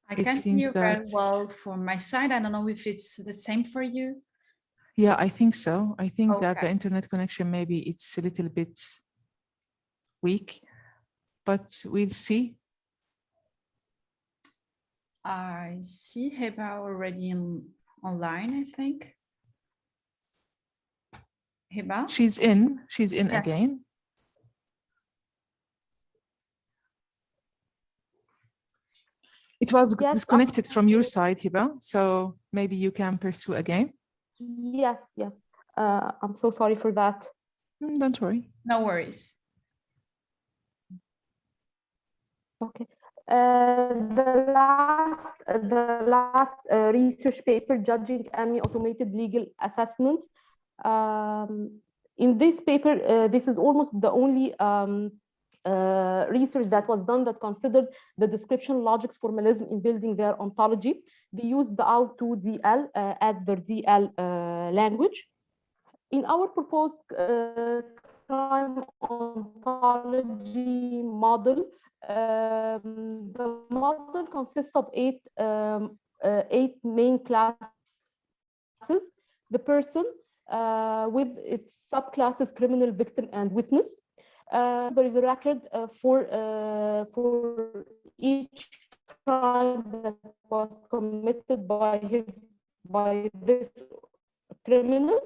I It can seems hear that, very well from my side. I don't know if it's the same for you. yeah, I think so. I think that the Okay. internet connection, maybe it's a little bit weak, but we'll see. I see Heba already online, I think. Heba? She's in Yes. again. It was Yes, disconnected from your side, Hiba, so maybe you can pursue again. yes, yes. I'm so sorry for that. Don't worry. No worries. Okay. The last research paper judging AMI automated legal assessments. In this paper, this is almost the only research that was done that considered the description logics formalism in building their ontology. They used the R2DL as their DL language. In our proposed crime ontology model, the model consists of eight main classes. The person with its subclasses criminal, victim, and witness. There is a record for each crime that was committed by this criminal.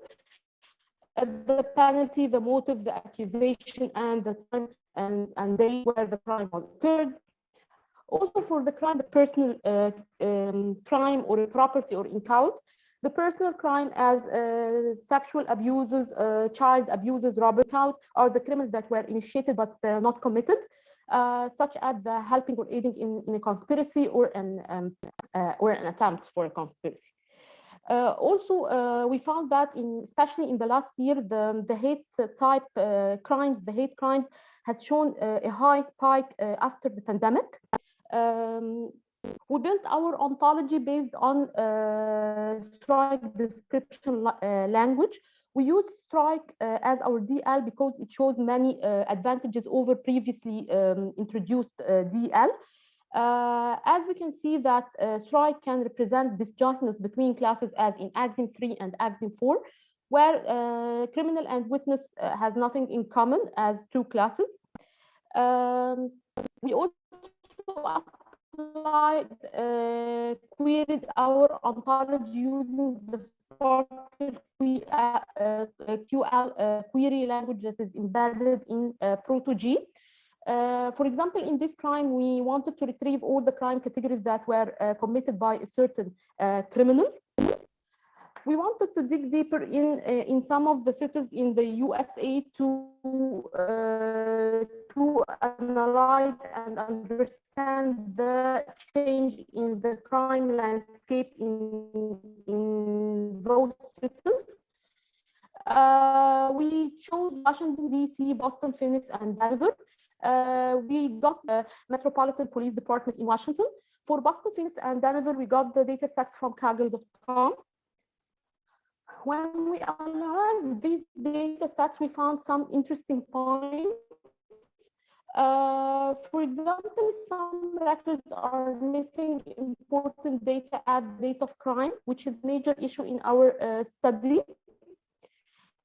The penalty, the motive, the accusation, and the time and day where the crime was occurred. Also for the crime, the personal crime or a property or incount. The personal crime as sexual abuses, child abuses, robbery count are the crimes that were initiated but not committed, such as the helping or aiding in a conspiracy or an attempt for a conspiracy. Also, we found that especially in the last year, the hate type crimes, the hate crimes has shown a high spike after the pandemic. We built our ontology based on strike description language. We use strike as our DL because it shows many advantages over previously introduced DL. As we can see that strike can represent disjunctness between classes as in axiom 3 and axiom 4, where criminal and witness has nothing in common as two classes. We also applied, queried our ontology using the Sparkle QL query language that is embedded in Proto-G. For example, in this crime, we wanted to retrieve all the crime categories that were committed by a certain criminal. We wanted to dig deeper in some of the cities in the USA to analyze and understand the change in the crime landscape in those cities. We chose Washington, D.C., Boston, Phoenix, and Denver. We got the Metropolitan Police Department in Washington. For Boston, Phoenix, and Denver, we got the data sets from Kaggle.com. When we analyzed these data sets, we found some interesting points. For example, some records are missing important data at the date of crime, which is a major issue in our study.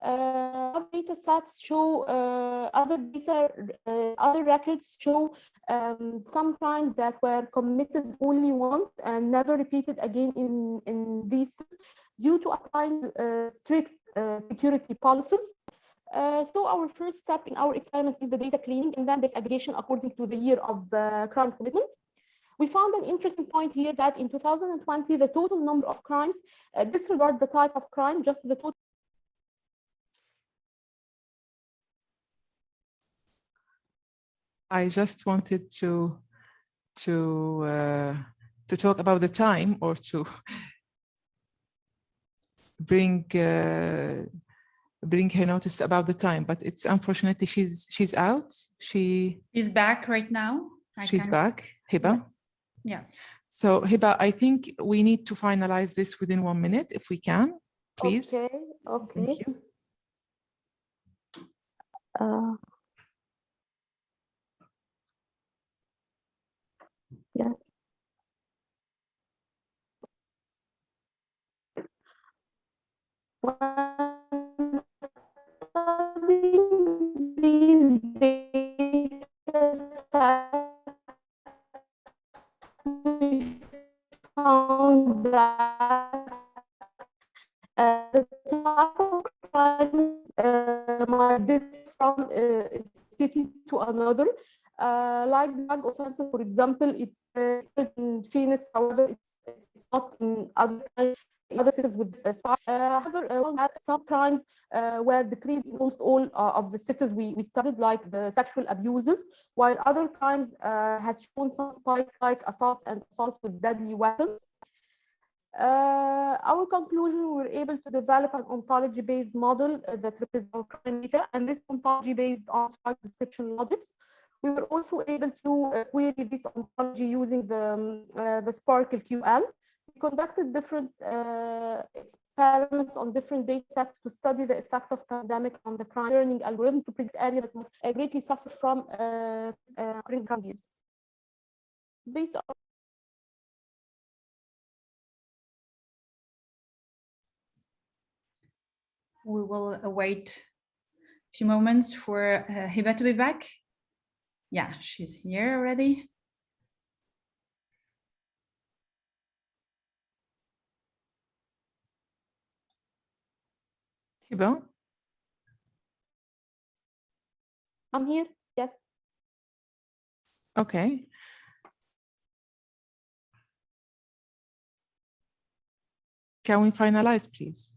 Other data sets show other records show some crimes that were committed only once and never repeated again in these due to applying strict security policies. So our first step in our experiments is the data cleaning and then the aggregation according to the year of the crime commitment. We found an interesting point here that in 2020, the total number of crimes disregard the type of crime, just the total. I just wanted to talk about the time, or to bring her notice about the time, but it's unfortunately she's out. She's back right now. She's back, Hiba. Yeah. So Hiba, I think we need to finalize this within 1 minute, if we can, please. Okay. Okay. Thank you. Yes. when studying these data sets, we found that the type of crimes might differ from city to another. Like drug offenses, for example, it occurs in Phoenix, however, it's not in other cities with spy. However, some crimes were decreased in almost all of the cities we studied, like the sexual abuses, while other crimes has shown some spikes like assaults and assaults with deadly weapons. Our conclusion, we were able to develop an ontology-based model that represents our crime data, and this ontology based on strike description logics. We were also able to query this ontology using the Sparkle QL. We conducted different experiments on different data sets to study the effect of pandemic on the crime learning algorithms to predict areas that might greatly suffer from crime abuse. These are We will await a few moments for Hiba to be back. Yeah, she's here already. Hiba? I'm here, yes. Okay. Can we finalize, please?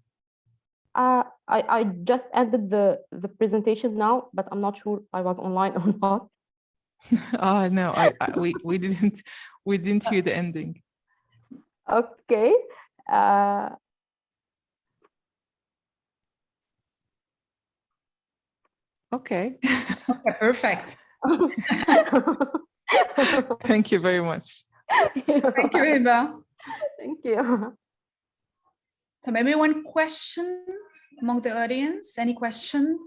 I just ended the presentation now, but I'm not sure I was online or not. No, we didn't hear the ending. Okay. Okay. Okay, perfect. Thank you very much. Thank you, Hiba. Thank you. So maybe one question among the audience. Any question?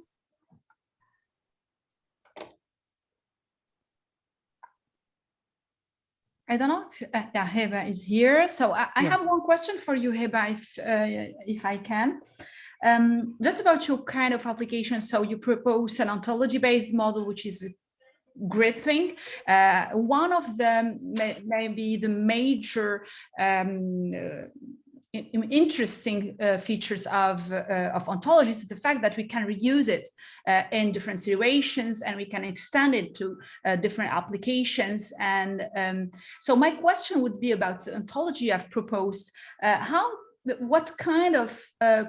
I don't know if yeah, Hiba is here. So I have one question for you, Hiba, if I can. Just about your kind of application. So you propose an ontology-based model, which is a great thing. One of them maybe the major interesting features of ontologies is the fact that we can reuse it in different situations and we can extend it to different applications. And so my question would be about the ontology I've proposed. What kind of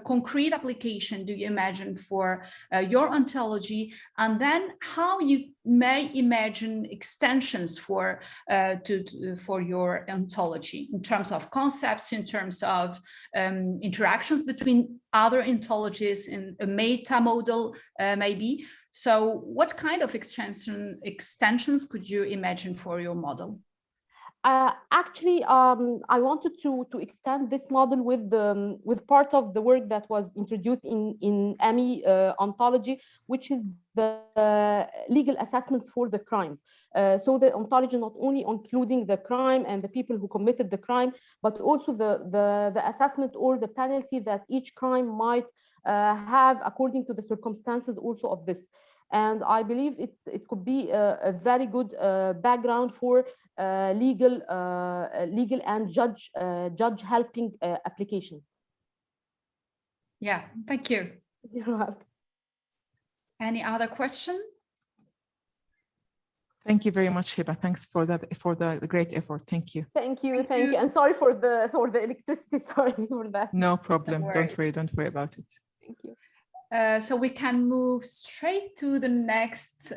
concrete application do you imagine for your ontology, and then how you may imagine extensions for your ontology in terms of concepts, in terms of interactions between other ontologies in a meta model, maybe. So what kind of extensions could you imagine for your model? Actually, I wanted to extend this model with part of the work that was introduced in AMI ontology, which is the legal assessments for the crimes. So the ontology not only including the crime and the people who committed the crime, but also the assessment or the penalty that each crime might have according to the circumstances also of this. And I believe it could be a very good background for legal and judge helping applications. Yeah, thank you. You're welcome. Any other question? Thank you very much, Hiba. Thanks for the great effort. Thank you. Thank you. And sorry for the electricity. Sorry for that. No problem. Don't worry. Don't worry about it. Thank you. So we can move straight to the next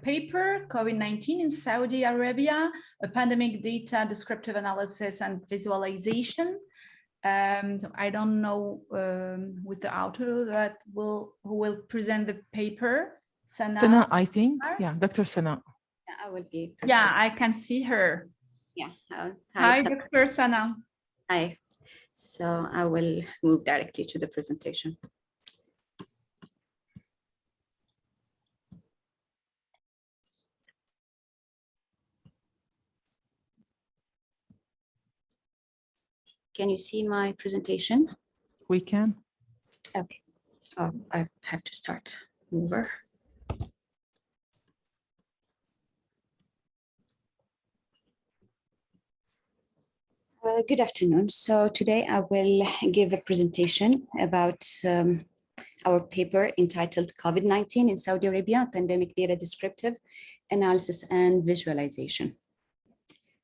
paper, COVID-19 in Saudi Arabia, a pandemic data, descriptive analysis and visualization. So I don't know with the author who will present the paper. Sana, I think. Yeah, Dr. Sana. Yeah, I will be. Yeah, I can see her. Yeah. Hi, Dr. Sana. Hi. So I will move directly to the presentation. Can you see my presentation? We can. Okay, I have to start over. Good afternoon. So today I will give a presentation about our paper entitled COVID-19 in Saudi Arabia, Pandemic Data Descriptive Analysis and Visualization.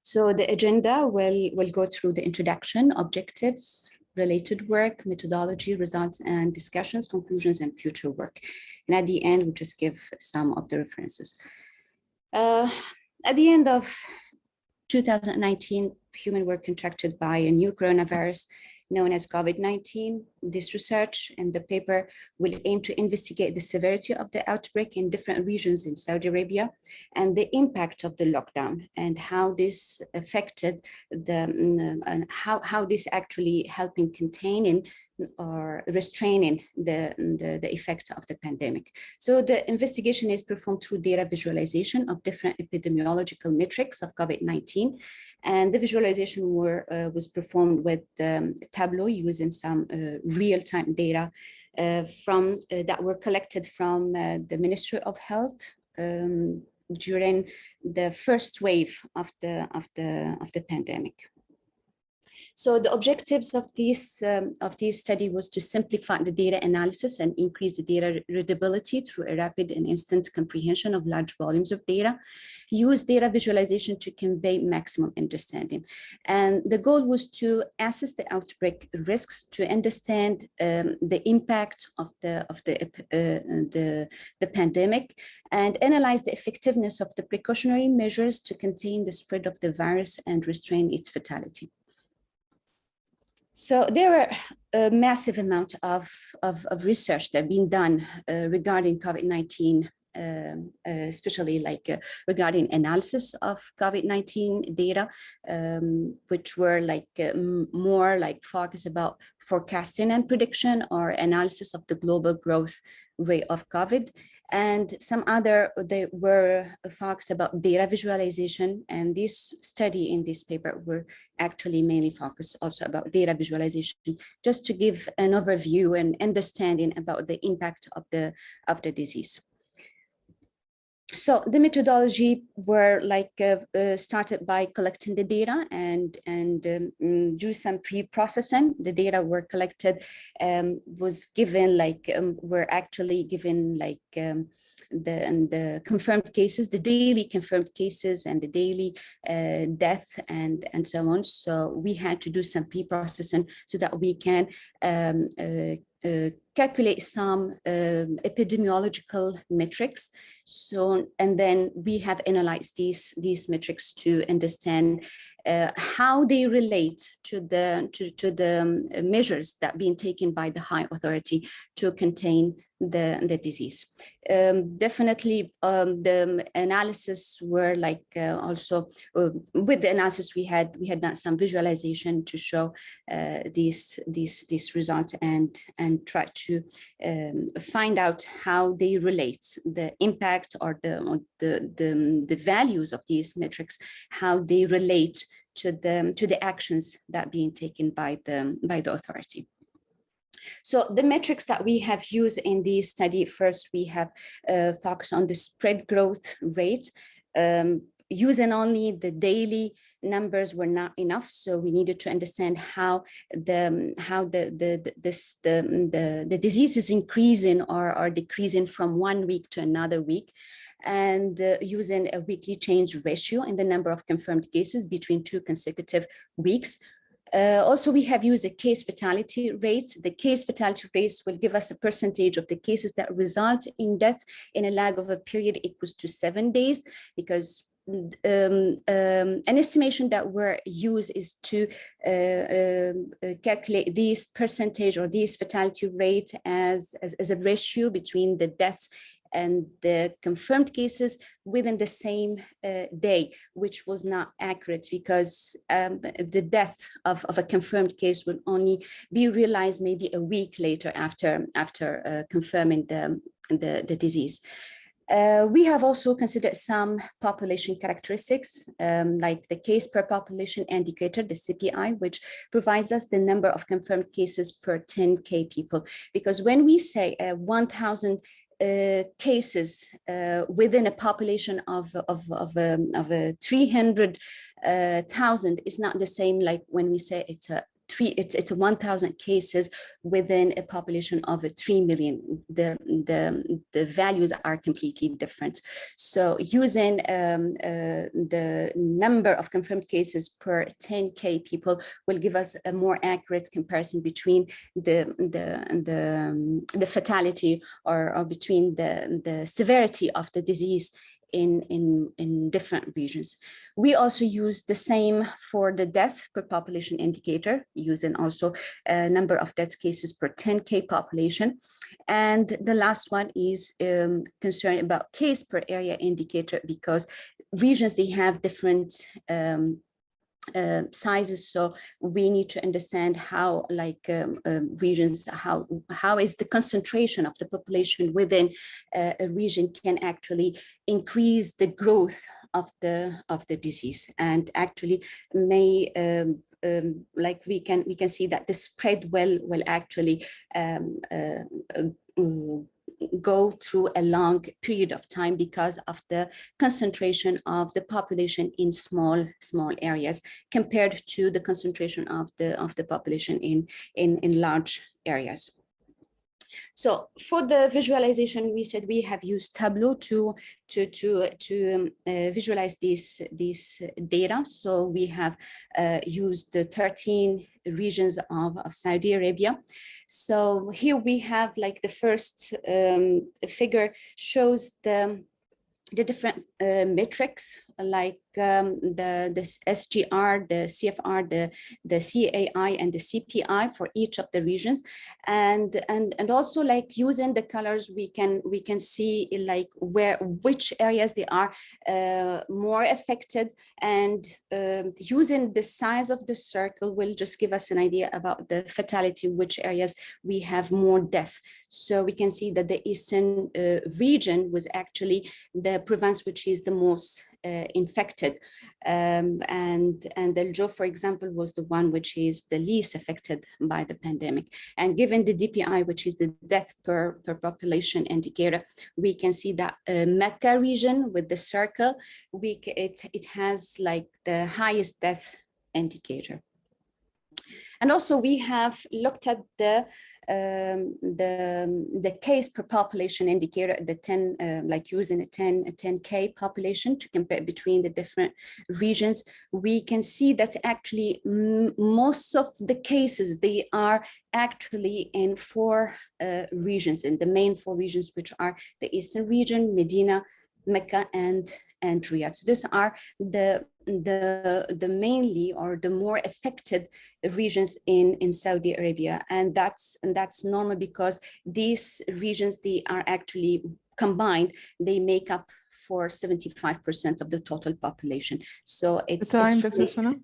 So the agenda will go through the introduction, objectives, related work, methodology, results and discussions, conclusions, and future work. And at the end, we'll just give some of the references. At the end of 2019, humans were contracted by a new coronavirus known as COVID-19. This research and the paper will aim to investigate the severity of the outbreak in different regions in Saudi Arabia and the impact of the lockdown and how this affected and how this actually helping containing or restraining the effects of the pandemic. So the investigation is performed through data visualization of different epidemiological metrics of COVID-19, and the visualization was performed with Tableau using some real-time data from that were collected from the Ministry of Health during the first wave of the pandemic. So the objectives of this study was to simplify the data analysis and increase the data readability through a rapid and instant comprehension of large volumes of data, use data visualization to convey maximum understanding. And the goal was to assess the outbreak risks, to understand the impact of the pandemic, and analyze the effectiveness of the precautionary measures to contain the spread of the virus and restrain its fatality. So there were a massive amount of research that been done regarding COVID-19, especially like regarding analysis of COVID-19 data, which were like more like focus about forecasting and prediction or analysis of the global growth rate of COVID. And some other, they were focused about data visualization, and this study in this paper were actually mainly focused also about data visualization, just to give an overview and understanding about the impact of the disease. So the methodology were like started by collecting the data and do some pre-processing. The data were collected, was given like were actually given like the confirmed cases, the daily confirmed cases and the daily death and so on. So we had to do some pre-processing so that we can calculate some epidemiological metrics. So, and then we have analyzed these metrics to understand how they relate to the measures that being taken by the high authority to contain the disease. Definitely the analysis were like also with the analysis we had done some visualization to show these results and try to find out how they relate, the impact or the values of these metrics, how they relate to the actions that being taken by the authority. So the metrics that we have used in this study, first we have focused on the spread growth rate. Using only the daily numbers were not enough, so we needed to understand how the disease is increasing or decreasing from 1 week to another week, and using a weekly change ratio in the number of confirmed cases between 2 consecutive weeks. Also, we have used a case fatality rate. The case fatality rates will give us a percentage of the cases that result in death in a lag of a period equals to 7 days, because an estimation that we're used is to calculate this percentage or this fatality rate as a ratio between the deaths and the confirmed cases within the same day, which was not accurate because the death of a confirmed case would only be realized maybe a week later after confirming the disease. We have also considered some population characteristics, like the case per population indicator, the CPI, which provides us the number of confirmed cases per 10K people. Because when we say 1,000 cases within a population of 300,000 is not the same like when we say it's 1,000 cases within a population of 3 million. The values are completely different. So using the number of confirmed cases per 10K people will give us a more accurate comparison between the fatality or between the severity of the disease in different regions. We also use the same for the death per population indicator, using also a number of death cases per 10K population. And the last one is concerned about case per area indicator, because regions, they have different sizes, so we need to understand how regions, how is the concentration of the population within a region can actually increase the growth of the disease, and actually may like we can see that the spread will actually go through a long period of time because of the concentration of the population in small areas compared to the concentration of the population in large areas. So for the visualization, we said we have used Tableau to visualize these data. So we have used the 13 regions of Saudi Arabia. So here we have like the first figure shows the different metrics like the SGR, the CFR, the CAI, and the CPI for each of the regions, and also like using the colors, we can see like which areas they are more affected, and using the size of the circle will just give us an idea about the fatality, which areas we have more death. So we can see that the eastern region was actually the province which is the most infected, and El Jo, for example, was the one which is the least affected by the pandemic. And given the DPI, which is the death per population indicator, we can see that Mecca region with the circle, it has like the highest death indicator. And also we have looked at the case per population indicator, the 10, like using a 10K population to compare between the different regions. We can see that actually most of the cases, they are actually in 4 regions, in the main 4 regions, which are the Eastern region, Medina, Mecca, and Riyadh. So these are the mainly or the more affected regions in Saudi Arabia, and that's normal because these regions, they are actually combined, they make up for 75% of the total population. So it's Dr. Sana?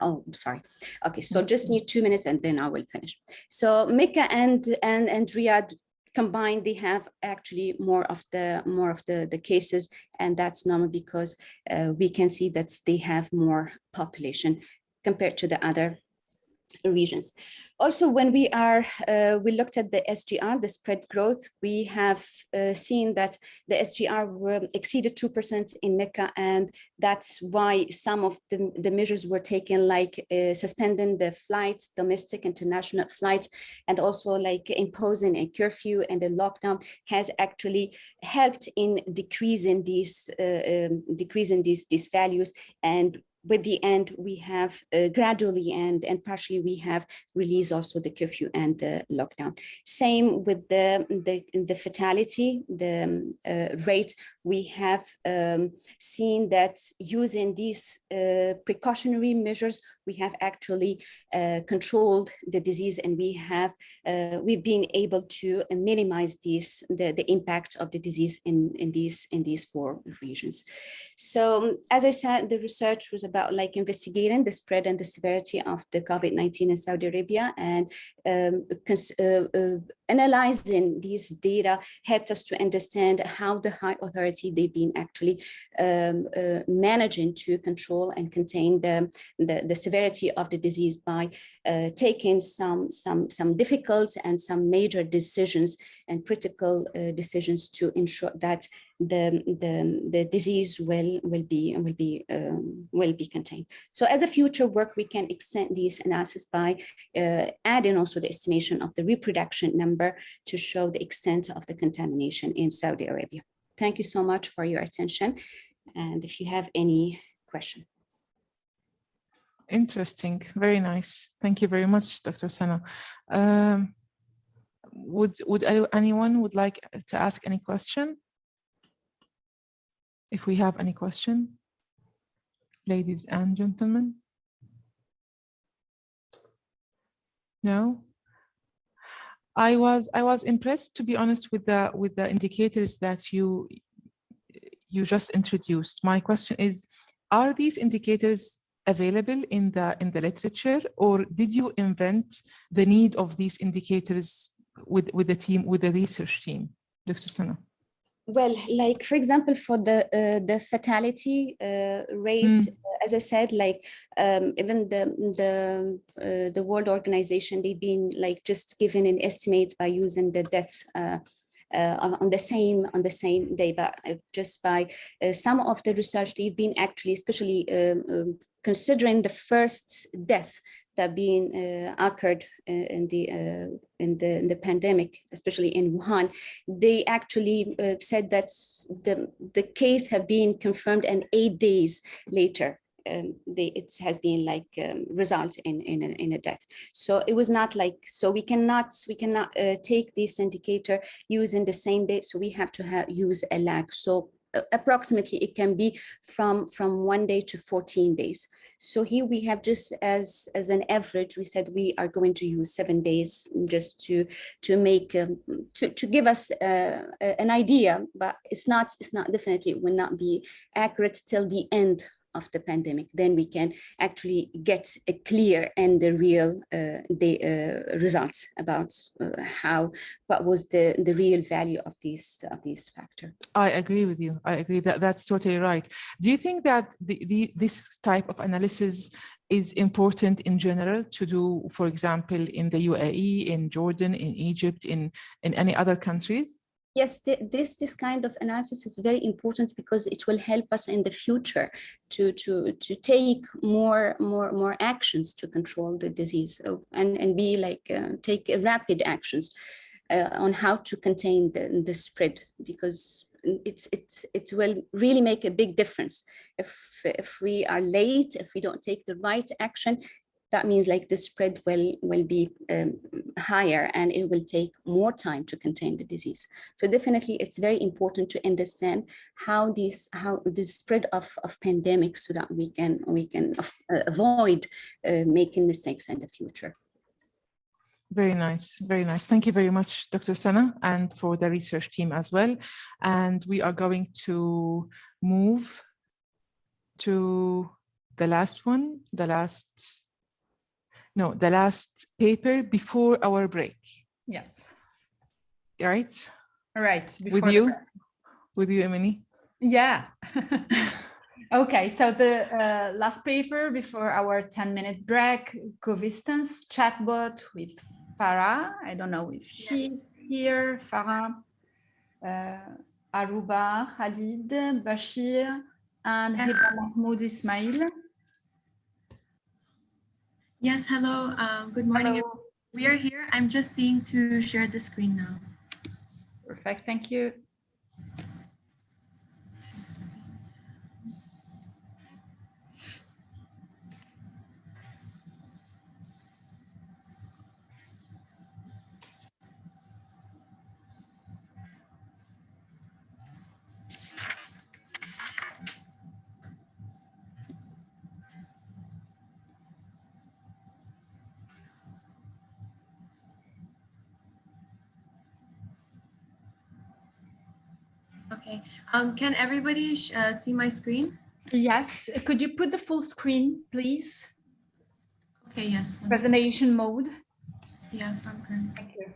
Oh, I'm sorry. Okay, so just need 2 minutes and then I will finish. So Mecca and Riyadh combined, they have actually more of the cases, and that's normal because we can see that they have more population compared to the other regions. Also, when we looked at the SGR, the spread growth, we have seen that the SGR exceeded 2% in Mecca, and that's why some of the measures were taken, like suspending the flights, domestic, international flights, and also like imposing a curfew and a lockdown has actually helped in decreasing these values. And with the end, we have gradually and partially we have released also the curfew and the lockdown. Same with the fatality, the rate we have seen that using these precautionary measures, we have actually controlled the disease, and we've been able to minimize the impact of the disease in these 4 regions. So as I said, the research was about like investigating the spread and the severity of the COVID-19 in Saudi Arabia, and analyzing these data helped us to understand how the high authority they've been actually managing to control and contain the severity of the disease by taking some difficult and some major decisions and critical decisions to ensure that the disease will be contained. So as a future work, we can extend this analysis by adding also the estimation of the reproduction number to show the extent of the contamination in Saudi Arabia. Thank you so much for your attention. And if you have any question. Interesting, very nice. Thank you very much, Dr. Sana. Would anyone would like to ask any question? If we have any question, ladies and gentlemen. No? I was impressed, to be honest, with the indicators that you just introduced. My question is, are these indicators available in the literature, or did you invent the need of these indicators with the research team, Dr. Sana? Well, like for example, for the fatality rate, as I said, like even the World Organization, they've been like just given an estimate by using the death on the same day, but just by some of the research they've been actually, especially considering the first death that being occurred in the pandemic, especially in Wuhan, they actually said that the case have been confirmed, and 8 days later it has been like result in a death. So it was not like, so we cannot take this indicator using the same day, so we have to use a lag. So approximately it can be from 1 day to 14 days. So here we have just as an average, we said we are going to use 7 days just to make to give us an idea, but it's not definitely will not be accurate till the end of the pandemic. Then we can actually get a clear and the real results about what was the real value of these factor. I agree with you. I agree that's totally right. Do you think that this type of analysis is important in general to do, for example, in the UAE, in Jordan, in Egypt, in any other countries? Yes, this kind of analysis is very important because it will help us in the future to take more actions to control the disease, and be like take rapid actions on how to contain the spread, because it will really make a big difference if we are late, if we don't take the right action. That means like the spread will be higher, and it will take more time to contain the disease. So definitely it's very important to understand how the spread of pandemics, so that we can avoid making mistakes in the future. Very nice, very nice. Thank you very much, Dr. Sana, and for the research team as well. And we are going to move to the last one, the last paper before our break. Yes. Right? All right. With you, Emily? Yeah. Okay, so the last paper before our 10-minute break, coexistence chatbot with Farah. I don't know if she's here. Farah, Aruba, Khalid, Bashir, and Hiba Mahmoud Ismail. Yes, hello. Good morning. Hello. We are here. I'm just seeing to share the screen now. Perfect, thank you. Okay. Can everybody see my screen? Yes, could you put the full screen, please? Okay, yes. Presentation mode. Yeah, from current. Thank you.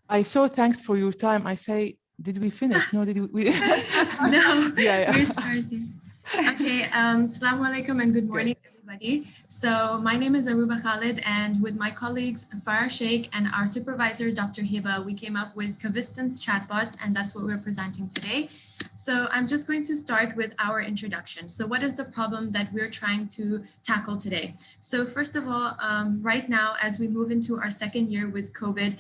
I saw thanks for your time. I say, did we finish? No, did we? No, Yeah. we're starting. Okay, Assalamu alaikum and good morning, everybody. So my name is Aruba Khalid, and with my colleagues Farah Sheikh and our supervisor, Dr. Hiba, we came up with Covistance chatbot, and that's what we're presenting today. So I'm just going to start with our introduction. So what is the problem that we're trying to tackle today? So first of all, right now, as we move into our second year with COVID,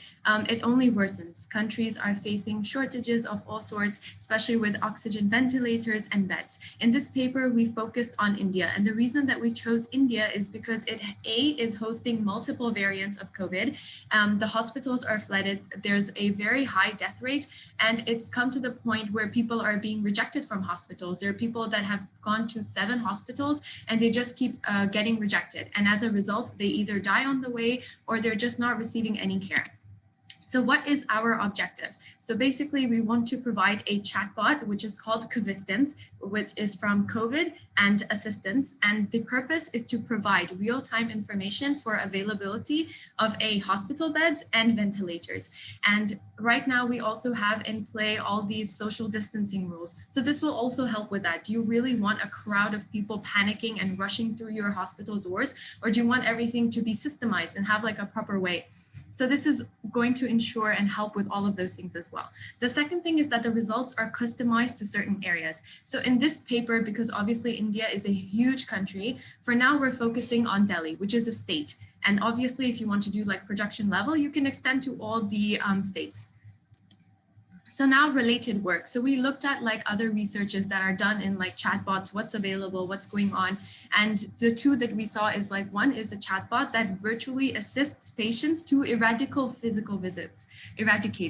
it only worsens. Countries are facing shortages of all sorts, especially with oxygen ventilators and beds. In this paper, we focused on India. And the reason that we chose India is because it, A, is hosting multiple variants of COVID. The hospitals are flooded. There's a very high death rate. And it's come to the point where people are being rejected from hospitals. There are people that have gone to 7 hospitals and they just keep getting rejected. And as a result, they either die on the way or they're just not receiving any care. So what is our objective? So basically, we want to provide a chatbot, which is called Covistance, which is from COVID and assistance. And the purpose is to provide real-time information for availability of hospital beds and ventilators. And right now, we also have in play all these social distancing rules. So this will also help with that. Do you really want a crowd of people panicking and rushing through your hospital doors? Or do you want everything to be systemized and have like a proper way? So this is going to ensure and help with all of those things as well. The second thing is that the results are customized to certain areas. So in this paper, because obviously India is a huge country, for now we're focusing on Delhi, which is a state. And obviously, if you want to do like production level, you can extend to all the states. So now related work. So we looked at like other researches that are done in like chatbots, what's available, what's going on. And the two that we saw is like, one is a chatbot that virtually assists patients to eradicate physical visits,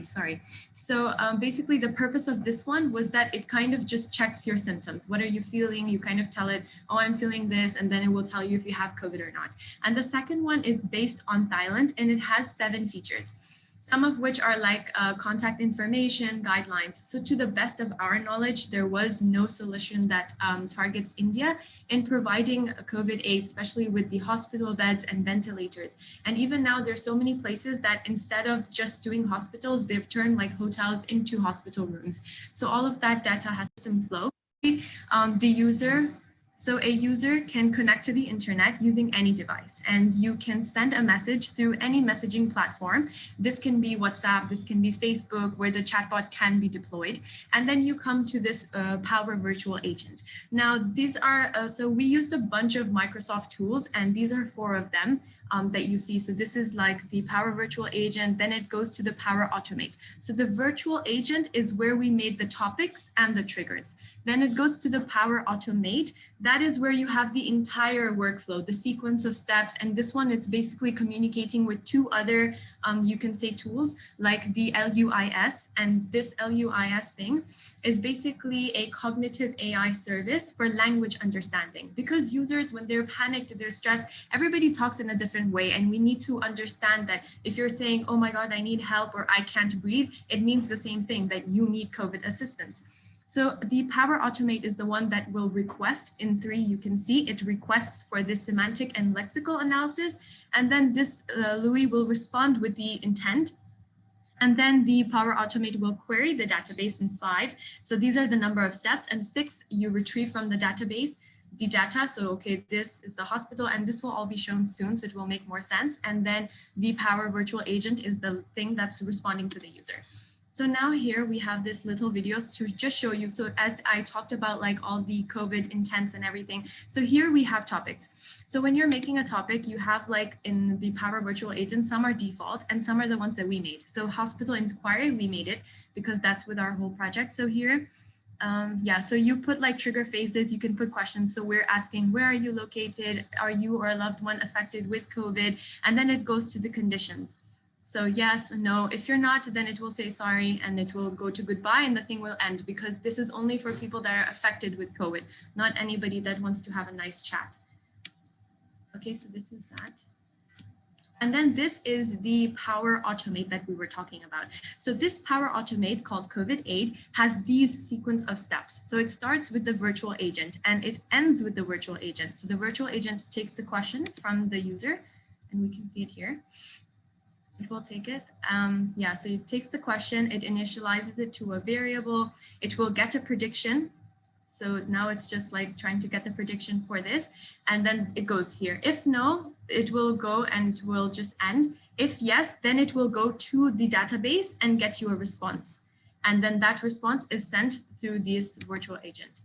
sorry. So basically the purpose of this one was that it kind of just checks your symptoms. What are you feeling? You kind of tell it, oh, I'm feeling this, and then it will tell you if you have COVID or not. And the second one is based on Thailand, and it has 7 features, some of which are like contact information, guidelines. So to the best of our knowledge, there was no solution that targets India in providing COVID aid, especially with the hospital beds and ventilators. And even now, there's so many places that instead of just doing hospitals, they've turned like hotels into hospital rooms. So all of that data has system flow. So a user can connect to the internet using any device, and you can send a message through any messaging platform. This can be WhatsApp, this can be Facebook, where the chatbot can be deployed. And then you come to this Power Virtual Agent. Now, these are, so we used a bunch of Microsoft tools, and these are 4 of them that you see. So this is like the Power Virtual Agent, then it goes to the Power Automate. So the virtual agent is where we made the topics and the triggers. Then it goes to the Power Automate. That is where you have the entire workflow, the sequence of steps. And this one, it's basically communicating with 2 other, you can say tools like the LUIS. And this LUIS thing is basically a cognitive AI service for language understanding. Because users, when they're panicked, they're stressed, everybody talks in a different way. And we need to understand that if you're saying, oh my God, I need help, or I can't breathe, it means the same thing, that you need COVID assistance. So the Power Automate is the one that will request in 3. You can see it requests for this semantic and lexical analysis. And then this Louis will respond with the intent. And then the Power Automate will query the database in 5. So these are the number of steps. And 6, you retrieve from the database the data. So, okay, this is the hospital, and this will all be shown soon, so it will make more sense. And then the Power Virtual Agent is the thing that's responding to the user. So now here we have this little videos to just show you. So as I talked about like all the COVID intents and everything. So here we have topics. So when you're making a topic, you have like in the Power Virtual Agent, some are default and some are the ones that we made. So hospital inquiry, we made it because that's with our whole project. So here, yeah, so you put like trigger phases, you can put questions. So we're asking, where are you located? Are you or a loved one affected with COVID? And then it goes to the conditions. So yes, no, if you're not, then it will say sorry and it will go to goodbye and the thing will end, because this is only for people that are affected with COVID, not anybody that wants to have a nice chat. Okay, so this is that. And then this is the Power Automate that we were talking about. So this Power Automate called COVID-8 has these sequence of steps. So it starts with the virtual agent and it ends with the virtual agent. So the virtual agent takes the question from the user, and we can see it here. It will take it. Yeah, so it takes the question, it initializes it to a variable, it will get a prediction. So now it's just like trying to get the prediction for this, and then it goes here. If no, it will go and will just end. If yes, then it will go to the database and get you a response. And then that response is sent through this virtual agent.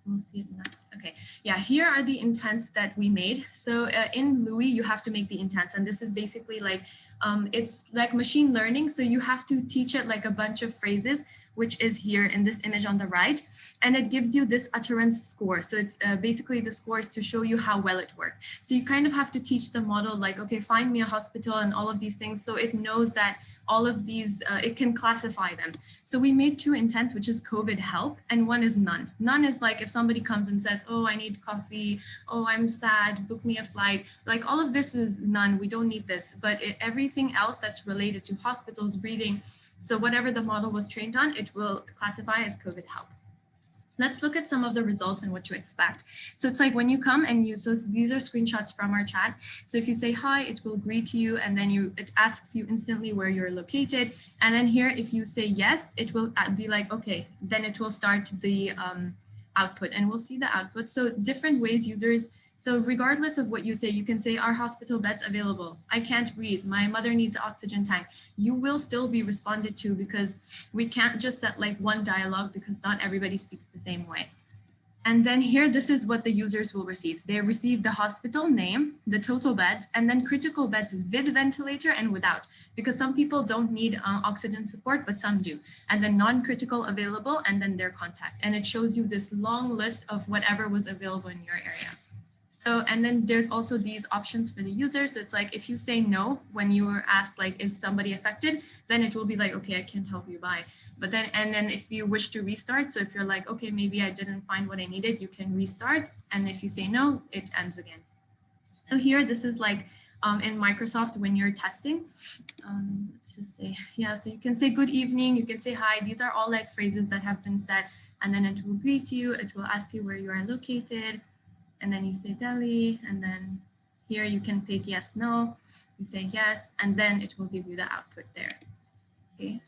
We'll see it next. Okay, yeah, here are the intents that we made. So in Louis, you have to make the intents, and this is basically like, it's like machine learning. So you have to teach it like a bunch of phrases, which is here in this image on the right, and it gives you this utterance score. So it's basically the score is to show you how well it worked. So you kind of have to teach the model like, okay, find me a hospital and all of these things. So it knows that all of these, it can classify them. So we made two intents, which is COVID help, and one is none. None is like if somebody comes and says, oh, I need coffee, oh, I'm sad, book me a flight. Like all of this is none, we don't need this, but everything else that's related to hospitals, breathing, so whatever the model was trained on, it will classify as COVID help. Let's look at some of the results and what to expect. So it's like when you come and you, so these are screenshots from our chat. So if you say hi, it will greet you, and then it asks you instantly where you're located. And then here, if you say yes, it will be like, okay, then it will start the output, and we'll see the output. So different ways users, so regardless of what you say, you can say our hospital beds available. I can't breathe. My mother needs an oxygen tank. You will still be responded to because we can't just set like one dialogue because not everybody speaks the same way. And then here, this is what the users will receive. They receive the hospital name, the total beds, and then critical beds with ventilator and without, because some people don't need oxygen support, but some do. And then non-critical available, and then their contact. And it shows you this long list of whatever was available in your area. So, and then there's also these options for the user. So it's like, if you say no, when you were asked, like, is somebody affected, then it will be like, okay, I can't help you, bye. But then, and then if you wish to restart, so if you're like, okay, maybe I didn't find what I needed, you can restart. And if you say no, it ends again. So here, this is like in Microsoft when you're testing, let's just say, yeah, so you can say good evening, you can say hi. These are all like phrases that have been said, and then it will greet you. It will ask you where you are located. And then you say Delhi, and then here you can pick yes, no, you say yes, and then it will give you the output there. Okay.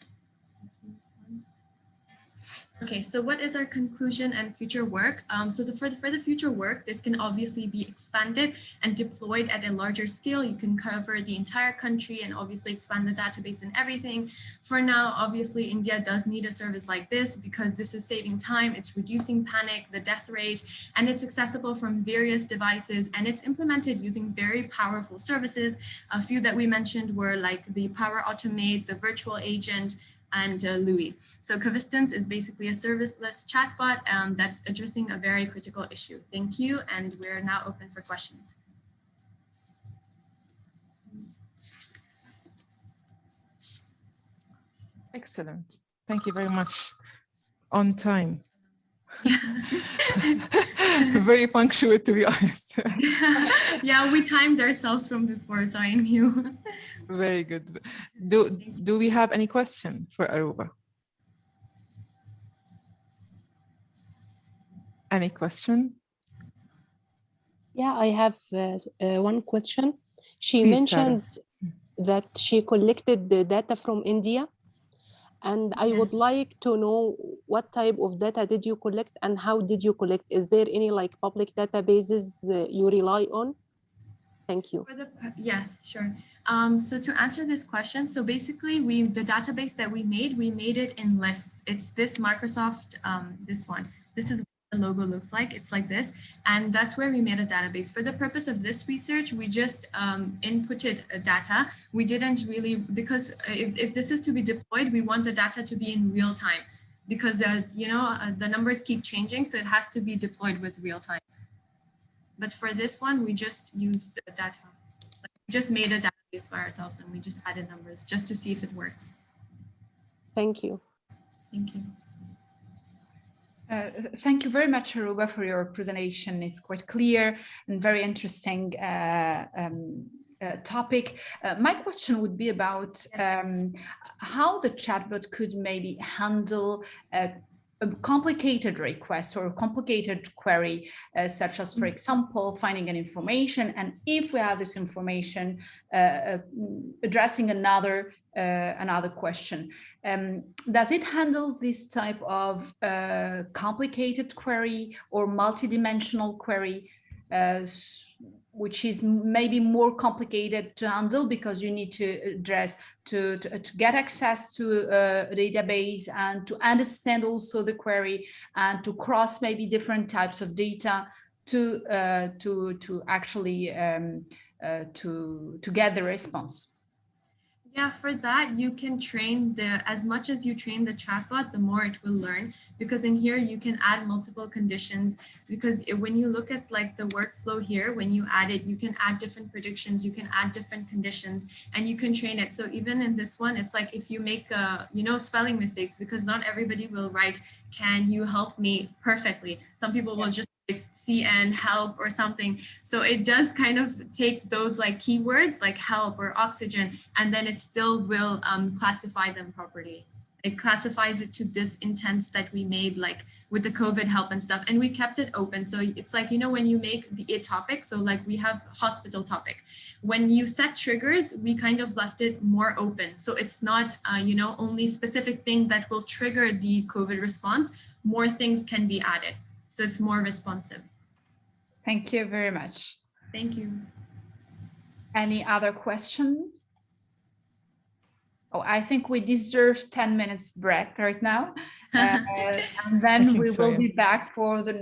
Okay, so what is our conclusion and future work? So for the future work, this can obviously be expanded and deployed at a larger scale. You can cover the entire country and obviously expand the database and everything. For now, obviously, India does need a service like this because this is saving time, it's reducing panic, the death rate, and it's accessible from various devices, and it's implemented using very powerful services. A few that we mentioned were like the Power Automate, the virtual agent, and Louis. So Covistance is basically a serviceless chatbot that's addressing a very critical issue. Thank you, and we're now open for questions. Excellent. Thank you very much. On time. Yeah. Very punctual, to be honest. Yeah, we timed ourselves from before, so I knew. Very good. Do we have any question for Aruba? Any question? Yeah, I have one question. She Please, mentioned Sarah. that she collected the data from India, and I would like to know what type of data did you collect and how did you collect? Is there any like public databases you rely on? Thank you. Yes, sure. So to answer this question, so basically the database that we made it in lists. It's this Microsoft, this one. This is what the logo looks like. It's like this. And that's where we made a database. For the purpose of this research, we just inputted data. We didn't really, because if this is to be deployed, we want the data to be in real time because, the numbers keep changing. So it has to be deployed with real time. But for this one, we just used the data. We just made a database by ourselves and we just added numbers just to see if it works. Thank you. Thank you. Thank you very much, Aruba, for your presentation. It's quite clear and very interesting topic. My question would be about how the chatbot could maybe handle a complicated request or a complicated query, such as, for example, finding an information, and if we have this information, addressing another question. Does it handle this type of complicated query or multidimensional query, which is maybe more complicated to handle because you need to address to get access to a database and to understand also the query and to cross maybe different types of data to actually to get the response? Yeah, for that, you can train as much as you train the chatbot, the more it will learn, because in here you can add multiple conditions, because when you look at like the workflow here, when you add it, you can add different predictions, you can add different conditions, and you can train it. So even in this one, it's like if you make, spelling mistakes, because not everybody will write, "Can you help me?" perfectly. Some people will just CN help or something. So it does kind of take those like keywords like help or oxygen, and then it still will classify them properly. It classifies it to this intents that we made, like with the COVID help and stuff, and we kept it open. So it's like, when you make a topic, so like we have hospital topic, when you set triggers, we kind of left it more open. So it's not, only specific thing that will trigger the COVID response, more things can be added. So it's more responsive. Thank you very much. Thank you. Any other question? Oh, I think we deserve 10 minutes break right now. And then we will be back for the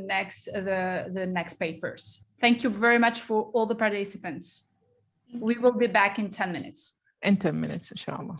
next papers. Thank you very much for all the participants. We will be back in 10 minutes. In 10 minutes, inshallah.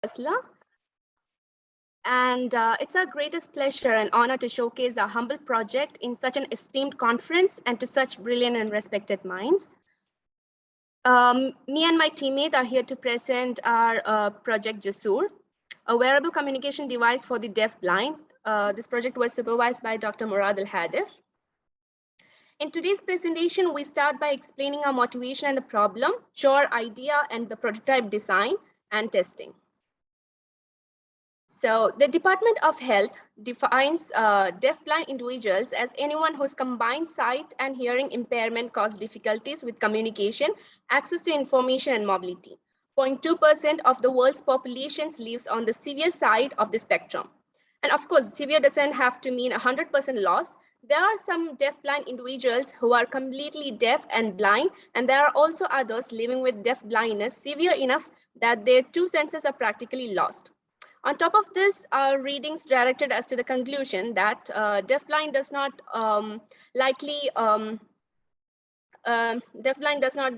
Tesla. And it's our greatest pleasure and honor to showcase our humble project in such an esteemed conference and to such brilliant and respected minds. Me and my teammate are here to present our project Jasur, a wearable communication device for the deaf-blind. This project was supervised by Dr. Murad Al-Hadif. In today's presentation, we start by explaining our motivation and the problem, show our idea and the prototype design and testing. So the Department of Health defines deaf-blind individuals as anyone whose combined sight and hearing impairment cause difficulties with communication, access to information, and mobility. 0.2% of the world's population lives on the severe side of the spectrum. And of course, severe doesn't have to mean 100% loss. There are some deaf-blind individuals who are completely deaf and blind, and there are also others living with deaf blindness severe enough that their two senses are practically lost. On top of this, our readings directed us to the conclusion that deafblind does not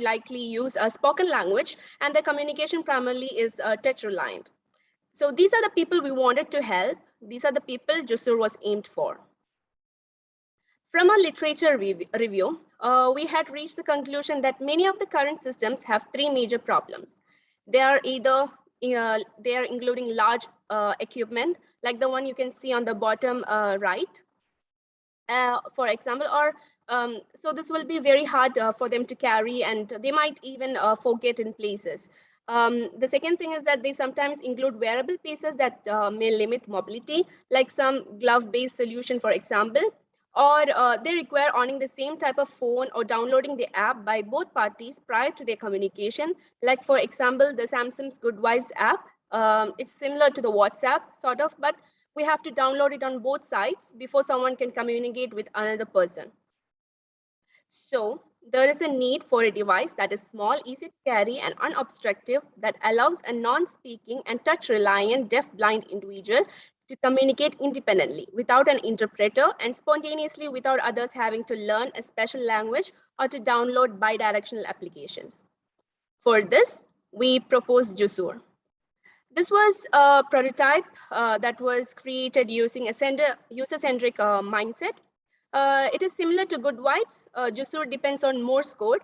likely use a spoken language, and their communication primarily is touch reliant. So these are the people we wanted to help. These are the people Jasur was aimed for. From our literature review, we had reached the conclusion that many of the current systems have three major problems. They are either they are including large equipment, like the one you can see on the bottom right, for example, or so this will be very hard for them to carry, and they might even forget in places. The second thing is that they sometimes include wearable pieces that may limit mobility, like some glove-based solution, for example, or they require owning the same type of phone or downloading the app by both parties prior to their communication. Like for example, the Samsung's Good Vibes app. It's similar to the WhatsApp sort of, but we have to download it on both sides before someone can communicate with another person. So there is a need for a device that is small, easy to carry, and unobstructive that allows a non-speaking and touch-reliant deaf-blind individual to communicate independently without an interpreter and spontaneously without others having to learn a special language or to download bidirectional applications. For this, we proposed Jasur. This was a prototype that was created using a user-centric mindset. It is similar to Good Vibes. Jasur depends on Morse code.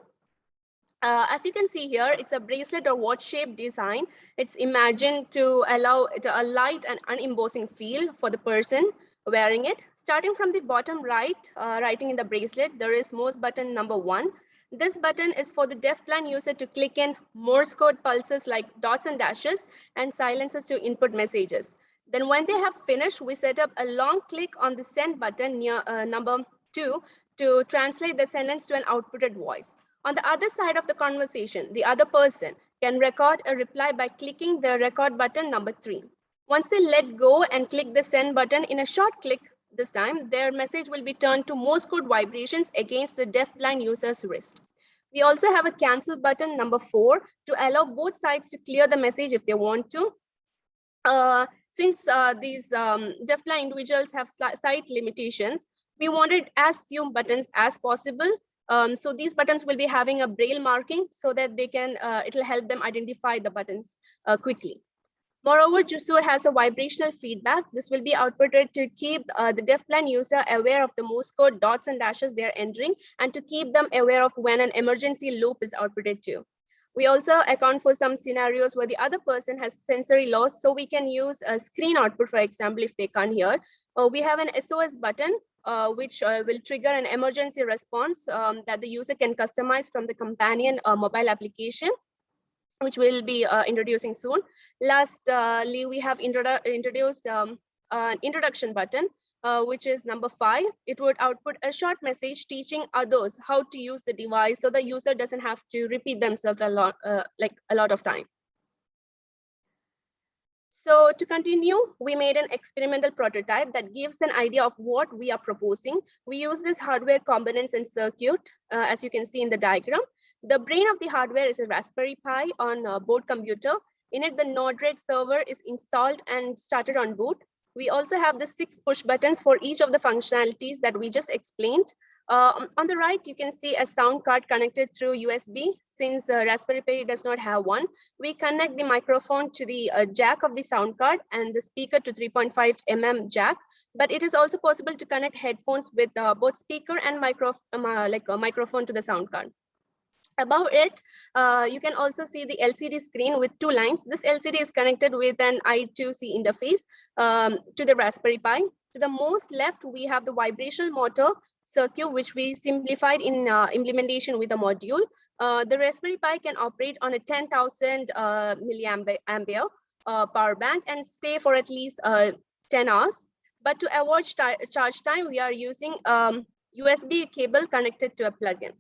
As you can see here, it's a bracelet or watch-shaped design. It's imagined to allow it a light and unembossing feel for the person wearing it. Starting from the bottom right, writing in the bracelet, there is Morse button number 1. This button is for the deaf-blind user to click in Morse code pulses like dots and dashes and silences to input messages. Then when they have finished, we set up a long click on the send button near number 2 to translate the sentence to an outputted voice. On the other side of the conversation, the other person can record a reply by clicking the record button number 3. Once they let go and click the send button in a short click this time, their message will be turned to Morse code vibrations against the deaf-blind user's wrist. We also have a cancel button number 4 to allow both sides to clear the message if they want to. Since these deaf-blind individuals have sight limitations, we wanted as few buttons as possible. So these buttons will be having a braille marking so that they can, it'll help them identify the buttons quickly. Moreover, Jasur has a vibrational feedback. This will be outputted to keep the deaf-blind user aware of the Morse code dots and dashes they're entering and to keep them aware of when an emergency loop is outputted too. We also account for some scenarios where the other person has sensory loss, so we can use a screen output, for example, if they can't hear. We have an SOS button, which will trigger an emergency response that the user can customize from the companion mobile application, which we'll be introducing soon. Lastly, we have introduced an introduction button, which is number 5. It would output a short message teaching others how to use the device so the user doesn't have to repeat themselves a lot of time. So to continue, we made an experimental prototype that gives an idea of what we are proposing. We use this hardware components and circuit, as you can see in the diagram. The brain of the hardware is a Raspberry Pi on a board computer. In it, the Node-RED server is installed and started on boot. We also have the 6 push buttons for each of the functionalities that we just explained. On the right, you can see a sound card connected through USB. Since Raspberry Pi does not have one, we connect the microphone to the jack of the sound card and the speaker to 3.5 mm jack. But it is also possible to connect headphones with both speaker and microphone to the sound card. Above it, you can also see the LCD screen with 2 lines. This LCD is connected with an I2C interface to the Raspberry Pi. To the most left, we have the vibrational motor circuit, which we simplified in implementation with a module. The Raspberry Pi can operate on a 10,000 milliampere power bank and stay for at least 10 hours. But to avoid charge time, we are using USB cable connected to a plug-in.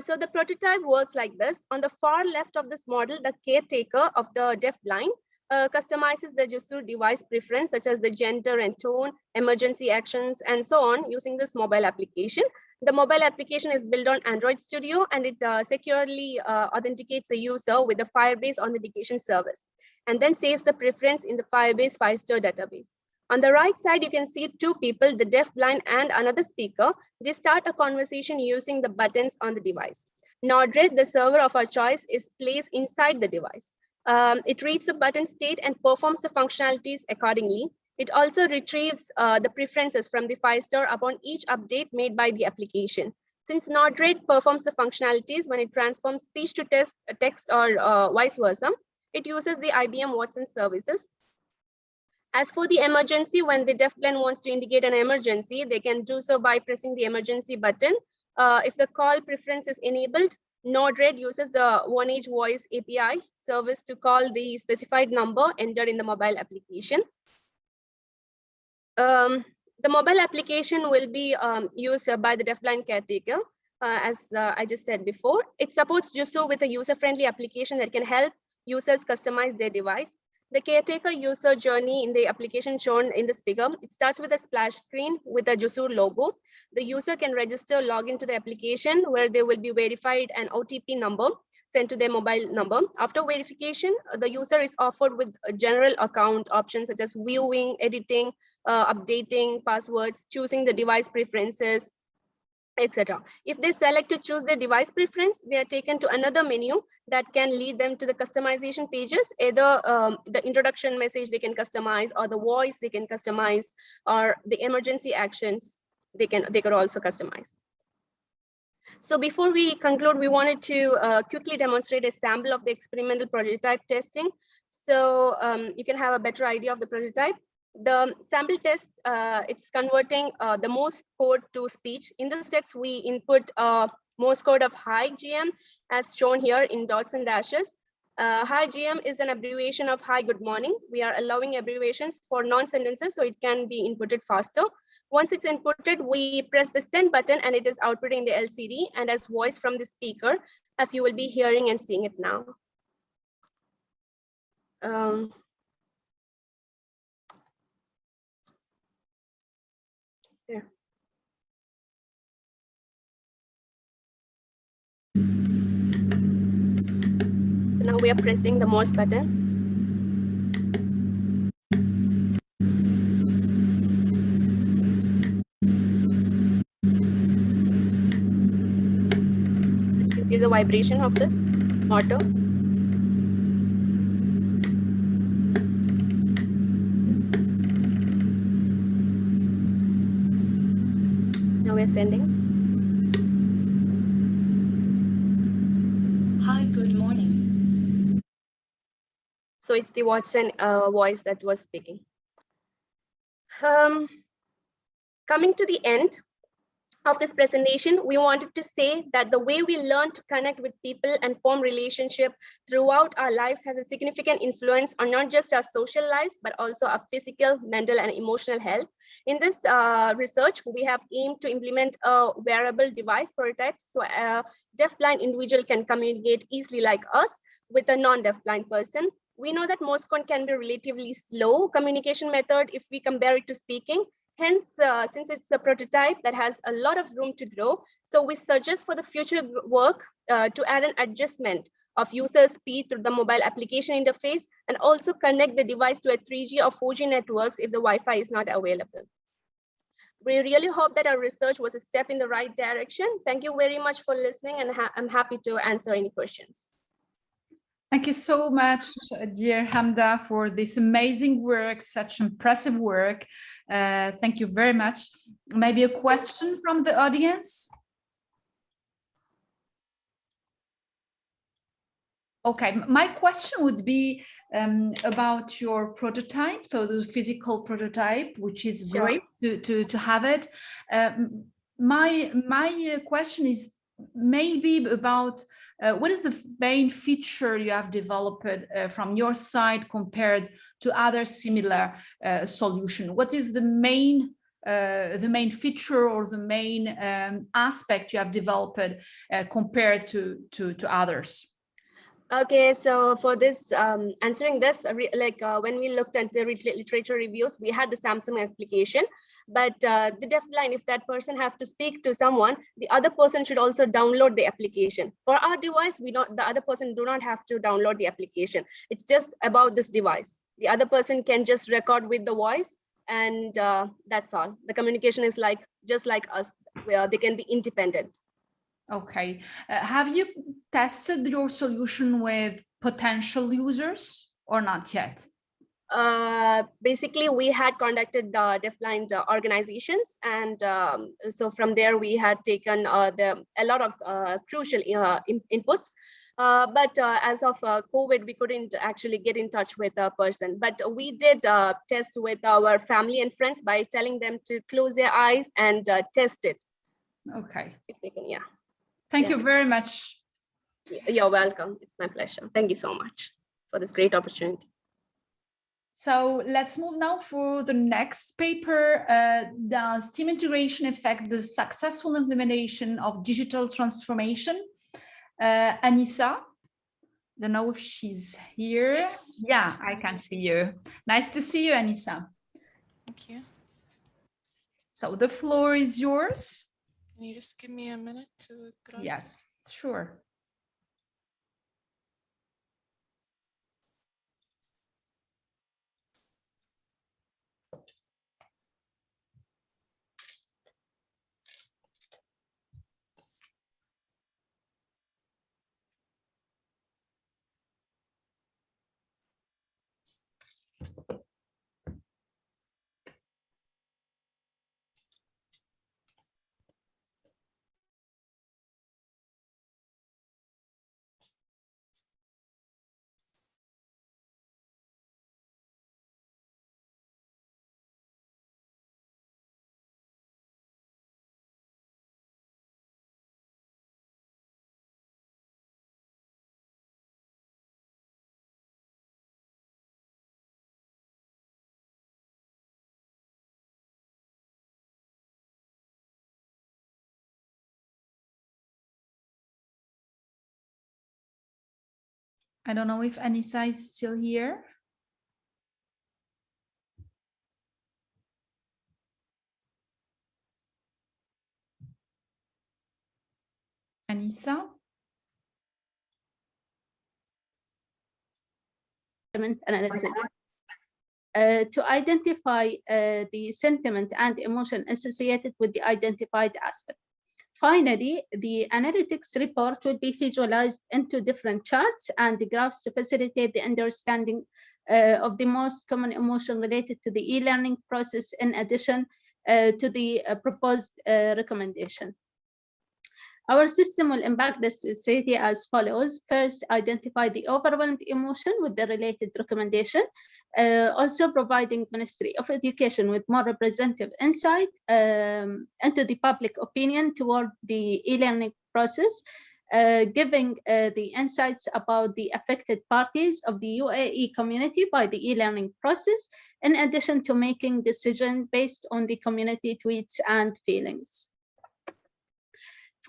So the prototype works like this. On the far left of this model, the caretaker of the deafblind customizes the Jusur device preference, such as the gender and tone, emergency actions, and so on, using this mobile application. The mobile application is built on Android Studio, and it securely authenticates the user with the Firebase authentication service, and then saves the preference in the Firebase 5-star database. On the right side, you can see 2 people, the deafblind and another speaker. They start a conversation using the buttons on the device. Node-RED, the server of our choice, is placed inside the device. It reads the button state and performs the functionalities accordingly. It also retrieves the preferences from the 5-star upon each update made by the application. Since Node-RED performs the functionalities when it transforms speech to text or vice versa, it uses the IBM Watson services. As for the emergency, when the deafblind wants to indicate an emergency, they can do so by pressing the emergency button. If the call preference is enabled, Node-RED uses the One-Age Voice API service to call the specified number entered in the mobile application. The mobile application will be used by the deafblind caretaker, as I just said before. It supports Jusur with a user-friendly application that can help users customize their device. The caretaker user journey in the application shown in this figure, it starts with a splash screen with a Jusur logo. The user can register, log into the application where they will be verified an OTP number sent to their mobile number. After verification, the user is offered with a general account options such as viewing, editing, updating passwords, choosing the device preferences, etc. If they select to choose their device preference, they are taken to another menu that can lead them to the customization pages, either the introduction message they can customize, or the voice they can customize, or the emergency actions they could also customize. So before we conclude, we wanted to quickly demonstrate a sample of the experimental prototype testing. So you can have a better idea of the prototype. The sample test, it's converting the Morse code to speech. In this text, we input Morse code of Hi GM, as shown here in dots and dashes. Hi GM is an abbreviation of Hi Good Morning. We are allowing abbreviations for non-sentences, so it can be inputted faster. Once it's inputted, we press the send button and it is outputting the LCD and as voice from the speaker, as you will be hearing and seeing it now. Yeah. So now we are pressing the Morse button. You can see the vibration of this motor. Now we're sending. Hi, good morning. So it's the Watson voice that was speaking. Coming to the end of this presentation, we wanted to say that the way we learn to connect with people and form relationship throughout our lives has a significant influence on not just our social lives, but also our physical, mental, and emotional health. In this research, we have aimed to implement a wearable device prototype so a deafblind individual can communicate easily like us with a non-deafblind person. We know that Morse code can be a relatively slow communication method if we compare it to speaking. Hence, since it's a prototype that has a lot of room to grow, so we suggest for the future work to add an adjustment of user speed through the mobile application interface and also connect the device to a 3G or 4G networks if the Wi-Fi is not available. We really hope that our research was a step in the right direction. Thank you very much for listening, and I'm happy to answer any questions. Thank you so much, dear Hamda, for this amazing work, such impressive work. Thank you very much. Maybe a question from the audience? Okay, my question would be about your prototype, so the physical prototype, which is great to have it. My question is maybe about what is the main feature you have developed from your side compared to other similar solution? What is the main feature or the main aspect you have developed compared to others? Okay, so for this, answering this, when we looked at the literature reviews, we had the Samsung application, but the deafblind, if that person have to speak to someone, the other person should also download the application. For our device, the other person do not have to download the application. It's just about this device. The other person can just record with the voice, and that's all. The communication is just like us, where they can be independent. Okay. Have you tested your solution with potential users or not yet? Basically, we had contacted the deafblind organizations, and so from there we had taken a lot of crucial inputs. But as of COVID, we couldn't actually get in touch with a person. But we did test with our family and friends by telling them to close their eyes and test it. Okay. If they can, yeah. Thank you very much. You're welcome. It's my pleasure. Thank you so much for this great opportunity. So let's move now for the next paper. Does team integration affect the successful implementation of digital transformation? Anissa, don't know if she's here. Yes. Yeah, I can see you. Nice to see you, Anissa. Thank you. So the floor is yours. Can you just give me a minute to grab? Yes, sure. I don't know if Anissa is still here. Anissa? Analysis. To identify the sentiment and emotion associated with the identified aspect. Finally, the analytics report will be visualized into different charts and graphs to facilitate the understanding of the most common emotion related to the e-learning process, in addition to the proposed recommendation. Our system will impact the society as follows. First, identify the overwhelmed emotion with the related recommendation. Also providing Ministry of Education with more representative insight into the public opinion toward the e-learning process, giving the insights about the affected parties of the UAE community by the e-learning process, in addition to making decisions based on the community tweets and feelings.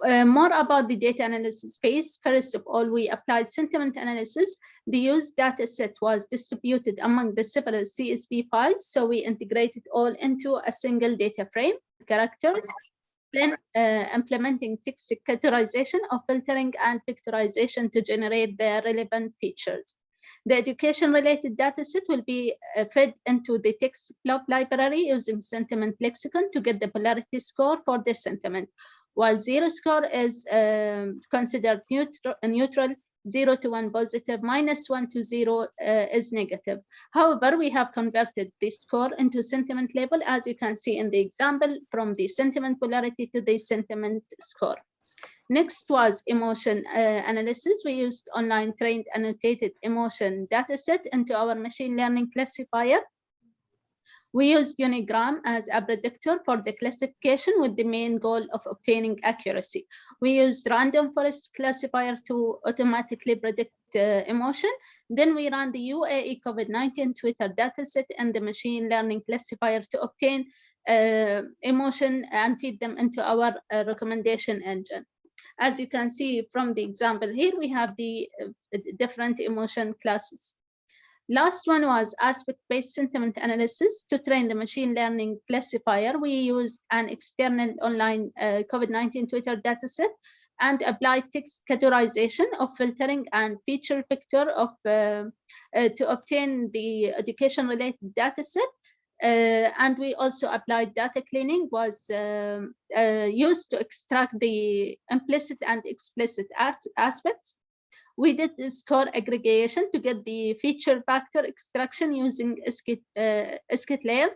More about the data analysis phase. First of all, we applied sentiment analysis. The used data set was distributed among the several CSV files, so we integrated all into a single data frame, characters, then implementing text categorization of filtering and pictorization to generate the relevant features. The education-related dataset will be fed into the text block library using sentiment lexicon to get the polarity score for this sentiment, while 0 score is considered neutral, 0 to 1 positive, -1 to 0 is negative. However, we have converted the score into sentiment label, as you can see in the example, from the sentiment polarity to the sentiment score. Next was emotion analysis. We used online trained annotated emotion dataset into our machine learning classifier. We used Unigram as a predictor for the classification with the main goal of obtaining accuracy. We used random forest classifier to automatically predict emotion. Then we ran the UAE COVID-19 Twitter dataset and the machine learning classifier to obtain emotion and feed them into our recommendation engine. As you can see from the example here, we have the different emotion classes. Last one was aspect-based sentiment analysis. To train the machine learning classifier, we used an external online COVID-19 Twitter dataset and applied text categorization of filtering and feature vector of to obtain the education-related dataset. And we also applied data cleaning, was used to extract the implicit and explicit aspects. We did the score aggregation to get the feature factor extraction using skitlayer.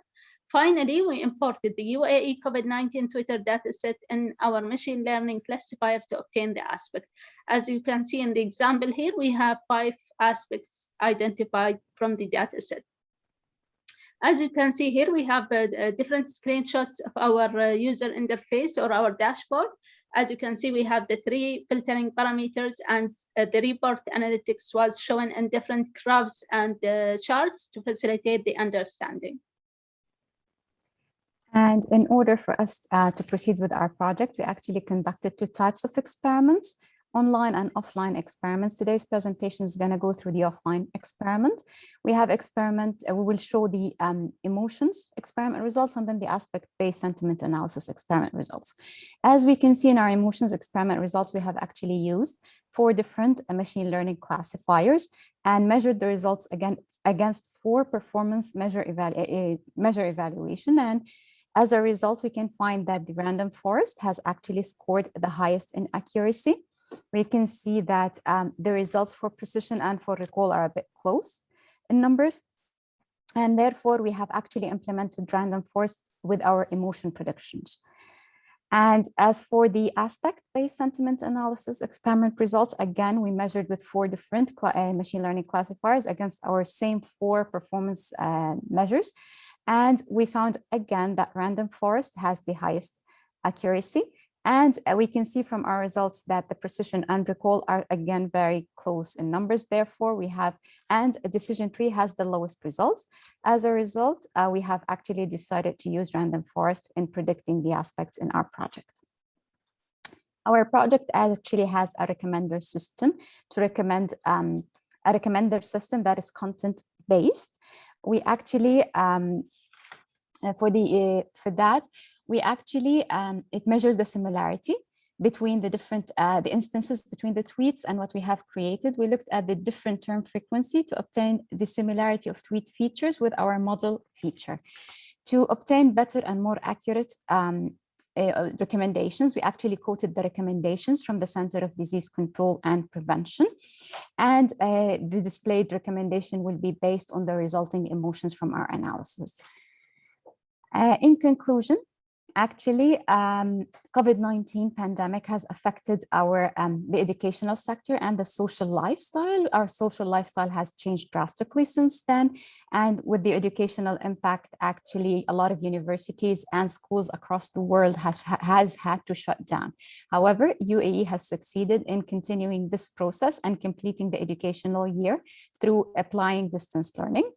Finally, we imported the UAE COVID-19 Twitter dataset in our machine learning classifier to obtain the aspect. As you can see in the example here, we have 5 aspects identified from the dataset. As you can see here, we have different screenshots of our user interface or our dashboard. As you can see, we have the 3 filtering parameters, and the report analytics was shown in different graphs and charts to facilitate the understanding. And in order for us to proceed with our project, we actually conducted 2 types of experiments, online and offline experiments. Today's presentation is going to go through the offline experiment. We have we will show the emotions experiment results and then the aspect-based sentiment analysis experiment results. As we can see in our emotions experiment results, we have actually used 4 different machine learning classifiers and measured the results against 4 performance measure evaluation. And as a result, we can find that the random forest has actually scored the highest in accuracy. We can see that the results for precision and for recall are a bit close in numbers. And therefore, we have actually implemented random forest with our emotion predictions. And as for the aspect-based sentiment analysis experiment results, again, we measured with 4 different machine learning classifiers against our same 4 performance measures. And we found again that random forest has the highest accuracy. And we can see from our results that the precision and recall are again very close in numbers. Therefore, we have, and a decision tree has the lowest results. As a result, we have actually decided to use random forest in predicting the aspects in our project. Our project actually has a recommender system to recommend a recommender system that is content-based. We actually, for that, we actually, it measures the similarity between the different, the instances between the tweets and what we have created. We looked at the different term frequency to obtain the similarity of tweet features with our model feature. To obtain better and more accurate recommendations, we actually quoted the recommendations from the Center of Disease Control and Prevention. And the displayed recommendation will be based on the resulting emotions from our analysis. In conclusion, actually, COVID-19 pandemic has affected our the educational sector and the social lifestyle. Our social lifestyle has changed drastically since then. And with the educational impact, actually, a lot of universities and schools across the world has had to shut down. However, UAE has succeeded in continuing this process and completing the educational year through applying distance learning.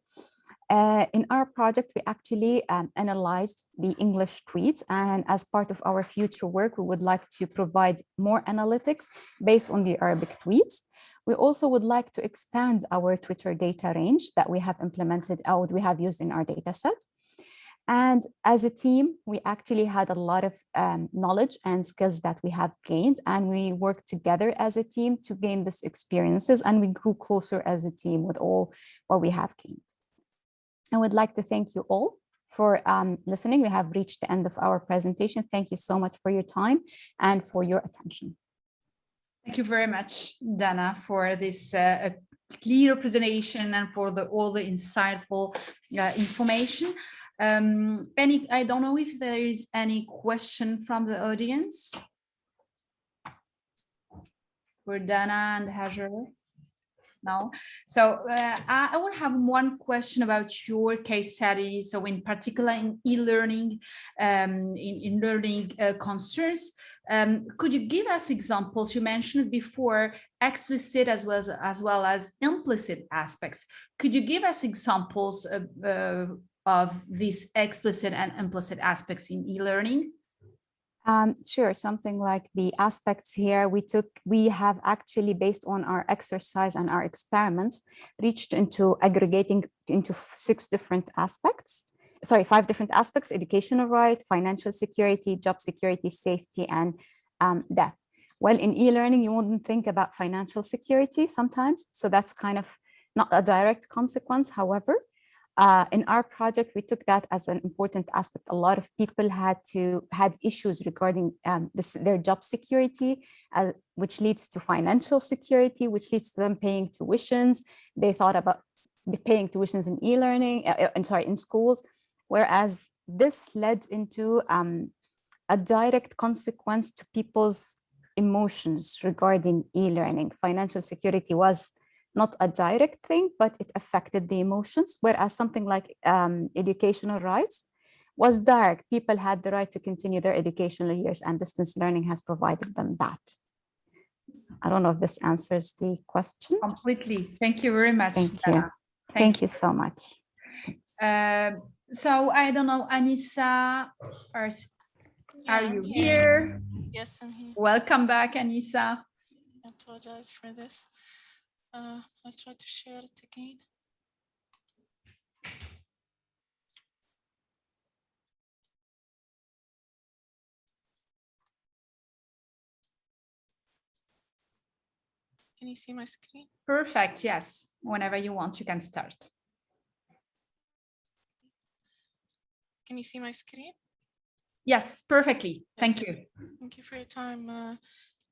In our project, we actually analyzed the English tweets, and as part of our future work, we would like to provide more analytics based on the Arabic tweets. We also would like to expand our Twitter data range that we have implemented, we have used in our data set. And as a team, we actually had a lot of knowledge and skills that we have gained, and we worked together as a team to gain these experiences, and we grew closer as a team with all what we have gained. I would like to thank you all for listening. We have reached the end of our presentation. Thank you so much for your time and for your attention. Thank you very much, Dana, for this clear presentation and for all the insightful information. I don't know if there is any question from the audience for Dana and Hajar. No. So I would have one question about your case study. So in particular in e-learning, in learning concerns, could you give us examples? You mentioned before explicit as well as implicit aspects. Could you give us examples of these explicit and implicit aspects in e-learning? Sure, something like the aspects here we have actually, based on our exercise and our experiments, reached into aggregating into 5 different aspects, educational right, financial security, job security, safety, and death. Well, in e-learning, you wouldn't think about financial security sometimes, so that's kind of not a direct consequence. However, in our project, we took that as an important aspect. A lot of people had issues regarding their job security, which leads to financial security, which leads to them paying tuitions. They thought about paying tuitions in e-learning, in schools, whereas this led into a direct consequence to people's emotions regarding e-learning. Financial security was not a direct thing, but it affected the emotions, whereas something like educational rights was direct. People had the right to continue their educational years, and distance learning has provided them that. I don't know if this answers the question. Completely. Thank you very much. Thank you. Thank you so much. So I don't know, Anissa, are you here? Yes, I'm here. Welcome back, Anissa. I apologize for this. I'll try to share it again. Can you see my screen? Perfect, yes. Whenever you want, you can start. Can you see my screen? Yes, perfectly. Thank you. Thank you for your time.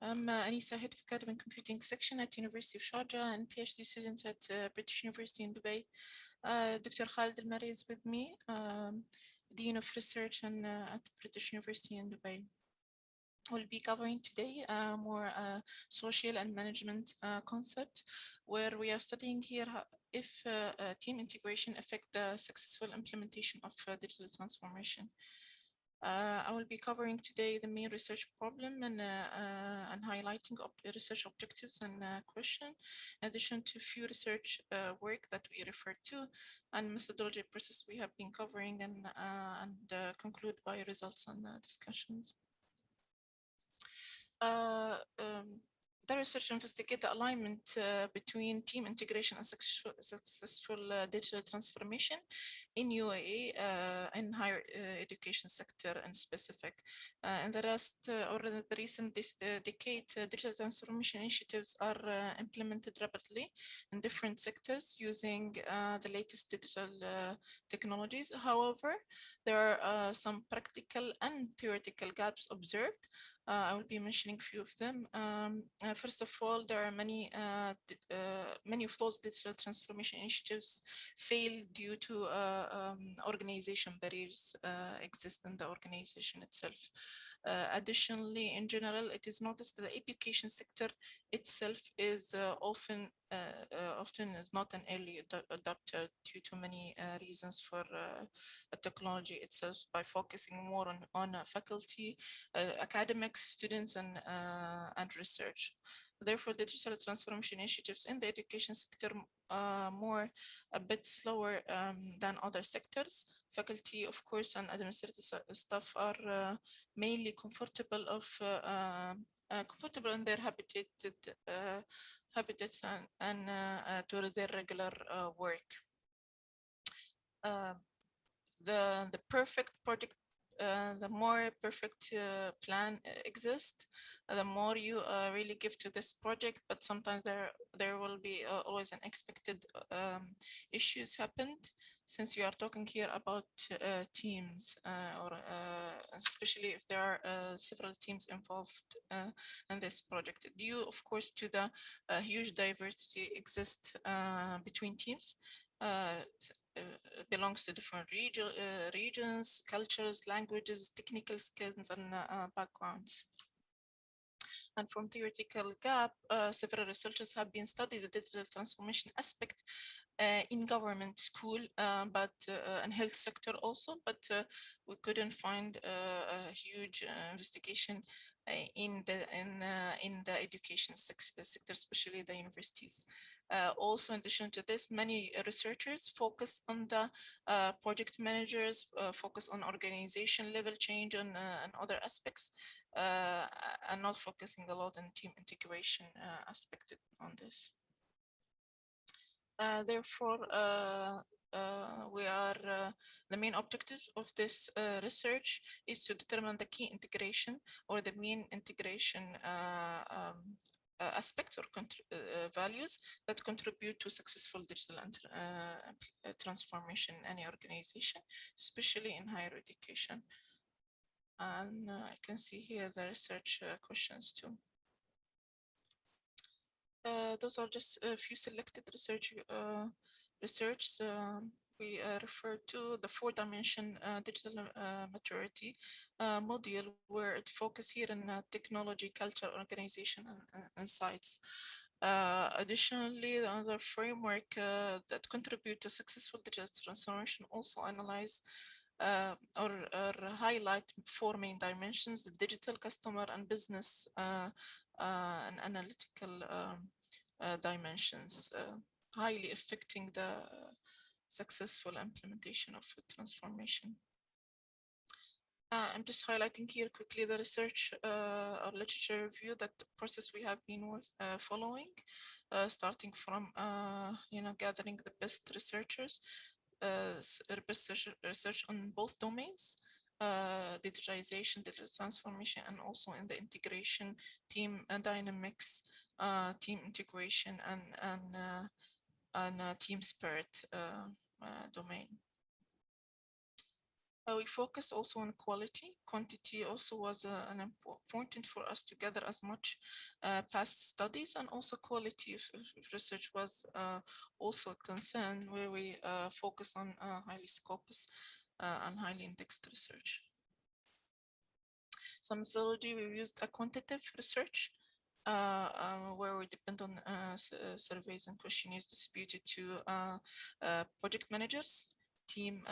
I'm Anissa, Head of Academic Computing Section at University of Sharjah and PhD student at British University in Dubai. Dr. Khalid Al-Mari is with me, Dean of Research at British University in Dubai. We'll be covering today more social and management concept, where we are studying here if team integration affect the successful implementation of digital transformation. I will be covering today the main research problem and highlighting research objectives and question, in addition to few research work that we referred to and methodology process we have been covering, and conclude by results and discussions. The research investigate the alignment between team integration and successful digital transformation in UAE in higher education sector in specific. In the recent decade, digital transformation initiatives are implemented rapidly in different sectors using the latest digital technologies. However, there are some practical and theoretical gaps observed. I will be mentioning a few of them. First of all, there are many of those digital transformation initiatives fail due to organization barriers exist in the organization itself. Additionally, in general, it is noticed that the education sector itself is often is not an early adopter due to many reasons for technology itself, by focusing more on faculty, academics, students, and research. Therefore, digital transformation initiatives in the education sector more a bit slower than other sectors. Faculty, of course, and administrative staff are mainly comfortable in their habitats and to their regular work. the perfect project, the more perfect plan exists, the more you really give to this project. But sometimes there will be always unexpected issues happened, since we are talking here about teams, or especially if there are several teams involved in this project, due of course to the huge diversity exist between teams. Belongs to different regions, cultures, languages, technical skills, and backgrounds. And from theoretical gap, several researchers have been studying the digital transformation aspect in government, school, and health sector also, but we couldn't find a huge investigation in the education sector, especially the universities. Also, in addition to this, many researchers focus on the project managers, focus on organization level change and other aspects, and not focusing a lot on team integration aspect on this. Therefore, the main objectives of this research is to determine the key integration or the main integration aspects or values that contribute to successful digital transformation in any organization, especially in higher education. And I can see here the research questions too. Those are just a few selected research. We refer to the 4-dimension digital maturity module, where it focuses here on technology, culture, organization, and insights. Additionally, another framework that contribute to successful digital transformation also analyze or highlight 4 main dimensions: the digital, customer, and business and analytical dimensions, highly affecting the successful implementation of transformation. I'm just highlighting here quickly the research or literature review, that the process we have been following, starting from gathering the best researchers, research on both domains, digitalization, digital transformation, and also in the integration, team dynamics, team integration, and team spirit domain. We focus also on quality. Quantity also was an important for us to gather as much past studies, and also quality of research was also a concern, where we focus on highly scopus and highly indexed research. Some methodology, we used a quantitative research, where we depend on surveys and questionnaires distributed to project managers, team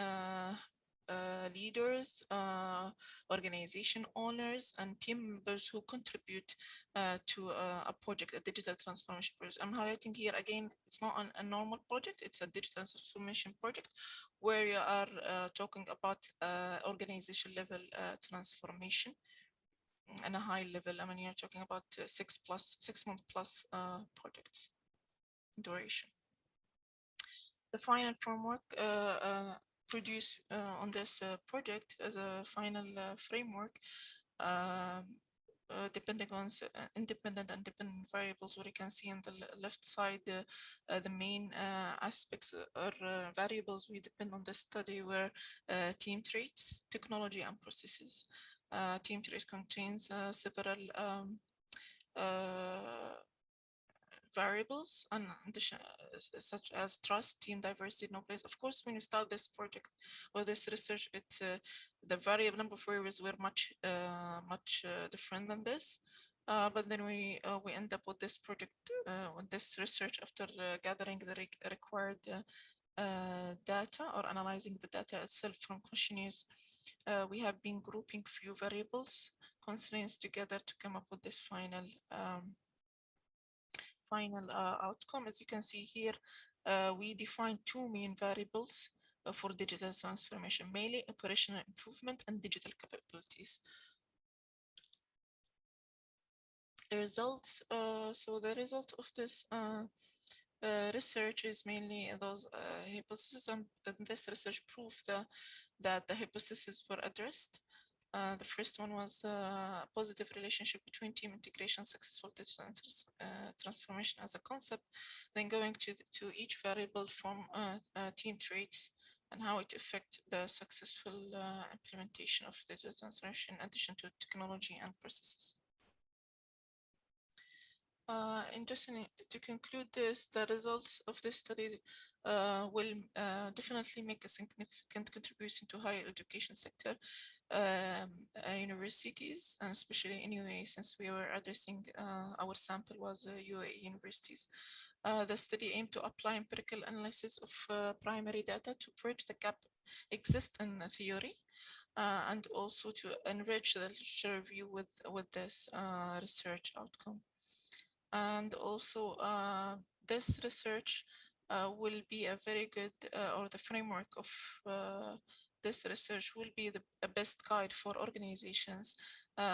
leaders, organization owners, and team members who contribute to a project, a digital transformation project. I'm highlighting here again, it's not a normal project, it's a digital transformation project, where you are talking about organization level transformation and a high level. I mean, you're talking about 6 month plus projects duration. The final framework produced on this project as a final framework, depending on independent and dependent variables, where you can see on the left side the main aspects or variables we depend on the study were team traits, technology, and processes. Team traits contains several variables, and such as trust, team diversity, knowledge. Of course, when you start this project or this research, the variable number of variables were much different than this. But then we end up with this project, with this research, after gathering the required data or analyzing the data itself from questionnaires. We have been grouping few variables, constraints together to come up with this final outcome. As you can see here, we define 2 main variables for digital transformation, mainly operational improvement and digital capabilities. The results, so the result of this research is mainly those hypotheses, and this research proved the that the hypotheses were addressed. The first one was a positive relationship between team integration, successful digital transformation as a concept, then going to each variable from team traits and how it affects the successful implementation of digital transformation in addition to technology and processes. And just to conclude this, the results of this study will definitely make a significant contribution to higher education sector, universities, and especially in UAE, since we were addressing our sample was UAE universities. The study aimed to apply empirical analysis of primary data to bridge the gap exist in the theory, and also to enrich the literature review with this research outcome. And also this research will be a very good, or the framework of this research will be the best guide for organizations,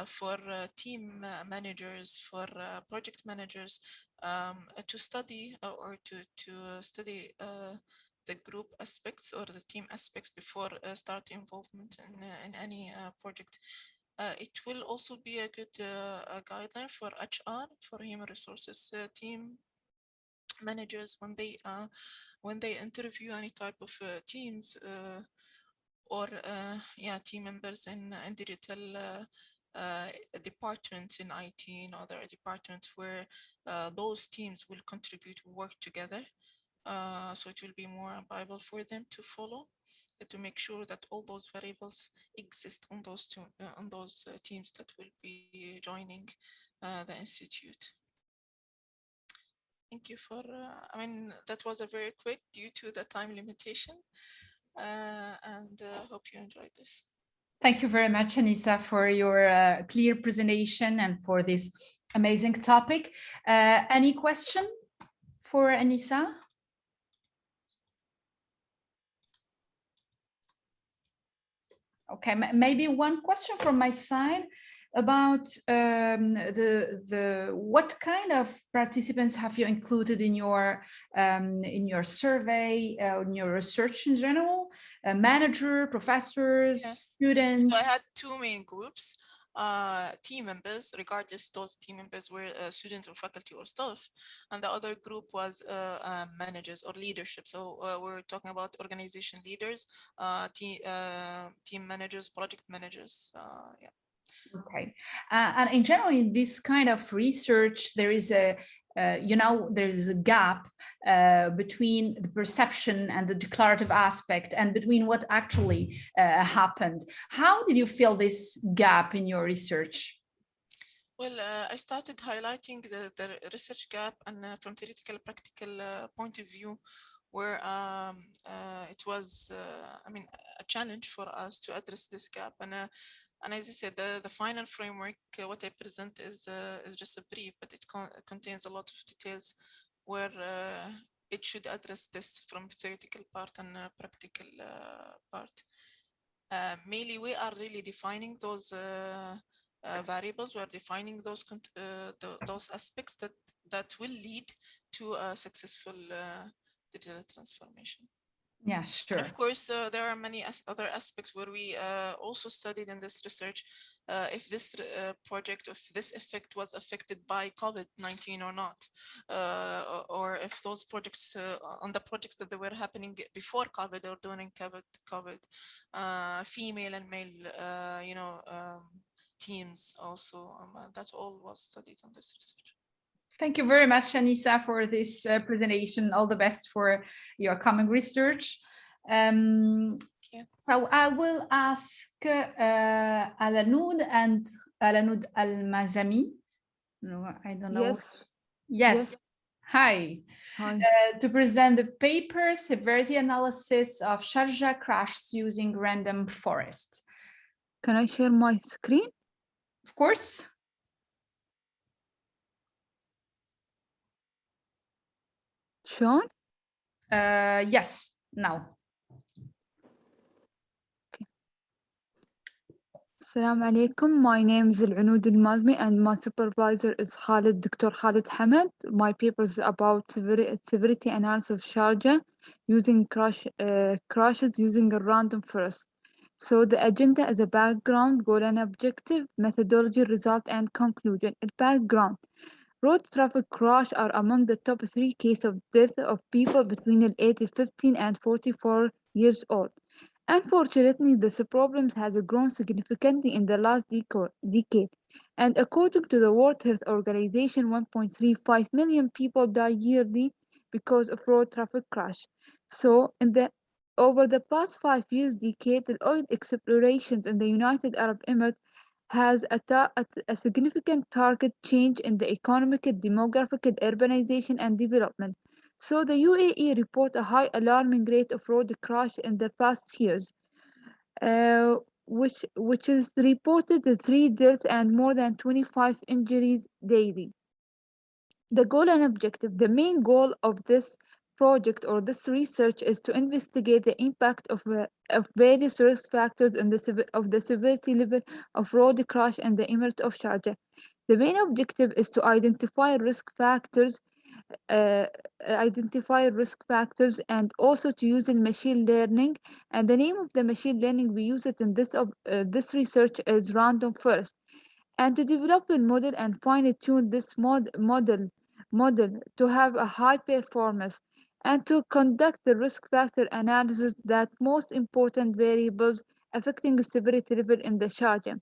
for team managers, for project managers to study or to study the group aspects or the team aspects before start involvement in any project. It will also be a good guideline for HR, for human resources team managers when they interview any type of teams or team members in digital departments in IT and other departments where those teams will contribute, work together. So it will be more viable for them to follow, to make sure that all those variables exist on those teams that will be joining the institute. Thank you for, I mean, that was a very quick due to the time limitation, and hope you enjoyed this. Thank you very much, Anissa, for your clear presentation and for this amazing topic. Any question for Anissa? Okay, maybe one question from my side about what kind of participants have you included in your survey, in your research in general? Manager, professors, yes. students? So I had two main groups. Team members, regardless those team members were students or faculty or staff, and the other group was managers or leadership. So we're talking about organization leaders, team managers, project managers. Yeah. Okay, and in general, in this kind of research, there is a there is a gap between the perception and the declarative aspect, and between what actually happened. How did you feel this gap in your research? Well, I started highlighting the research gap, and from theoretical practical point of view, where it was, I mean, a challenge for us to address this gap. And as I said, the final framework, what I present is just a brief, but it contains a lot of details where it should address this from theoretical part and practical part. Mainly, we are really defining those variables. We are defining those aspects that will lead to a successful digital transformation. Yeah, sure. And of course, there are many other aspects where we also studied in this research if this project, if this effect was affected by COVID-19 or not, or if those projects on the projects that they were happening before COVID or during COVID, female and male, teams also. That all was studied on this research. Thank you very much, Anissa, for this presentation. All the best for your coming research. So I will ask Alanoud and Alanoud Al-Mazami. No, I don't know. Yes. Hi. To present the paper, Severity Analysis of Sharjah Crashes Using Random Forest. Can I share my screen? Of course. Sean? Yes, now. Assalamu alaikum. My name is Al-Unoud Al-Mazmi and my supervisor is Dr. Khalid Hamad. My paper is about severity analysis of Sharjah using crashes using a random forest. So the agenda is a background, goal and objective, methodology, result, and conclusion. A background. Road traffic crash are among the top 3 cases of death of people between the age of 15 and 44 years old. Unfortunately, this problem has grown significantly in the last decade, and according to the World Health Organization, 1.35 million people die yearly because of road traffic crash. So, over the past 5 years, decade, the oil explorations in the United Arab Emirates has a significant target change in the economic, demographic, urbanization, and development. So the UAE report a high alarming rate of road crash in the past years, uh, which is reported 3 deaths and more than 25 injuries daily. The goal and objective. The main goal of this project or this research is to investigate the impact of various risk factors in the severity level of road crash in the Emirate of Sharjah. The main objective is to uh, identify risk factors and also to use in machine learning. And the name of the machine learning we use it in this research is random first. And to develop a model and fine tune this model to have a high performance and to conduct the risk factor analysis that most important variables affecting the severity level in the Sharjah.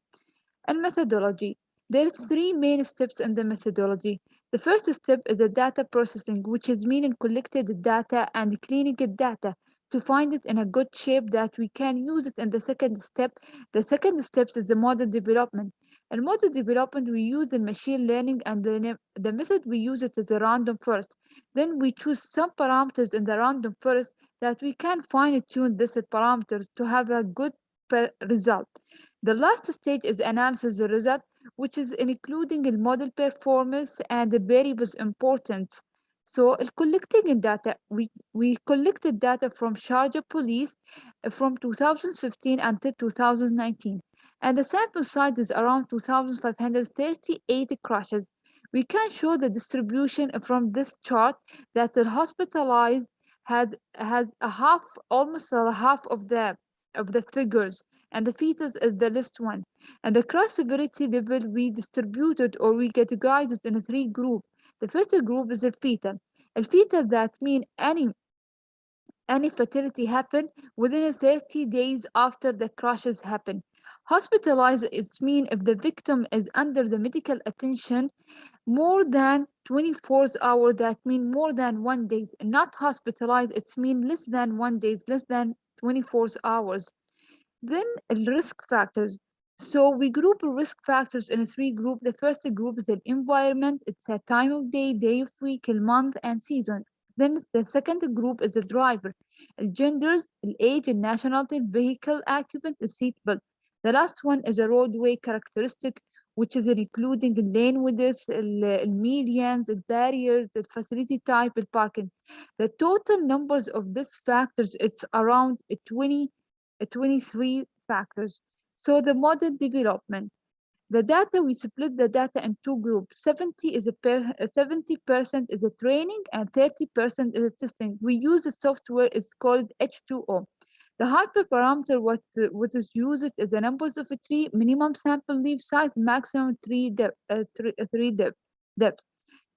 And methodology. There are 3 main steps in the methodology. The first step is the data processing, which is meaning collected data and cleaning the data to find it in a good shape that we can use it in the second step. The second step is the model development. In model development, we use the machine learning and the method we use it is a random first. Then we choose some parameters in the random first that we can fine tune this parameters to have a good result. The last stage is analysis the result, which is including the model performance and the variables important. So collecting data, we collected data from Sharjah police from 2015 until 2019. And the sample size is around 2,538 crashes. We can show the distribution from this chart that the hospitalized has a half, almost a half of the figures, and the fetus is the least one. And the crash severity level we distributed or we categorized in 3 groups. The first group is the fetal. A fetal that mean any fatality happen within 30 days after the crashes happen. Hospitalized, it means if the victim is under the medical attention more than 24 hours, that means more than 1 day. Not hospitalized, it means less than 1 day, less than 24 hours. Then risk factors. So we group risk factors in 3 groups. The first group is the environment. It's a time of day, day of week, month, and season. Then the second group is the driver, genders, age, nationality, vehicle occupant, seat belt. The last one is a roadway characteristic, which is including the lane width, medians, the barriers, the facility type, the parking. The total numbers of these factors, it's around 23 factors. So the model development. The data, we split the data in 2 groups. 70% is a training and 30% is a testing. We use a software, it's called H2O. The hyperparameter, what is used is the numbers of a tree, minimum sample leaf size, maximum tree depth. The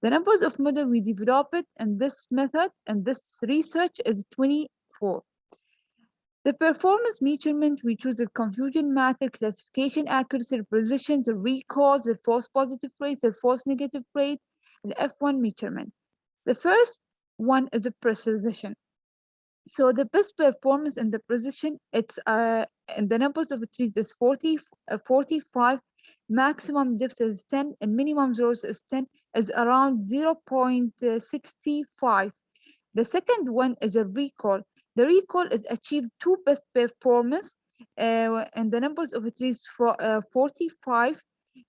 numbers of model we developed in this method and this research is 24. The performance measurement, we choose the confusion matter, classification accuracy, precision, the recalls, the false positive rate, the false negative rate, the F1 measurement. The first one is a precision. So the best performance in the precision, it's and the numbers of the trees is 45, maximum depth is 10, and minimum zeros is 10, is around 0.65. The second one is a recall. The recall is achieved 2 best performance, and the numbers of the trees for 45,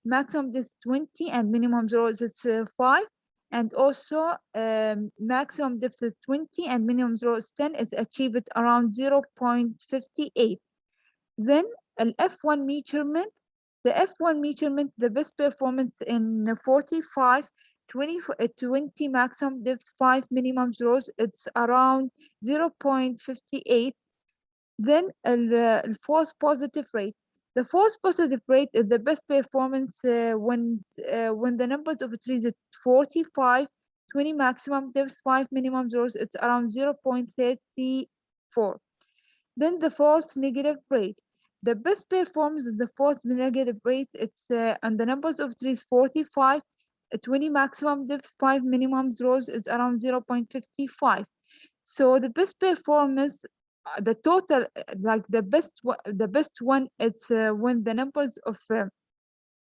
maximum is 20, and minimum zeros is 5. And also maximum depth is 20 and minimum zero is 10 is achieved around 0.58. Then an F1 measurement. The F1 measurement, the best performance in 45, 20 maximum depth, 5 minimum zeros, it's around 0.58. Then the false positive rate. The false positive rate is the best performance when the numbers of trees is 45, 20 maximum depth, 5 minimum rows, it's around 0.34. Then the false negative rate. The best performance is the false negative rate. It's and the numbers of trees 45, 20 maximum depth, 5 minimum rows is around 0.55. So the best performance, the total, like the best one, it's when the numbers of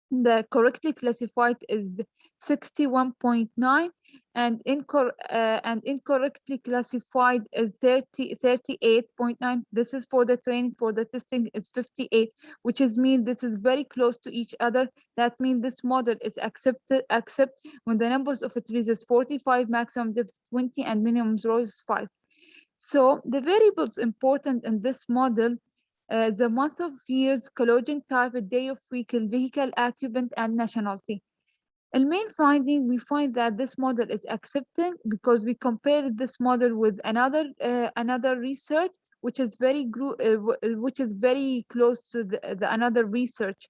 the correctly classified is 61.9 and incorrectly classified is 38.9. This is for the training. For the testing it's 58, which is mean this is very close to each other. That means this model is accepted when the numbers of trees is 45, maximum depth 20, and minimum rows is 5. So the variables important in this model, the month of years, collodion type, day of week, vehicle occupant, and nationality. The main finding, we find that this model is accepting because we compared this model with another research, which is very close to the another research.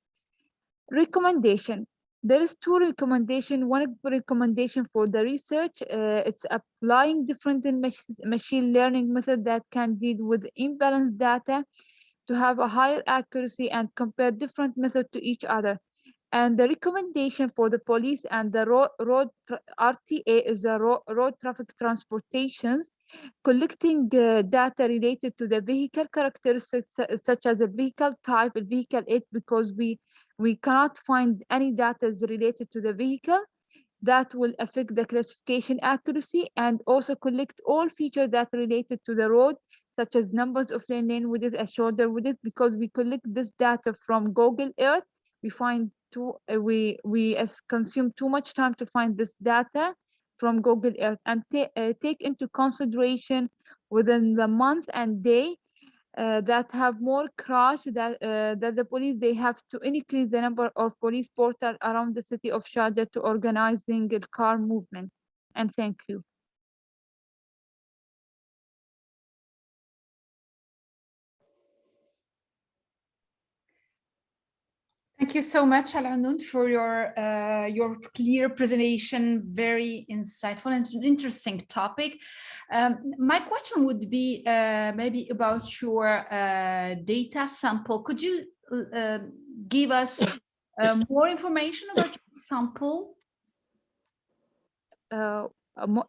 Recommendation. There is 2 recommendation. One recommendation for the research, it's applying different machine learning method that can deal with imbalanced data to have a higher accuracy and compare different methods to each other. And the recommendation for the police and the RTA is the road traffic transportations, collecting data related to the vehicle characteristics such as the vehicle type, the vehicle age, because we cannot find any data related to the vehicle that will affect the classification accuracy, and also collect all features that related to the road, such as numbers of lane width and shoulder width, because we collect this data from Google Earth. We find we consume too much time to find this data from Google Earth, and take into consideration within the month and day that have more crash, that the police, they have to increase the number of police portal around the city of Sharjah to organizing the car movement. And thank you. Thank you so much, Al-Anoud, for your clear presentation. Very insightful and interesting topic. My question would be maybe about your data sample. Could you give us more information about your sample?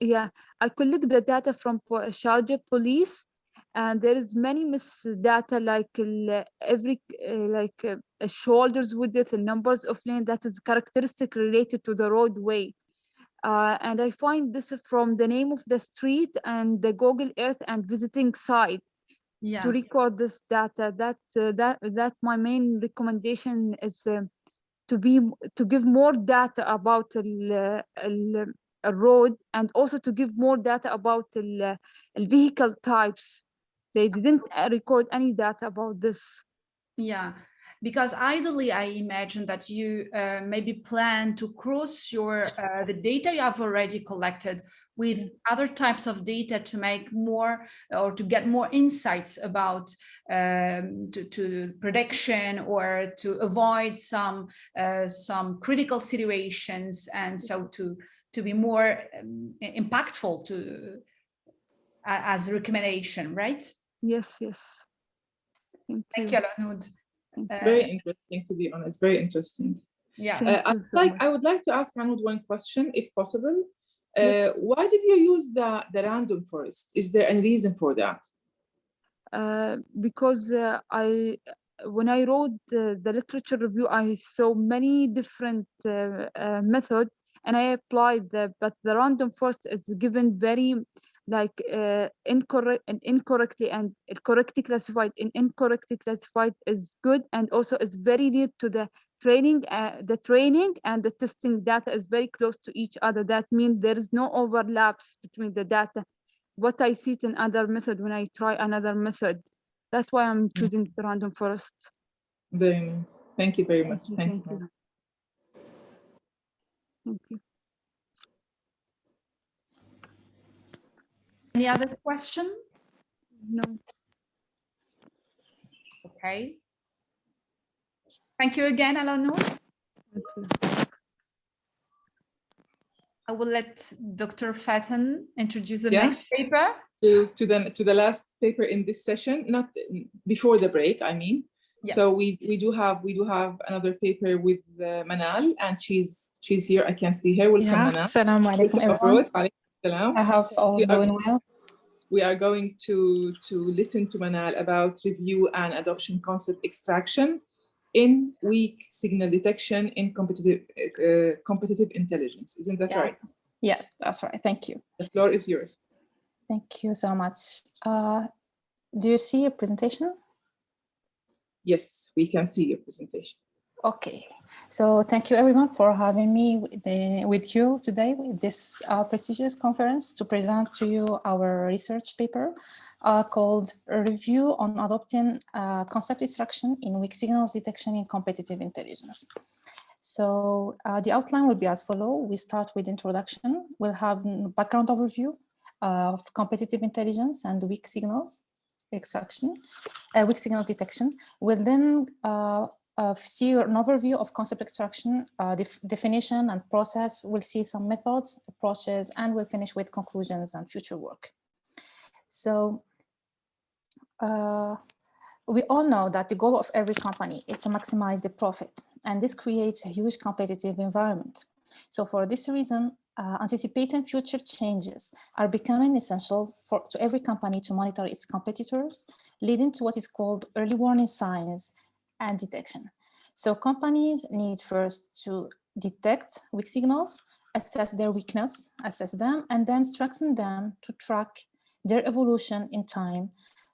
Yeah, I collect the data from Sharjah police, and there is many data like every shoulders width and numbers of lane that is characteristic related to the roadway. And I find this from the name of the street and the Google Earth and visiting site to record this data. That's my main recommendation is to give more data about a road, and also to give more data about the vehicle types. They didn't record any data about this. Yeah, because ideally, I imagine that you maybe plan to cross the data you have already collected with other types of data to make more, or to get more insights about to prediction, or to avoid some critical situations, and so to be more impactful as a recommendation, right? Yes. Thank you, Al-Anoud. Very interesting, to be honest. Very interesting. Yeah. I would like to ask Al-Anoud one question, if possible. Yes. Why did you use the random forest? Is there any reason for that? Because when I wrote the literature review, I saw many different methods, and I applied but the random forest is given very incorrectly, and correctly classified. Incorrectly classified is good, and also it's very near to the training. The training and the testing data is very close to each other. That means there is no overlaps between the data. What I see in other method when I try another method. That's why I'm choosing the random forest. Very nice. Thank you very much. Thank you. Thank you. Any other question? No. Okay. Thank you again, Alanu. I will let Dr. Fatten introduce the next paper. To the last paper in this session, not before the break, I mean. Yes. So we do have another paper with Manal, and she's here. I can see her. Welcome, Manal. Assalamu alaikum, everyone. I hope you're all doing well. We are going to listen to Manal about review and adoption concept extraction in weak signal detection in competitive intelligence. Isn't that right? Yes, that's right. Thank you. The floor is yours. Thank you so much. Do you see a presentation? Yes, we can see your presentation. Okay, so thank you everyone for having me with you today with this prestigious conference to present to you our research paper called Review on Adopting Concept Extraction in Weak Signals Detection in Competitive Intelligence. So the outline will be as follows. We start with introduction. We'll have background overview of competitive intelligence and weak signals extraction, weak signals detection. We'll then see an overview of concept extraction, definition and process. We'll see some methods, approaches, and we'll finish with conclusions and future work. So we all know that the goal of every company is to maximize the profit, and this creates a huge competitive environment. So for this reason, anticipating future changes are becoming essential to every company to monitor its competitors, leading to what is called early warning signs and detection. So companies need first to detect weak signals, assess their weakness, assess them, and then strengthen them to track their evolution in time,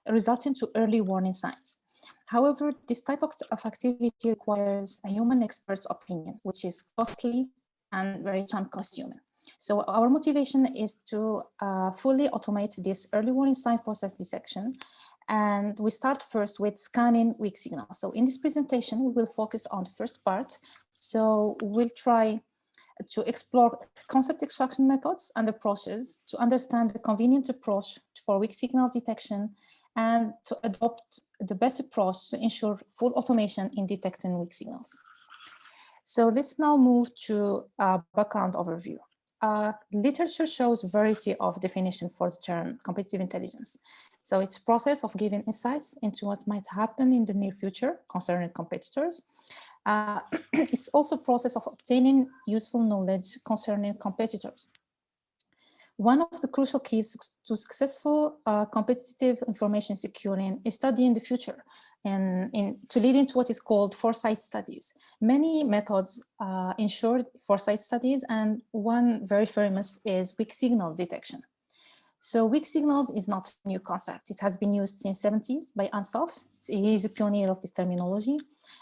resulting to early warning signs. However, this type of activity requires a human expert's opinion, which is costly and very time-consuming. So our motivation is to fully automate this early warning signs process detection. And we start first with scanning weak signals. So in this presentation, we will focus on the first part. So we'll try to explore concept extraction methods and approaches to understand the convenient approach for weak signal detection and to adopt the best approach to ensure full automation in detecting weak signals. So let's now move to a background overview. Literature shows a variety of definition for the term competitive intelligence. So it's a process of giving insights into what might happen in the near future concerning competitors. It's also a process of obtaining useful knowledge concerning competitors. One of the crucial keys to successful competitive information securing is studying the future and to lead into what is called foresight studies. Many methods ensure foresight studies, and one very famous is weak signals detection. So weak signals is not a new concept. It has been used since the 70s by Ansoff. He is a pioneer of this terminology,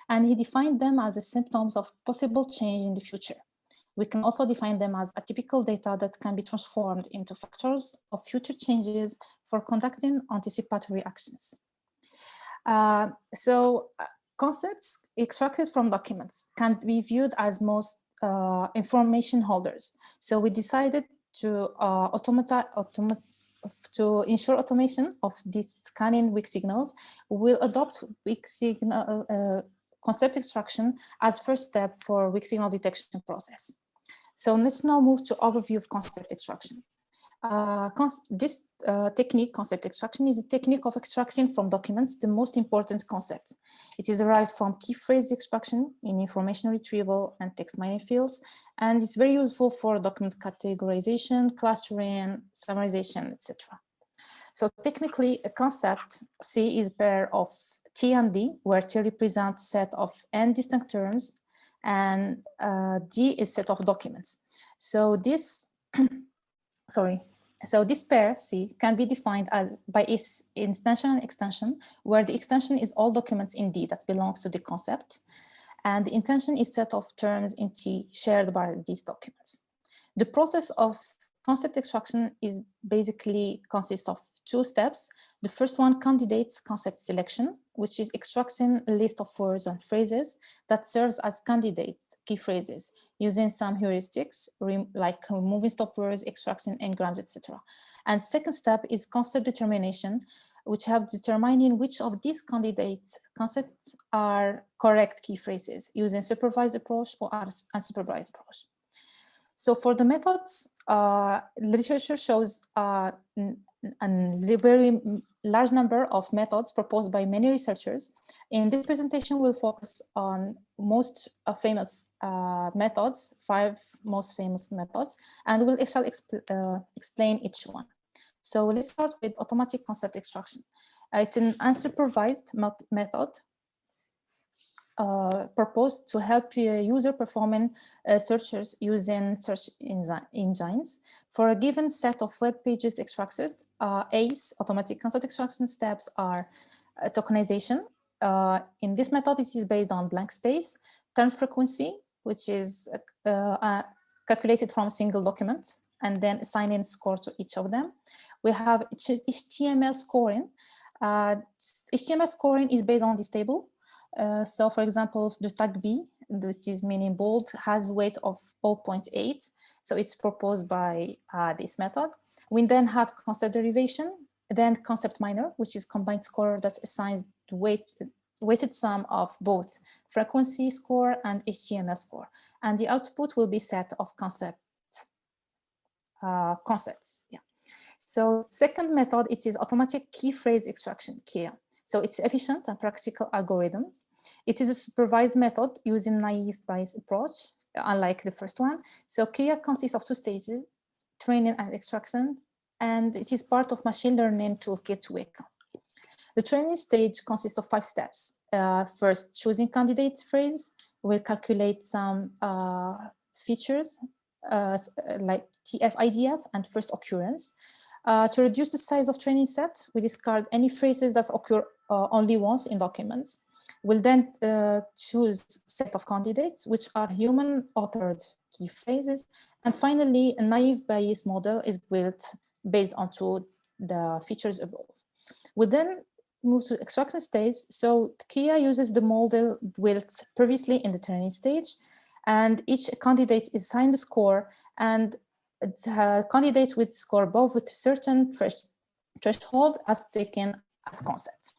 and he defined them as the symptoms of possible change in the future. We can also define them as atypical data that can be transformed into factors of future changes for conducting anticipatory actions. Concepts extracted from documents can be viewed as most information holders. So we decided to ensure automation of these scanning weak signals. We'll adopt weak signal concept extraction as first step for weak signal detection process. So let's now move to overview of concept extraction. This technique, concept extraction, is a technique of extracting from documents the most important concepts. It is derived from key phrase extraction in information retrieval and text mining fields, and it's very useful for document categorization, clustering, summarization, etc. So technically, a concept C is a pair of T and D, where T represents set of n distinct terms, and D is set of documents. So this, So this pair C can be defined as by its instantiation and extension, where the extension is all documents in D that belongs to the concept, and the intension is set of terms in T shared by these documents. The process of concept extraction is basically consists of two steps. The first one, candidate concept selection, which is extracting a list of words and phrases that serves as candidates, key phrases, using some heuristics like removing stop words, extracting n-grams, etc. And second step is concept determination, which helps determining which of these candidates concepts are correct key phrases using supervised approach or unsupervised approach. So for the methods, literature shows a very large number of methods proposed by many researchers. In this presentation, we'll focus on most famous methods, 5 most famous methods, and we'll actually explain each one. So let's start with automatic concept extraction. It's an unsupervised method proposed to help user performing searches using search engines. For a given set of web pages extracted, ACE, automatic concept extraction steps are tokenization. In this method, it is based on blank space, turn frequency, which is calculated from a single document, and then assigning score to each of them. We have HTML scoring. HTML scoring is based on this table. So for example, the tag B, which is meaning bold, has weight of 0.8. So it's proposed by this method. We then have concept derivation, then concept minor, which is combined score that assigns the weighted sum of both frequency score and HTML score. And the output will be set of concepts. Yeah. So second method, it is automatic key phrase extraction, KEA. So it's efficient and practical algorithms. It is a supervised method using naive Bayes approach, unlike the first one. So KEA consists of 2 stages, training and extraction, and it is part of machine learning toolkit WIC. The training stage consists of 5 steps. First, choosing candidate phrase. We'll calculate some features like TF, IDF, and first occurrence. To reduce the size of training set, we discard any phrases that occur only once in documents. We'll then choose set of candidates, which are human authored key phrases. And finally, a naive Bayes model is built based onto the features above. We then move to extraction stage. So KEA uses the model built previously in the training stage, and each candidate is assigned a score, and candidates with score above with certain threshold as taken as concept.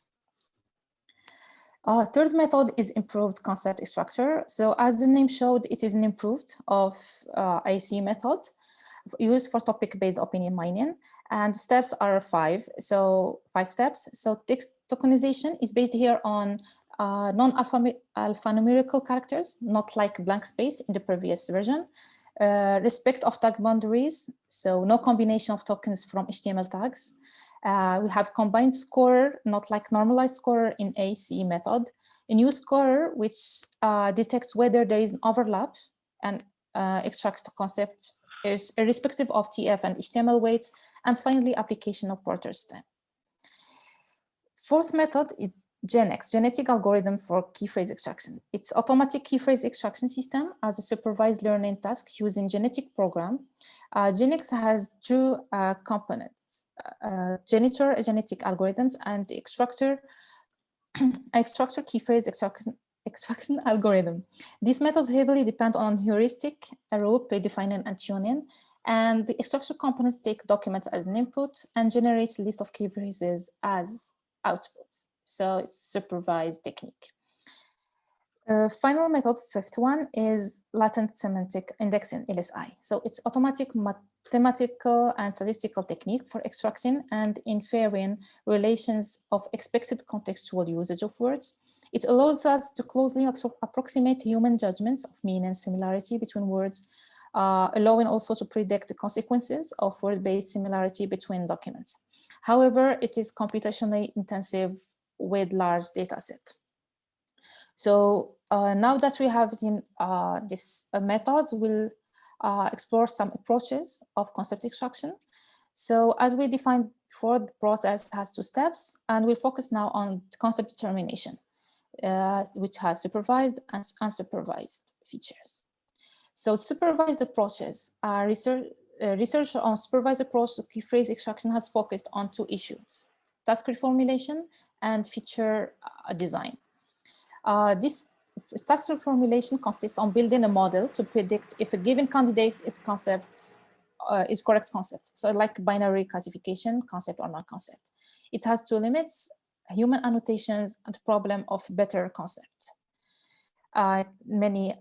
Third method is improved concept extractor. So as the name showed, it is an improved of IC method used for topic-based opinion mining, and steps are 5. So 5 steps. So text tokenization is based here on non-alphanumerical characters, not like blank space in the previous version. Respect of tag boundaries, so no combination of tokens from HTML tags. We have combined scorer, not like normalized scorer in ACE method. A new scorer, which detects whether there is an overlap and extracts the concept irrespective of TF and HTML weights. And finally, application of Porter's time. Fourth method is GenX, genetic algorithm for key phrase extraction. It's automatic key phrase extraction system as a supervised learning task using genetic program. GenX has 2 components, genitor genetic algorithms and the extractor key phrase extraction algorithm. These methods heavily depend on heuristic, rule predefining and tuning, and the extractor components take documents as an input and generates a list of key phrases as outputs. So it's supervised technique. Final method, 5th one, is latent semantic indexing, LSI. So it's automatic mathematical and statistical technique for extracting and inferring relations of expected contextual usage of words. It allows us to closely approximate human judgments of meaning and similarity between words, allowing also to predict the consequences of word-based similarity between documents. However, it is computationally intensive with large data set. So now that we have these methods, we'll explore some approaches of concept extraction. So as we defined before, the process has 2 steps, and we'll focus now on concept determination, which has supervised and unsupervised features. So supervised approaches research on supervised approach to key phrase extraction has focused on two issues: task reformulation and feature design. This task reformulation consists on building a model to predict if a given candidate is correct concept. So like binary classification, concept or non-concept. It has two limits: human annotations and problem of better concept. Many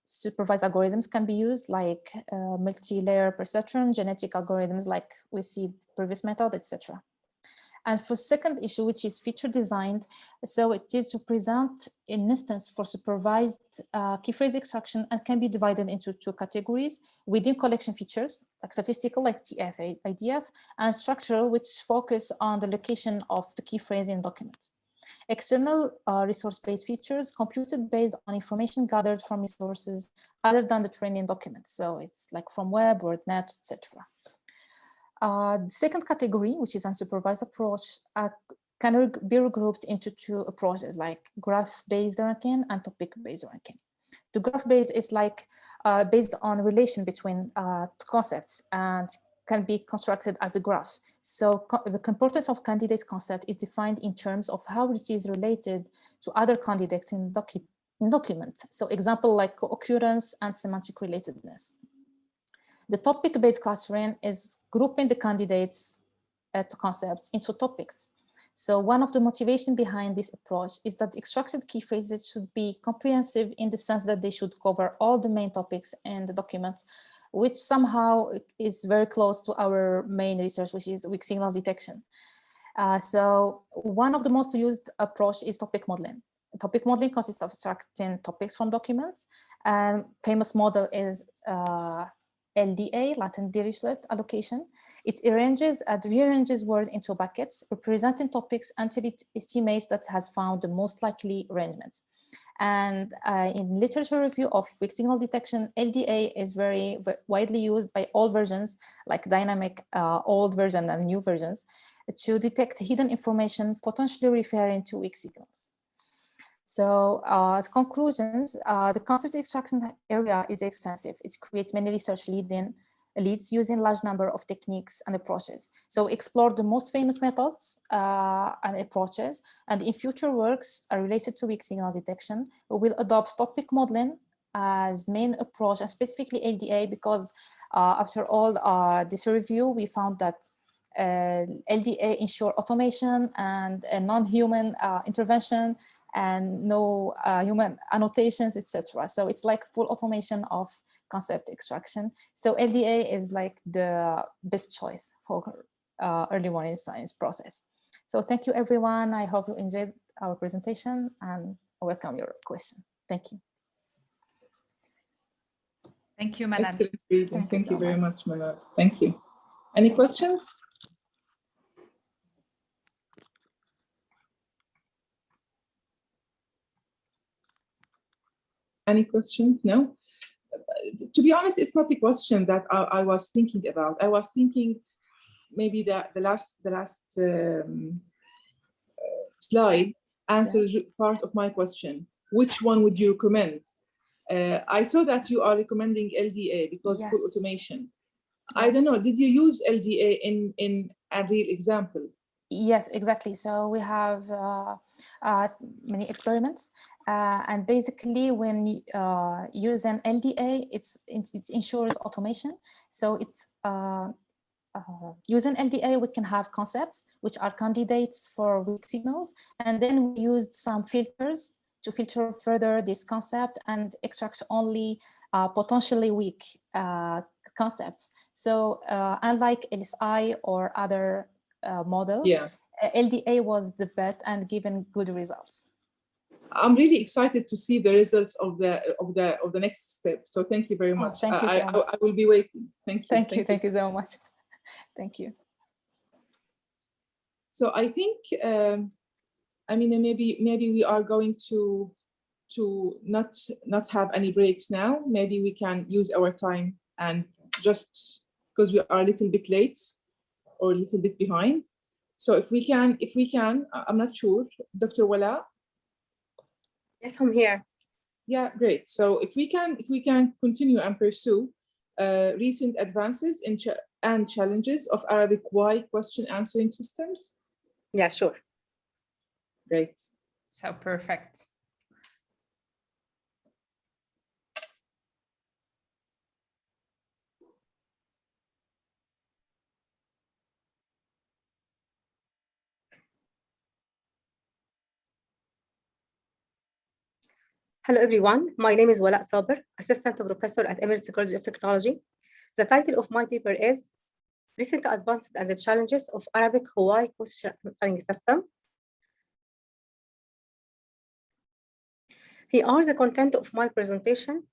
supervised algorithms can be used, like multi-layer perceptron, genetic algorithms like we see previous method, etc. And for second issue, which is feature designed, so it is to present an instance for supervised key phrase extraction and can be divided into two categories: within collection features, like statistical, like TF, IDF, and structural, which focus on the location of the key phrase in document. External resource-based features computed based on information gathered from resources other than the training document. So it's like from web, WordNet, etc. The second category, which is unsupervised approach, can be regrouped into two approaches, like graph-based ranking and topic-based ranking. The graph-based is like based on relation between concepts and can be constructed as a graph. So the importance of candidate's concept is defined in terms of how it is related to other candidates in document. So example like co-occurrence and semantic relatedness. The topic-based clustering is grouping the candidates concepts into topics. So one of the motivation behind this approach is that the extracted key phrases should be comprehensive in the sense that they should cover all the main topics in the document, which somehow is very close to our main research, which is weak signal detection. So one of the most used approach is topic modeling. Topic modeling consists of extracting topics from documents, and famous model is LDA, latent Dirichlet allocation. It rearranges words into buckets, representing topics until it estimates that has found the most likely arrangement. And in literature review of weak signal detection, LDA is very widely used by all versions, like dynamic old version and new versions, to detect hidden information potentially referring to weak signals. So conclusions, the concept extraction area is extensive. It creates many research leads using large number of techniques and approaches. So explore the most famous methods and approaches, and in future works related to weak signal detection, we will adopt topic modeling as main approach, and specifically LDA, because after all this review, we found that LDA ensure automation and non-human intervention and no human annotations, etc. So it's like full automation of concept extraction. So LDA is like the best choice for early warning science process. So thank you, everyone. I hope you enjoyed our presentation and I welcome your question. Thank you. Thank you, Manal. Thank you very much, Manal. Thank you. Any questions? Any questions? No? To be honest, it's not a question that I was thinking about. I was thinking maybe that the last slide answers part of my question. Which one would you recommend? I saw that you are recommending LDA because full automation. I don't know, did you use LDA in a real example? Yes, exactly. So we have many experiments, and basically when using LDA, it ensures automation. So it's using LDA, we can have concepts which are candidates for weak signals, and then we used some filters to filter further this concept and extract only potentially weak concepts. So unlike LSI or other models, LDA was the best and given good results. I'm really excited to see the results of the next step. So thank you very much. Thank you so much. I will be waiting. Thank you. Thank you so much. Thank you. So I think I mean maybe we are going to not have any breaks now. Maybe we can use our time and just because we are a little bit late or a little bit behind. So if we can, I'm not sure, Dr. Wala. Yes, I'm here. Yeah, great. So if we can continue and pursue, recent advances and challenges of ArabWIC question answering systems? Yeah, sure. Great. So perfect. Hello, everyone. My name is Wala Saber, Assistant Professor at Emerson College of Technology. The title of my paper is Recent Advances and the Challenges of ArabWIC question answering system. Here are the content of my presentation: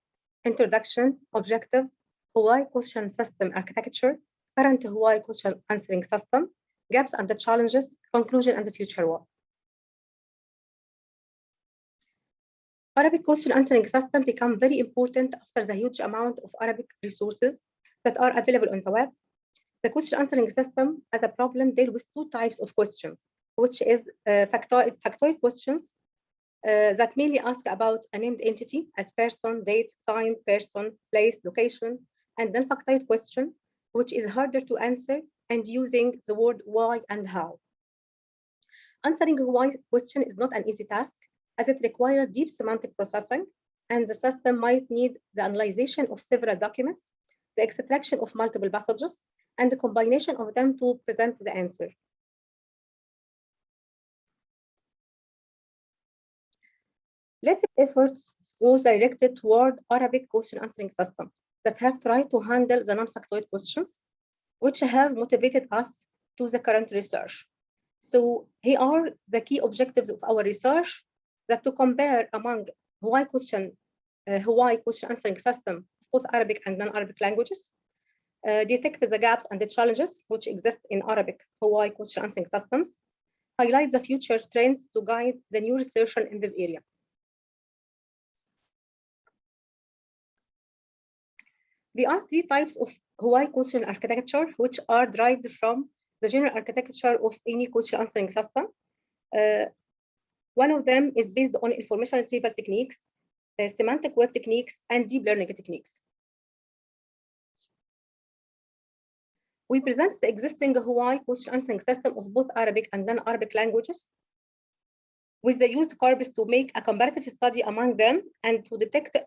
introduction, objectives, Hawaii question system architecture, current Hawaii question answering system, gaps and the challenges, conclusion and the future work. Arabic question answering system become very important after the huge amount of Arabic resources that are available on the web. The question answering system as a problem deals with two types of questions, which is factoid questions that mainly ask about a named entity as person, date, time, person, place, location, and then factoid question, which is harder to answer and using the word why and how. Answering a why question is not an easy task, as it requires deep semantic processing, and the system might need the analyzation of several documents, the extraction of multiple passages, and the combination of them to present the answer. Latest efforts was directed toward Arabic question answering system that have tried to handle the non-factoid questions, which have motivated us to the current research. So here are the key objectives of our research: that to compare among Hawaii question answering system of both Arabic and non-Arabic languages, detect the gaps and the challenges which exist in Arabic Hawaii question answering systems, highlight the future trends to guide the new research in this area. There are three types of Hawaii question architecture, which are derived from the general architecture of any question answering system. One of them is based on information retrieval techniques, semantic web techniques, and deep learning techniques. We present the existing Hawaii question answering system of both Arabic and non-Arabic languages with the used corpus to make a comparative study among them and to detect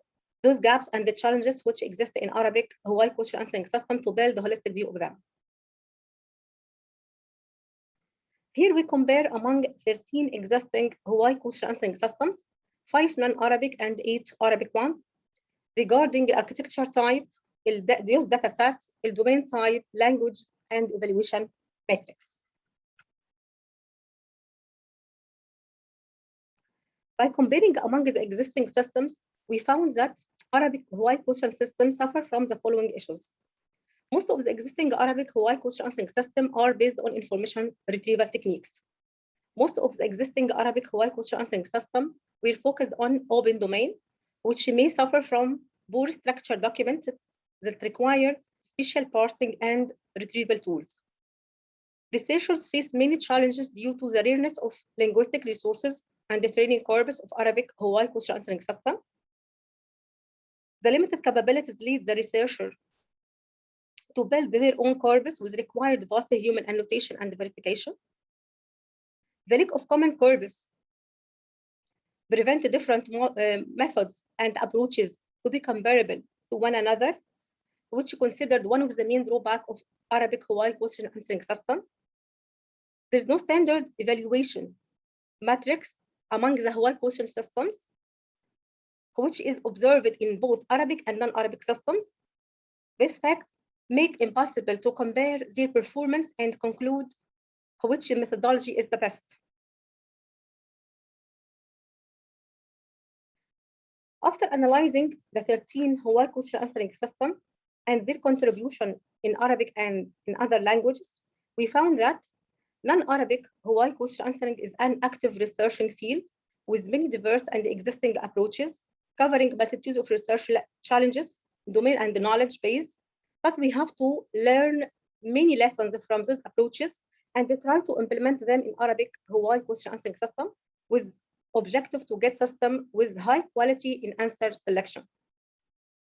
those gaps and the challenges which exist in Arabic Hawaii question answering system to build a holistic view of them. Here we compare among 13 existing Hawaii question answering systems, 5 non-Arabic and 8 Arabic ones, regarding architecture type, the use data set, the domain type, language, and evaluation metrics. By comparing among the existing systems, we found that Arabic Hawaii question systems suffer from the following issues. Most of the existing Arabic Hawaii question answering systems are based on information retrieval techniques. Most of the existing Arabic Hawaii question answering systems were focused on open domain, which may suffer from poor structured documents that require special parsing and retrieval tools. Researchers face many challenges due to the rareness of linguistic resources and the training corpus of Arabic Hawaii question answering system. The limited capabilities lead the researcher to build their own corpus with required vast human annotation and verification. The lack of common corpus prevent different methods and approaches to be comparable to one another, which is considered one of the main drawbacks of Arabic Hawaii question answering system. There's no standard evaluation matrix among the Hawaii question systems, which is observed in both Arabic and non-Arabic systems. This fact makes it impossible to compare their performance and conclude which methodology is the best. After analyzing the 13 Hawaii question answering systems and their contribution in Arabic and in other languages, we found that non-Arabic Hawaii question answering is an active researching field with many diverse and existing approaches, covering multitudes of research challenges, domain and knowledge base. But we have to learn many lessons from these approaches and try to implement them in Arabic Hawaii question answering system with objective to get system with high quality in answer selection.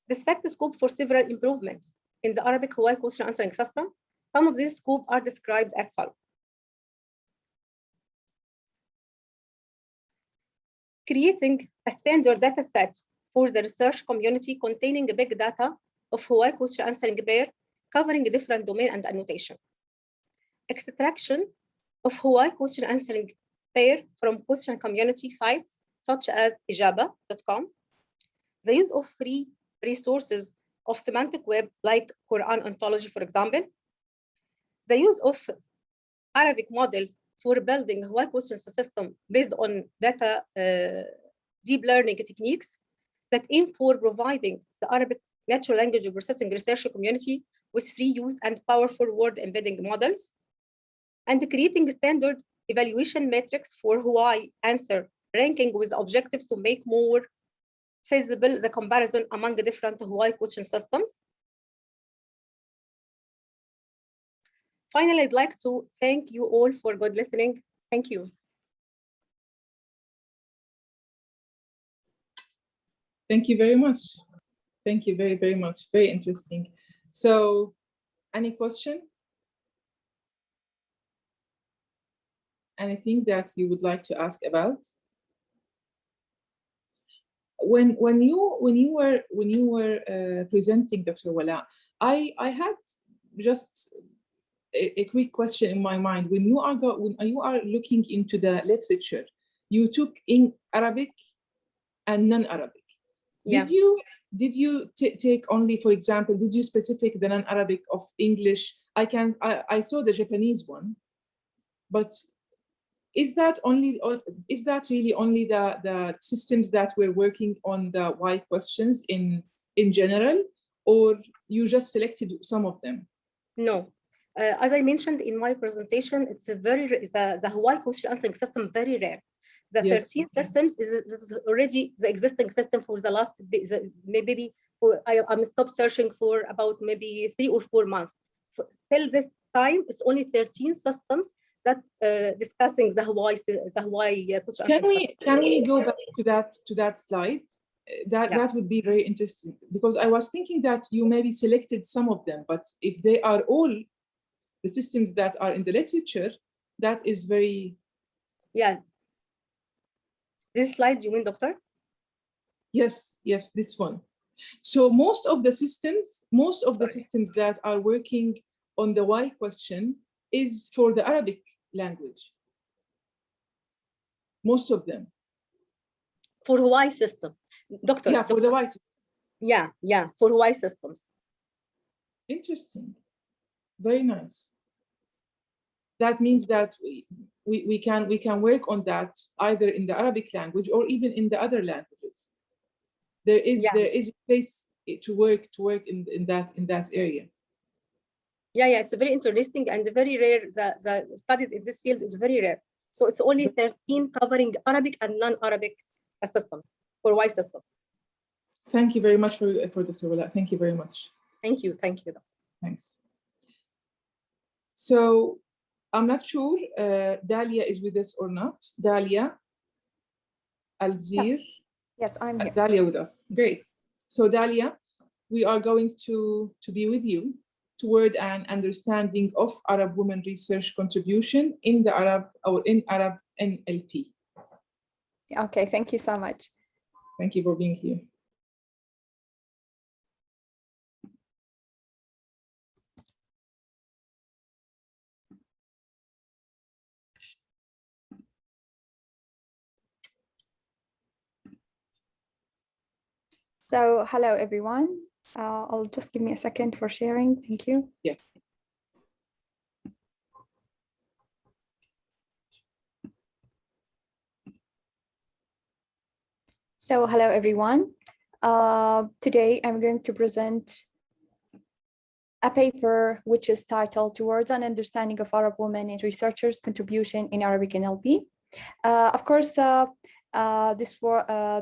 This fact scope for several improvements in the Arabic Hawaii question answering system. Some of these scopes are described as follows. Creating a standard data set for the research community containing big data of Hawaii question answering pair covering different domain and annotation. Extraction of Hawaii question answering pair from question community sites such as ijaba.com. The use of free resources of semantic web like Quran ontology, for example. The use of Arabic model for building Hawaii question system based on data deep learning techniques that aim for providing the Arabic natural language processing research community with free use and powerful word embedding models, and creating standard evaluation metrics for Hawaii answer ranking with objectives to make more feasible the comparison among the different Hawaii question systems. Finally, I'd like to thank you all for good listening. Thank you. Thank you very much. Thank you very, very much. Very interesting. So, any question? Anything that you would like to ask about? When you were presenting, Dr. Wala, I had just a quick question in my mind. When you are looking into the literature, you took in Arabic and non-Arabic. Yeah. Did you take only, for example, did you specify the non-Arabic of English? I saw the Japanese one, but is that really only the systems that were working on the why questions in general, or you just selected some of them? No. As I mentioned in my presentation, it's a the Hawaii question answering system very rare. The 13 systems is already the existing system for the last maybe I'm stopped searching for about maybe 3 or 4 months. Till this time, it's only 13 systems that discussing the Hawaii question. Can we go back to that slide? That would be very interesting, because I was thinking that you maybe selected some of them, but if they are all the systems that are in the literature, that is very... Yeah. This slide, you mean, Doctor? Yes, this one. So most of the systems that are working on the why question is for the Arabic language. Most of them. For Hawaii system, Doctor. Yeah, for the Hawaii system. Yeah, for Hawaii systems. Interesting. Very nice. That means that we can work on that either in the Arabic language or even in the other languages. There is a space to work in that area. Yeah, it's very interesting and very rare. The studies in this field is very rare. So it's only 13 covering Arabic and non-Arabic systems for Hawaii systems. Thank you very much for Dr. Wala. Thank you very much. Thank you, Doctor. Thanks. So I'm not sure Dalia is with us or not. Dalia Alzir. Yes, I'm here. Dalia with us. Great. So Dalia, we are going to be with you toward an understanding of Arab women research contribution in the Arab NLP. Okay, thank you so much. Thank you for being here. So hello, everyone. I'll just give me a second for sharing. Thank you. Yeah. So hello, everyone. Today I'm going to present a paper which is titled Towards an Understanding of Arab Women and Researchers' Contribution in Arabic NLP. Of course,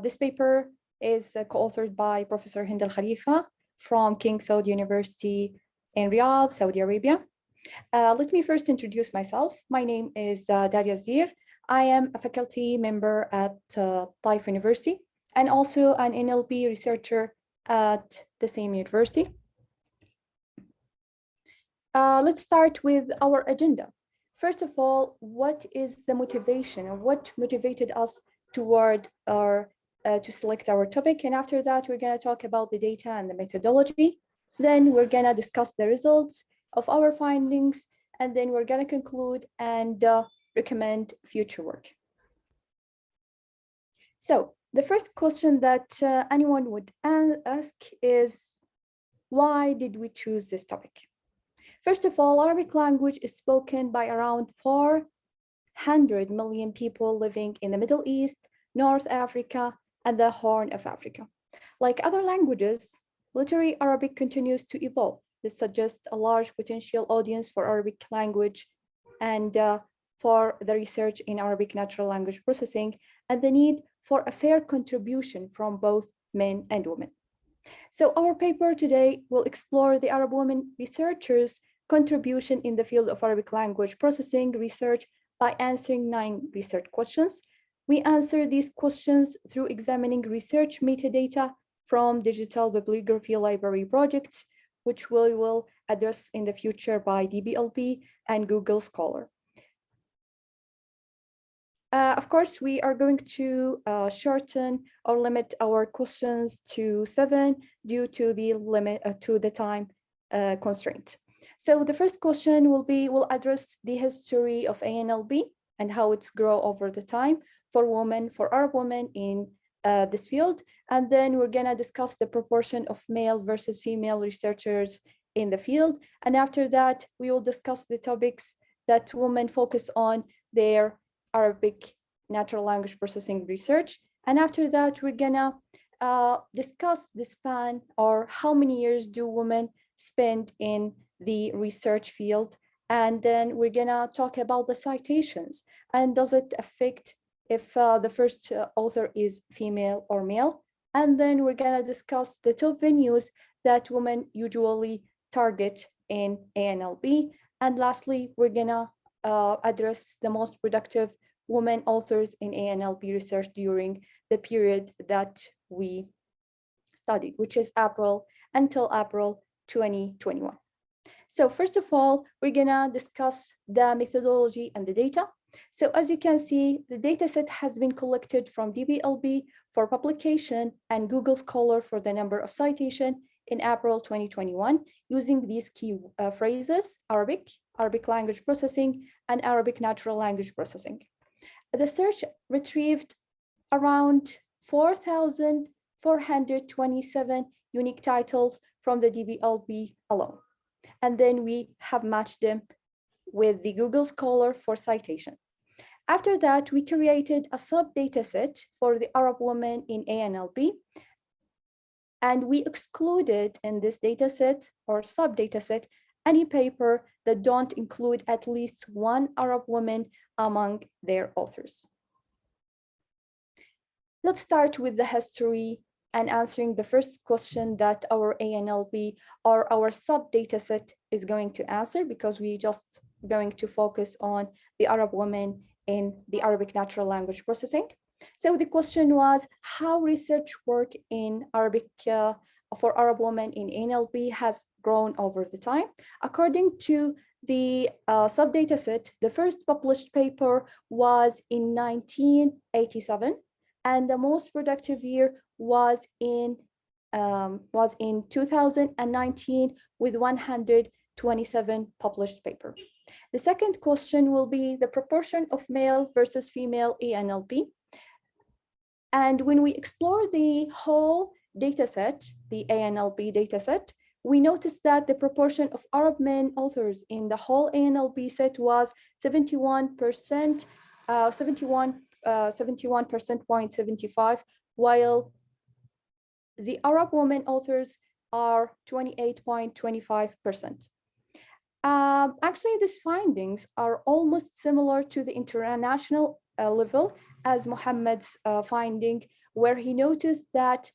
this paper is co-authored by Professor Hind Al-Khalifa from King Saud University in Riyadh, Saudi Arabia. Let me first introduce myself. My name is Dalia Zir. I am a faculty member at Taif University and also an NLP researcher at the same university. Let's start with our agenda. First of all, what is the motivation, or what motivated us toward our to select our topic? And after that, we're going to talk about the data and the methodology. Then we're going to discuss the results of our findings, and then we're going to conclude and recommend future work. So the first question that anyone would ask is, why did we choose this topic? First of all, Arabic language is spoken by around 400 million people living in the Middle East, North Africa, and the Horn of Africa. Like other languages, literary Arabic continues to evolve. This suggests a large potential audience for Arabic language and for the research in Arabic natural language processing, and the need for a fair contribution from both men and women. So our paper today will explore the Arab women researchers' contribution in the field of Arabic language processing research by answering 9 research questions. We answer these questions through examining research metadata from digital bibliography library projects, which we will address in the future by DBLB and Google Scholar. Of course, we are going to shorten or limit our questions to 7 due to the limit to the time constraint. So the first question will address the history of ANLB and how it's grown over the time for women, for Arab women in this field. And then we're gonna discuss the proportion of male versus female researchers in the field. And after that, we will discuss the topics that women focus on their Arabic natural language processing research. And after that, we're gonna discuss the span, or how many years do women spend in the research field. And then we're gonna talk about the citations, and does it affect if the first author is female or male. And then we're gonna discuss the top venues that women usually target in ANLB. And lastly, we're gonna address the most productive women authors in ANLB research during the period that we studied, which is April until April 2021. So first of all, we're gonna discuss the methodology and the data. So as you can see, the data set has been collected from DBLB for publication and Google Scholar for the number of citation in April 2021, using these key phrases: Arabic, Arabic language processing, and Arabic natural language processing. The search retrieved around 4,427 unique titles from the DBLB alone. And then we have matched them with the Google Scholar for citation. After that, we created a sub-data set for the Arab women in ANLB. And we excluded in this data set or sub-data set any paper that don't include at least one Arab woman among their authors. Let's start with the history and answering the first question that our ANLB or our sub-data set is going to answer, because we just going to focus on the Arab women in the Arabic natural language processing. So the question was how research work in Arabic for Arab women in ANLB has grown over the time. According to the sub-data set, the first published paper was in 1987, and the most productive year was in 2019 with 127 published papers. The second question will be the proportion of male versus female ANLB. And when we explore the whole data set, the ANLB data set, we noticed that the proportion of Arab men authors in the whole ANLB set was 71%, 71.75, while the Arab women authors are 28.25%. Actually, these findings are almost similar to the international level as Mohammed's finding, where he noticed that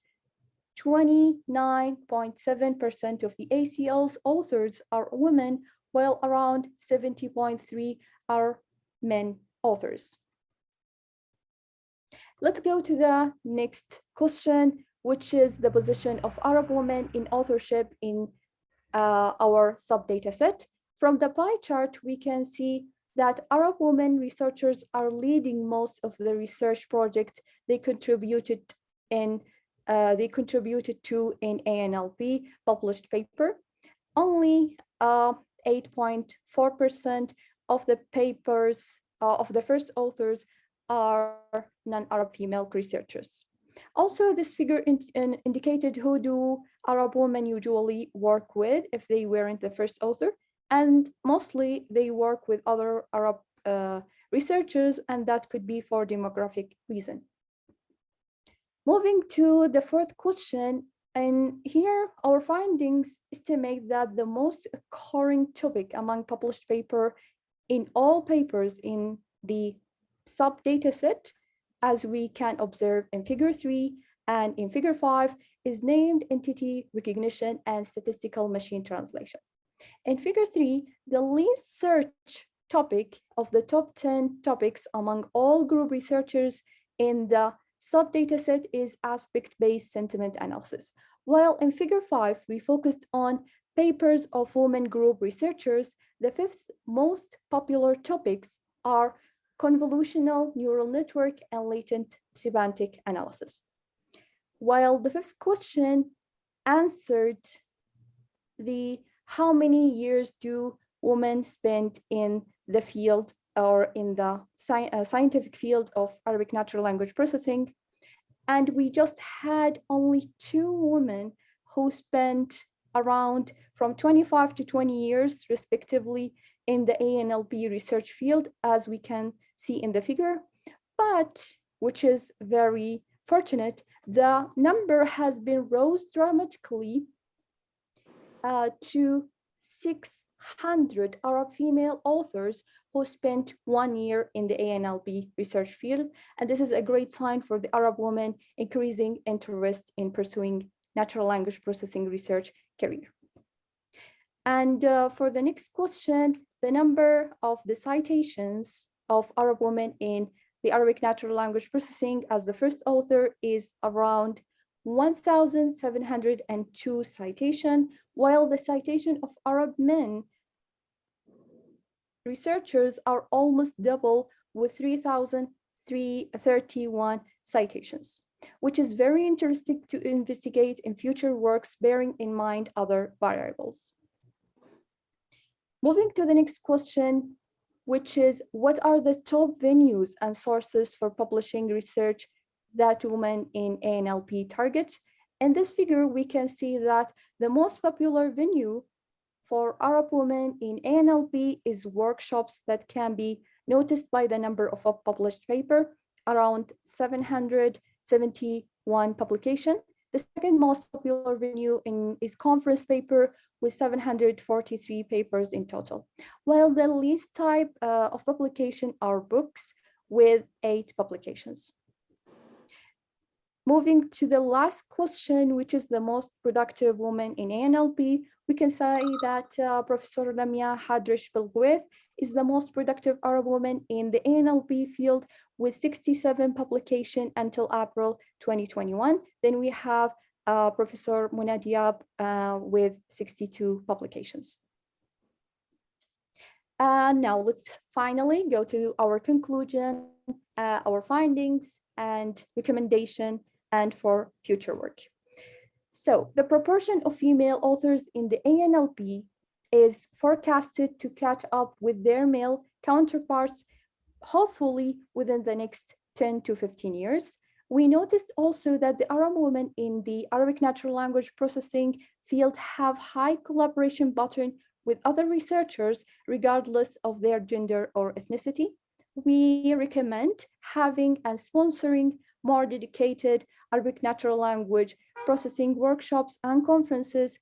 29.7% of the ACL's authors are women, while around 70.3% are men authors. Let's go to the next question, which is the position of Arab women in authorship in our sub-data set. From the pie chart, we can see that Arab women researchers are leading most of the research projects they contributed to in ANLP published paper. Only 8.4% of the papers of the first authors are non-Arab female researchers. Also, this figure indicated who do Arab women usually work with if they weren't the first author, and mostly they work with other Arab researchers, and that could be for demographic reason. Moving to the fourth question, and here our findings estimate that the most occurring topic among published paper in all papers in the sub-data set, as we can observe in figure 3 and in figure 5, is named entity recognition and statistical machine translation. In figure 3, the least search topic of the top 10 topics among all group researchers in the sub-data set is aspect-based sentiment analysis, while in figure 5, we focused on papers of women group researchers. The fifth most popular topics are convolutional neural network and latent semantic analysis. While the fifth question answered the how many years do women spend in the field or in the scientific field of Arabic natural language processing, and we just had only 2 women who spent around from 25 to 20 years respectively in the ANLP research field, as we can see in the figure, but which is very fortunate, the number has been rose dramatically to 600 Arab female authors who spent 1 year in the ANLP research field. And this is a great sign for the Arab women increasing interest in pursuing natural language processing research career. And for the next question, the number of the citations of Arab women in the Arabic natural language processing as the first author is around 1,702 citation, while the citation of Arab men researchers are almost double with 3,331 citations, which is very interesting to investigate in future works, bearing in mind other variables. Moving to the next question, which is what are the top venues and sources for publishing research that women in ANLP target? In this figure, we can see that the most popular venue for Arab women in ANLP is workshops that can be noticed by the number of published paper, around 771 publication. The second most popular venue is conference paper with 743 papers in total, while the least type of publication are books with 8 publications. Moving to the last question, which is the most productive woman in ANLP, we can say that Professor Lamia Hadrish Belgouet is the most productive Arab woman in the ANLP field with 67 publications until April 2021. Then we have Professor Muna Diab with 62 publications. Now let's finally go to our conclusion, our findings and recommendation and for future work. So the proportion of female authors in the ANLP is forecasted to catch up with their male counterparts, hopefully within the next 10 to 15 years. We noticed also that the Arab women in the Arabic natural language processing field have high collaboration pattern with other researchers, regardless of their gender or ethnicity. We recommend having and sponsoring more dedicated Arabic natural language processing workshops and conferences,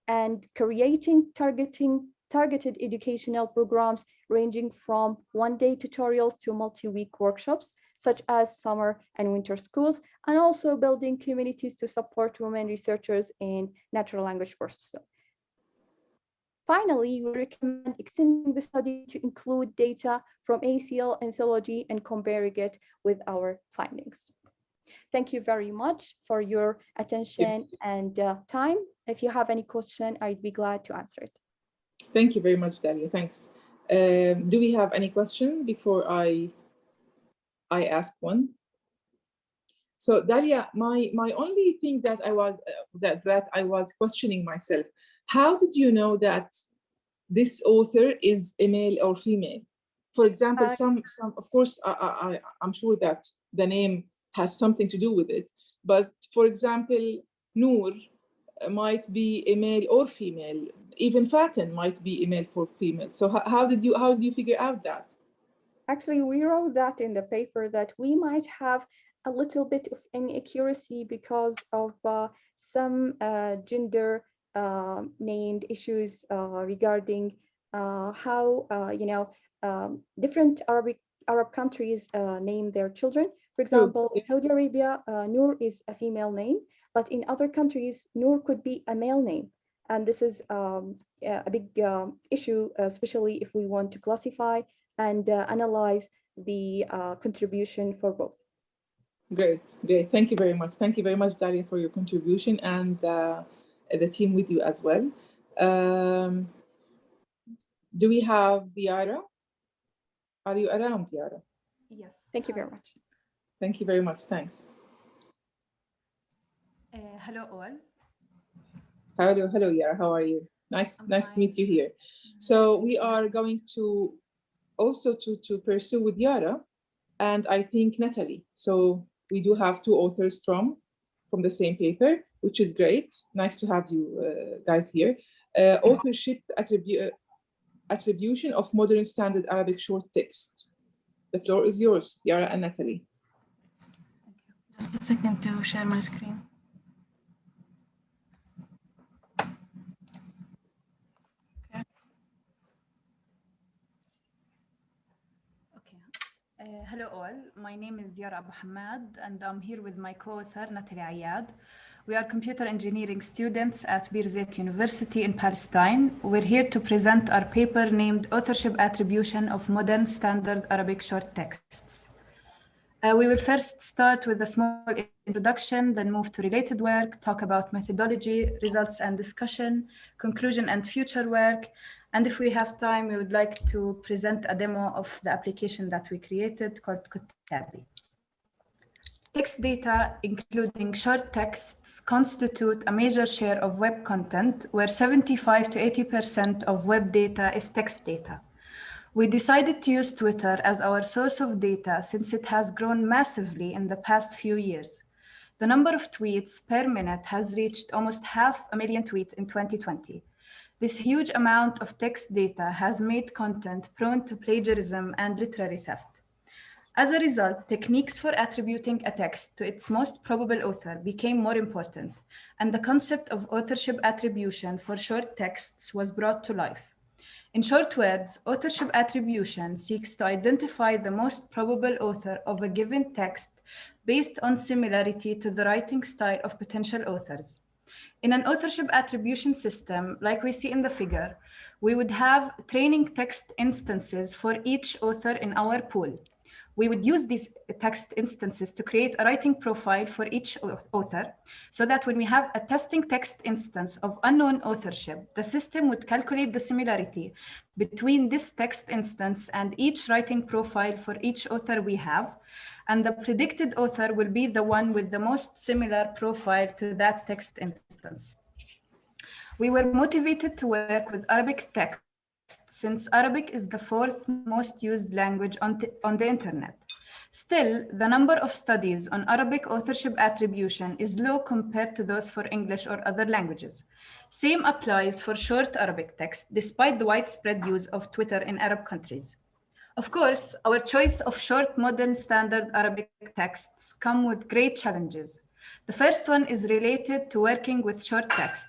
and creating targeted educational programs ranging from one-day tutorials to multi-week workshops, such as summer and winter schools, and also building communities to support women researchers in natural language processing. Finally, we recommend extending the study to include data from ACL anthology and comparing it with our findings. Thank you very much for your attention and time. If you have any question, I'd be glad to answer it. Thank you very much, Dalia. Thanks. Do we have any question before I ask one? So Dalia, my only thing that I was that I was questioning myself, how did you know that this author is a male or female? For example, some of course I'm sure that the name has something to do with it, but for example, Noor might be a male or female. Even Fatin might be a male for female. So how did you figure out that? Actually, we wrote that in the paper that we might have a little bit of inaccuracy because of some gender named issues regarding how different Arab countries name their children. For example, in Saudi Arabia, Noor is a female name, but in other countries, Noor could be a male name. And this is a big issue, especially if we want to classify and analyze the contribution for both. Great. Thank you very much. Thank you very much, Dalia, for your contribution, and the team with you as well. Do we have Diara? Are you around, Diara? Yes. Thank you very much. Thank you very much. Thanks. Hello all. Hello, Yara. How are you? Nice to meet you here. So we are going to also to pursue with Yara, and I think Natalie. So we do have two authors from the same paper, which is great. Nice to have you guys here. Authorship attribution of modern standard Arabic short text. The floor is yours, Yara and Natalie. Just a second to share my screen. Hello all, my name is Yara Abu Hamad and I'm here with my co-author Natalie Ayad. We are computer engineering students at Birzeit University in Palestine. We're here to present our paper named Authorship Attribution of Modern Standard Arabic Short Texts. We will first start with a small introduction, then move to related work, talk about methodology, results and discussion, conclusion and future work. And if we have time, we would like to present a demo of the application that we created called Kutabi. Text data, including short texts, constitute a major share of web content, where 75 to 80% of web data is text data. We decided to use Twitter as our source of data since it has grown massively in the past few years. The number of tweets per minute has reached almost 500,000 tweets in 2020. This huge amount of text data has made content prone to plagiarism and literary theft. As a result, techniques for attributing a text to its most probable author became more important, and the concept of authorship attribution for short texts was brought to life. In short words, authorship attribution seeks to identify the most probable author of a given text based on similarity to the writing style of potential authors. In an authorship attribution system, like we see in the figure, we would have training text instances for each author in our pool. We would use these text instances to create a writing profile for each author, so that when we have a testing text instance of unknown authorship, the system would calculate the similarity between this text instance and each writing profile for each author we have, and the predicted author will be the one with the most similar profile to that text instance. We were motivated to work with Arabic text since Arabic is the fourth most used language on the internet. Still, the number of studies on Arabic authorship attribution is low compared to those for English or other languages. Same applies for short Arabic text, despite the widespread use of Twitter in Arab countries. Of course, our choice of short modern standard Arabic texts come with great challenges. The first one is related to working with short text.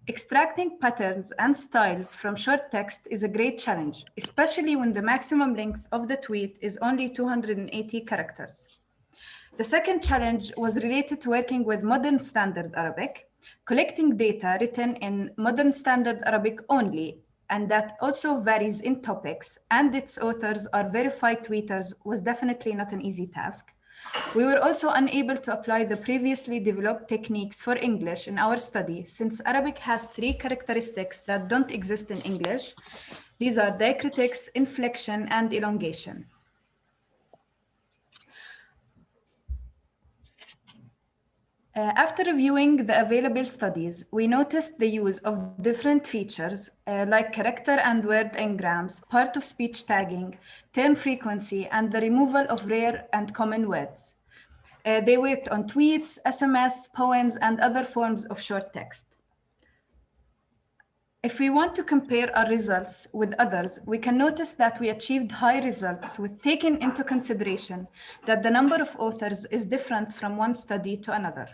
Extracting patterns and styles from short text is a great challenge, especially when the maximum length of the tweet is only 280 characters. The second challenge was related to working with modern standard Arabic, collecting data written in modern standard Arabic only, and that also varies in topics, and its authors are verified tweeters was definitely not an easy task. We were also unable to apply the previously developed techniques for English in our study, since Arabic has 3 characteristics that don't exist in English. These are diacritics, inflection, and elongation. After reviewing the available studies, we noticed the use of different features like character and word engrams, part of speech tagging, term frequency, and the removal of rare and common words. They worked on tweets, SMS, poems, and other forms of short text. If we want to compare our results with others, we can notice that we achieved high results with taking into consideration that the number of authors is different from one study to another.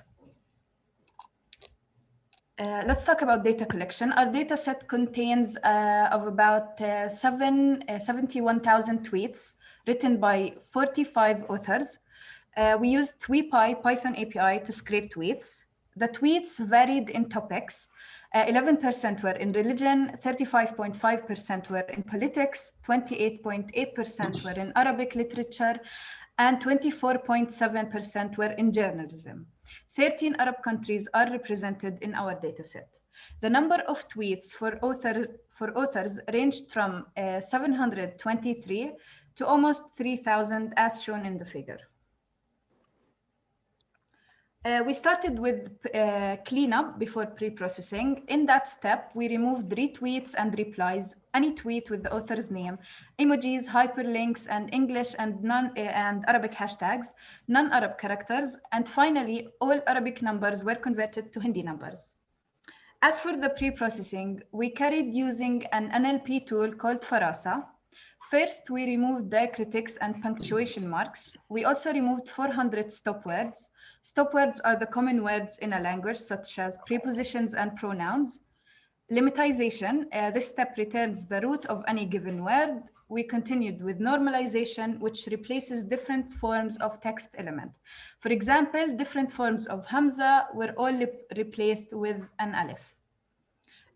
Let's talk about data collection. Our data set contains of about 71,000 tweets written by 45 authors. We used TweePy Python API to scrape tweets. The tweets varied in topics. 11% were in religion, 35.5% were in politics, 28.8% were in Arabic literature, and 24.7% were in journalism. 13 Arab countries are represented in our dataset. The number of tweets for authors ranged from 723 to almost 3,000 as shown in the figure. We started with cleanup before pre-processing. In that step, we removed retweets and replies, any tweet with the author's name, emojis, hyperlinks, and English and Arabic hashtags, non-Arab characters, and finally, all Arabic numbers were converted to Hindi numbers. As for the pre-processing, we carried using an NLP tool called Farasa. First, we removed diacritics and punctuation marks. We also removed 400 stop words. Stop words are the common words in a language, such as prepositions and pronouns. Limmatization, this step returns the root of any given word. We continued with normalization, which replaces different forms of text element. For example, different forms of Hamza were all replaced with an alif.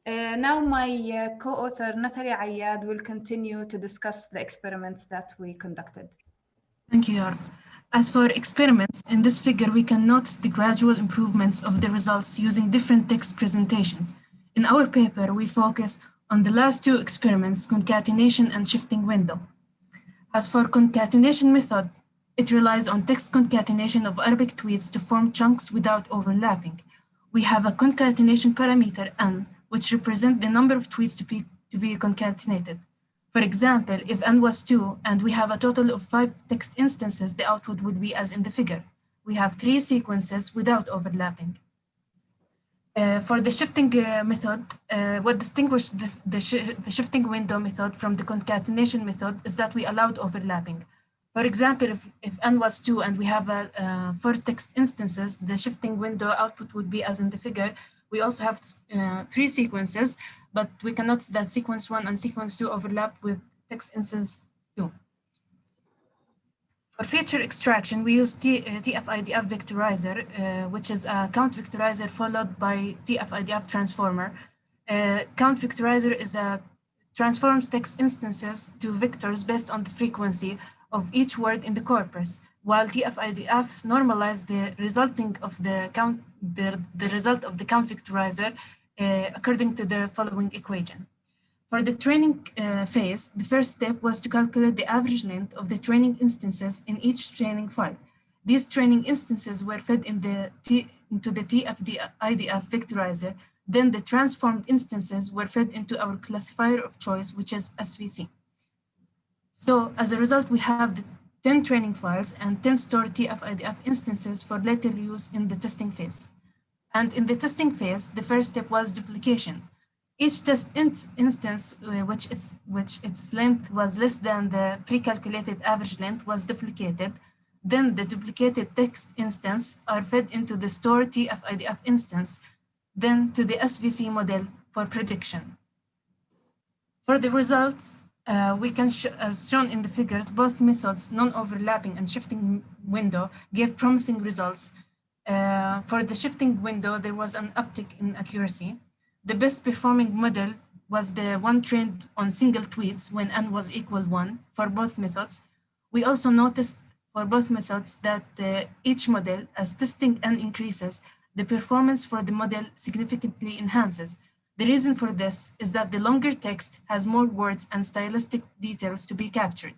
Now my co-author Natalia Ayad will continue to discuss the experiments that we conducted. Thank you, Yar. As for experiments, in this figure, we can notice the gradual improvements of the results using different text presentations. In our paper, we focus on the last 2 experiments, concatenation and shifting window. As for concatenation method, it relies on text concatenation of Arabic tweets to form chunks without overlapping. We have a concatenation parameter n, which represent the number of tweets to be concatenated. For example, if n was 2 and we have a total of 5 text instances, the output would be as in the figure. We have 3 sequences without overlapping. For the shifting method, what distinguishes the shifting window method from the concatenation method is that we allowed overlapping. For example, if n was 2 and we have 4 text instances, the shifting window output would be as in the figure. We also have 3 sequences, but we cannot see that sequence 1 and sequence 2 overlap with text instance 2. For feature extraction, we use TF-IDF vectorizer, which is a count vectorizer followed by TF-IDF transformer. Count vectorizer transforms text instances to vectors based on the frequency of each word in the corpus, while TF-IDF normalizes the result of the count vectorizer according to the following equation. For the training phase, the first step was to calculate the average length of the training instances in each training file. These training instances were fed into the TF-IDF vectorizer. Then the transformed instances were fed into our classifier of choice, which is SVC. So as a result, we have the 10 training files and 10 stored TF-IDF instances for later use in the testing phase. And in the testing phase, the first step was duplication. Each test instance, which its length was less than the pre-calculated average length, was duplicated. Then the duplicated text instance are fed into the stored TF-IDF instance, then to the SVC model for prediction. For the results, we can, as shown in the figures, both methods, non-overlapping and shifting window, gave promising results. For the shifting window, there was an uptick in accuracy. The best performing model was the one trained on single tweets when n was equal 1 for both methods. We also noticed for both methods that each model, as testing n increases, the performance for the model significantly enhances. The reason for this is that the longer text has more words and stylistic details to be captured.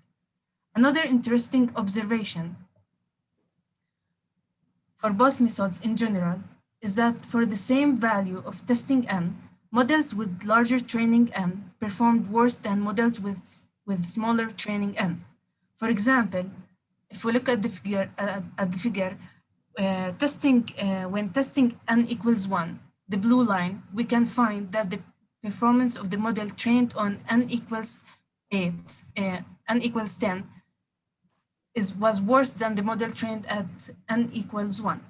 Another interesting observation for both methods in general is that for the same value of testing n, models with larger training n performed worse than models with smaller training n. For example, if we look at the figure, when testing n equals 1, the blue line, we can find that the performance of the model trained on n equals 8, n equals 10, was worse than the model trained at n equals 1.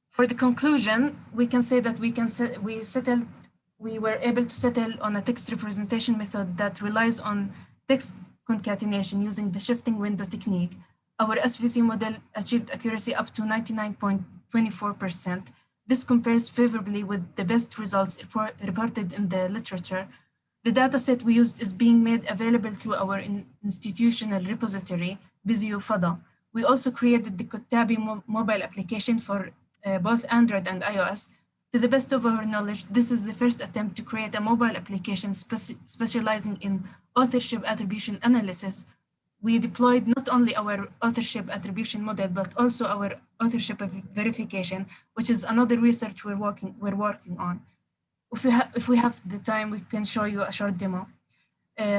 For the conclusion, we can say that we were able to settle on a text representation method that relies on text concatenation using the shifting window technique. Our SVC model achieved accuracy up to 99.24%. This compares favorably with the best results reported in the literature. The dataset we used is being made available through our institutional repository, Bizio Fada. We also created the Kotabi mobile application for both Android and iOS. To the best of our knowledge, this is the first attempt to create a mobile application specializing in authorship attribution analysis. We deployed not only our authorship attribution model, but also our authorship verification, which is another research we're working on. If we have the time, we can show you a short demo.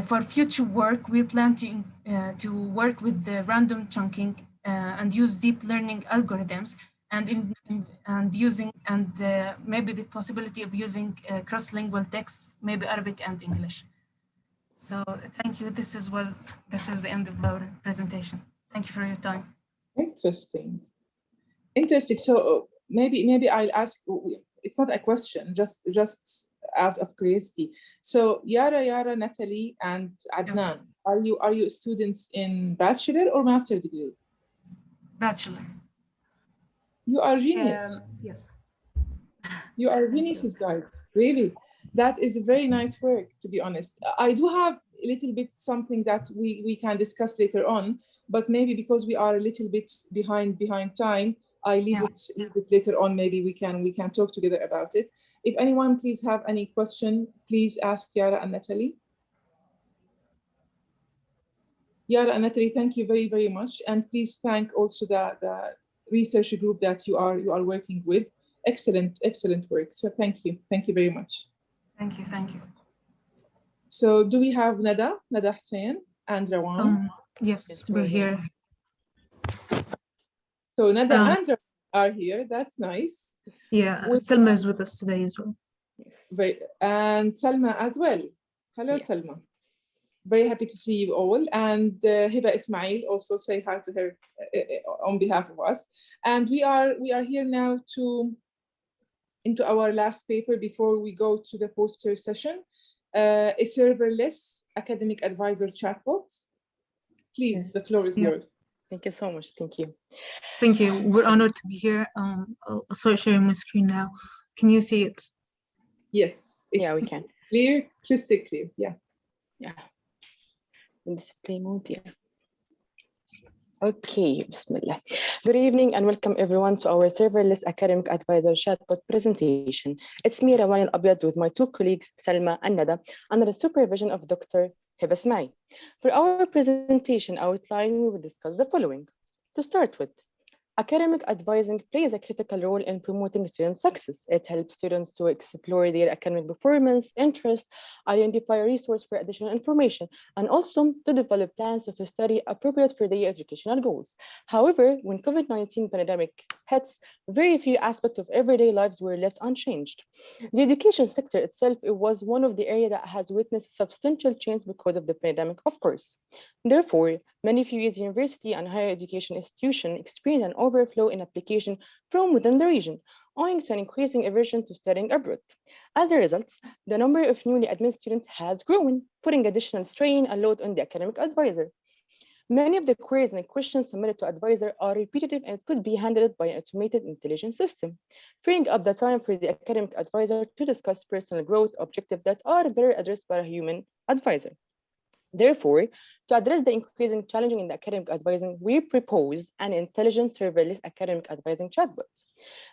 For future work, we plan to work with the random chunking and use deep learning algorithms, and maybe the possibility of using cross-lingual texts, maybe Arabic and English. So thank you. This is the end of our presentation. Thank you for your time. Interesting. So maybe I'll ask. It's not a question, just out of curiosity. So Yara, Natalie, and Adnan, yes. Are you students in bachelor or master degree? Bachelor. You are genius. Yes. You are geniuses, guys. Really, that is very nice work. To be honest, I do have a little bit something that we can discuss later on, but maybe because we are a little bit behind time, I leave it later on. Maybe we can talk together about it. If anyone please have any question, please ask Yara and Natalie. Yara and Natalie, thank you very, very much. And please thank also the research group that you are working with. Excellent work. So thank you very much. Thank you. So do we have Nada Hussein and Rawan? Yes, we're here. So Nada and Rawan are here. That's nice. Yeah, Salma is with us today as well. Yes. And Salma as well. Hello, yeah. Salma. Very happy to see you all. And Hiba Ismail, also say hi to her on behalf of us. And we are here now into our last paper before we go to the poster session. A serverless academic advisor chatbot. Please, yes. The floor is yours. Thank you so much. Thank you. Thank you. We're honored to be here. I'll start sharing my screen now. Can you see it? Yes. Yeah, we can. Clear, crystal clear. Yeah. Display mode, yeah. Okay, Bismillah. Good evening and welcome everyone to our serverless academic advisor chatbot presentation. It's me, Rawan Al-Abyad, with my two colleagues, Salma and Nada, under the supervision of Dr. Hiba Ismail. For our presentation outline, we will discuss the following. To start with, academic advising plays a critical role in promoting student success. It helps students to explore their academic performance, interest, identify a resource for additional information, and also to develop plans of study appropriate for their educational goals. However, when COVID-19 pandemic hits, very few aspects of everyday lives were left unchanged. The education sector itself was one of the areas that has witnessed substantial change because of the pandemic, of course. Therefore, many few university and higher education institutions experienced an overflow in application from within the region, owing to an increasing aversion to studying abroad. As a result, the number of newly admitted students has grown, putting additional strain and load on the academic advisor. Many of the queries and questions submitted to advisor are repetitive and it could be handled by an automated intelligence system, freeing up the time for the academic advisor to discuss personal growth objectives that are better addressed by a human advisor. Therefore, to address the increasing challenge in the academic advising, we propose an intelligent serverless academic advising chatbot.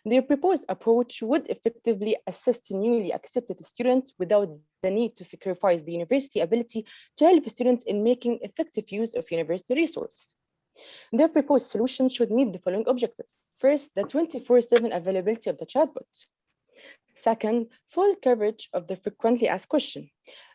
The proposed approach would effectively assist newly accepted students without the need to sacrifice the university ability to help students in making effective use of university resources. The proposed solution should meet the following objectives. First, the 24/7 availability of the chatbot. Second, full coverage of the frequently asked question.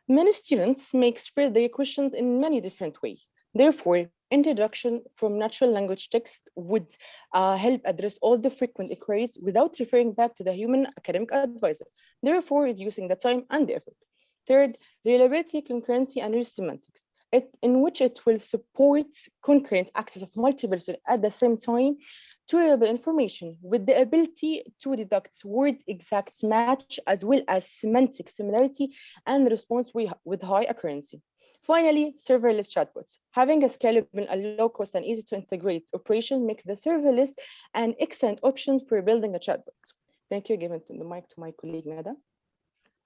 Many students may express their questions in many different ways. Therefore, introduction from natural language text would help address all the frequent inquiries without referring back to the human academic advisor, therefore reducing the time and the effort. Third, reliability, concurrency, and rich semantics, in which it will support concurrent access of multiple students at the same time to reliable information with the ability to deduct word exact match as well as semantic similarity and response with high accuracy. Finally, serverless chatbots. Having a scalable and low cost and easy to integrate operation makes the serverless an excellent option for building a chatbot. Thank you. Giving the mic to my colleague, Nada.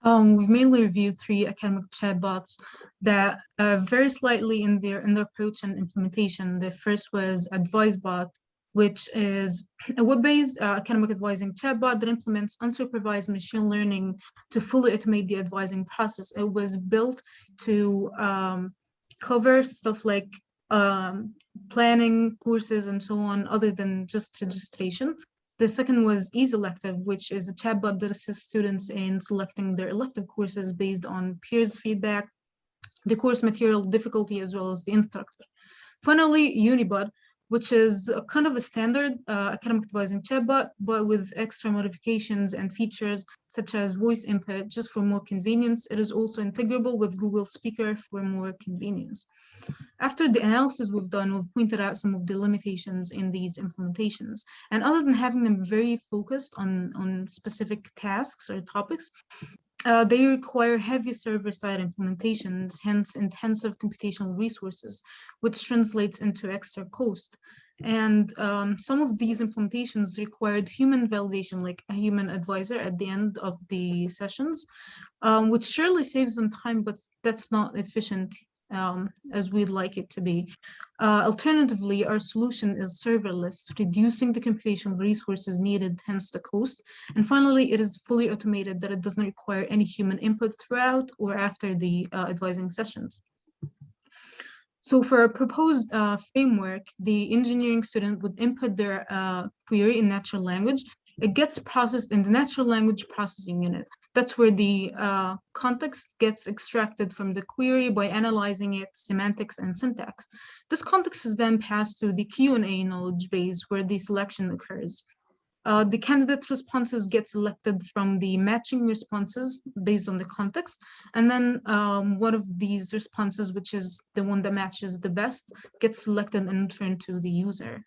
We've mainly reviewed 3 academic chatbots that vary slightly in their approach and implementation. The first was AdviceBot, which is a web-based academic advising chatbot that implements unsupervised machine learning to fully automate the advising process. It was built to cover stuff like planning, courses, and so on, other than just registration. The second was eSelective, which is a chatbot that assists students in selecting their elective courses based on peers' feedback, the course material difficulty, as well as the instructor. Finally, Unibot, which is a kind of a standard academic advising chatbot, but with extra modifications and features such as voice input, just for more convenience. It is also integrable with Google Speaker for more convenience. After the analysis we've done, we've pointed out some of the limitations in these implementations. And other than having them very focused on specific tasks or topics, they require heavy server-side implementations, hence intensive computational resources, which translates into extra cost. And some of these implementations required human validation, like a human advisor at the end of the sessions, which surely saves them time, but that's not efficient as we'd like it to be. Alternatively, our solution is serverless, reducing the computational resources needed, hence the cost. And finally, it is fully automated, that it does not require any human input throughout or after the advising sessions. So for a proposed framework, the engineering student would input their query in natural language. It gets processed in the natural language processing unit. That's where the context gets extracted from the query by analyzing its semantics and syntax. This context is then passed to the Q&A knowledge base where the selection occurs. The candidate responses get selected from the matching responses based on the context. And then one of these responses, which is the one that matches the best, gets selected and returned to the user.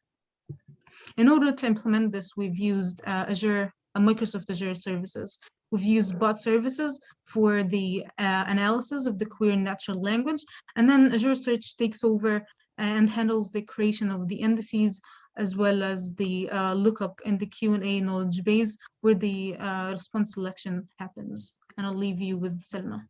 In order to implement this, we've used Microsoft Azure services. We've used bot services for the analysis of the query in natural language, and then Azure Search takes over and handles the creation of the indices, as well as the lookup in the Q&A knowledge base where the response selection happens. And I'll leave you with Selma.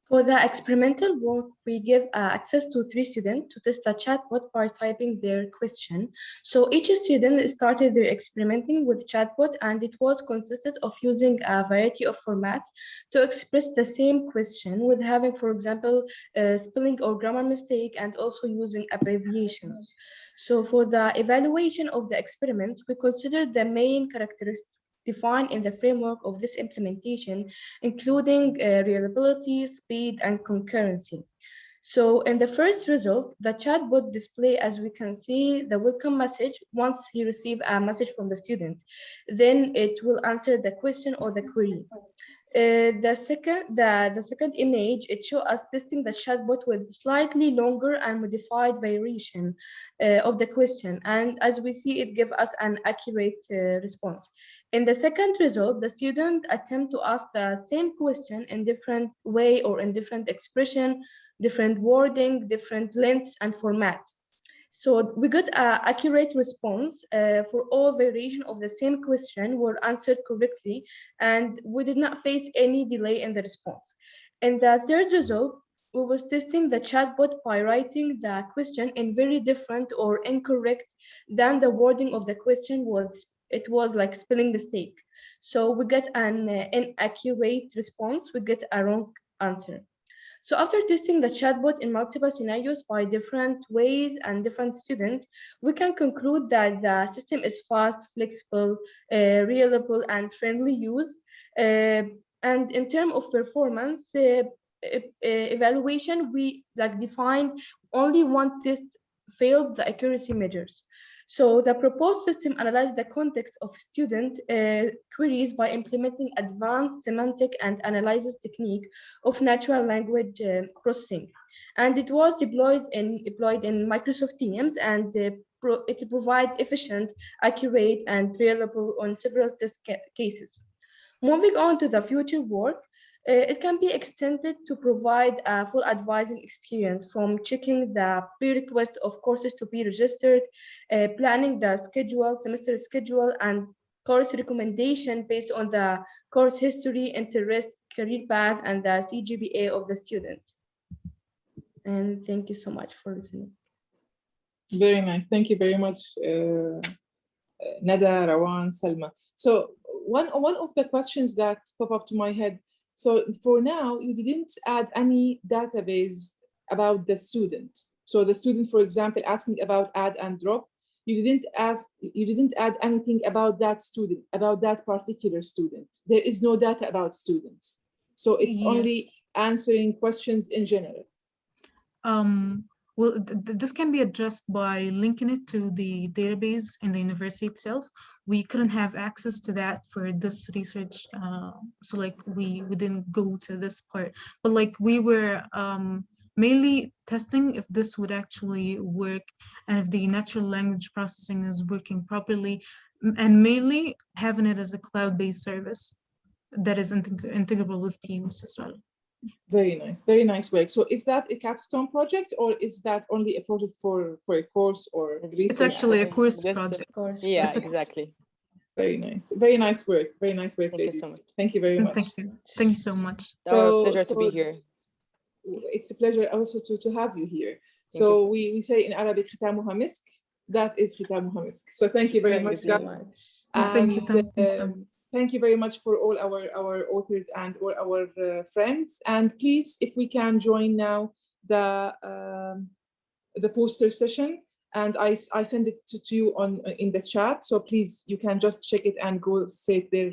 For the experimental work, we give access to 3 students to test the chatbot by typing their question. So each student started their experimenting with chatbot, and it was consisted of using a variety of formats to express the same question, with having, for example, spelling or grammar mistake, and also using abbreviations. So for the evaluation of the experiments, we considered the main characteristics defined in the framework of this implementation, including reliability, speed, and concurrency. So in the first result, the chatbot display, as we can see, the welcome message once he receives a message from the student. Then it will answer the question or the query. The second image, it shows us testing the chatbot with slightly longer and modified variation of the question. And as we see, it gives us an accurate response. In the second result, the student attempt to ask the same question in different way or in different expression, different wording, different lengths and format. So we got an accurate response for all variation of the same question were answered correctly, and we did not face any delay in the response. In the third result, we was testing the chatbot by writing the question in very different or incorrect than the wording of the question was. It was like spelling mistake. So we get an inaccurate response, we get a wrong answer. So after testing the chatbot in multiple scenarios by different ways and different students, we can conclude that the system is fast, flexible, reliable, and friendly use. And in terms of performance, evaluation, we like defined only one test failed the accuracy measures. So the proposed system analyzed the context of student queries by implementing advanced semantic and analysis technique of natural language processing. And it was deployed in Microsoft Teams, and it provides efficient, accurate, and reliable on several test cases. Moving on to the future work, it can be extended to provide a full advising experience, from checking the prerequisite of courses to be registered, planning the schedule, semester schedule, and course recommendation based on the course history, interest, career path, and the CGPA of the student. And thank you so much for listening. Very nice. Thank you very much, Nada, Rawan, Salma. So one of the questions that pop up to my head, so for now, you didn't add any database about the student. So the student, for example, asking about add and drop, you didn't add anything about that student, about that particular student. There is no data about students. So it's only answering questions in general. Well, this can be addressed by linking it to the database in the university itself. We couldn't have access to that for this research, so like we didn't go to this part. But like we were mainly testing if this would actually work and if the natural language processing is working properly, and mainly having it as a cloud-based service that is integrable with Teams as well. Very nice work. So is that a capstone project, or is that only a project for a course or research? It's actually a course project. Yeah, exactly. Very nice work. Very nice work, ladies. So much. Thank you very much. Thank you so much. Our pleasure to be here. It's a pleasure also to have you here. So we say in Arabic, ختامها مسك. That is ختامها مسك. So thank you very much, guys. Thank you so much. Thank you very much for all our authors and all our friends. And please, if we can join now the poster session, and I send it to you in the chat. So please, you can just check it and go straight there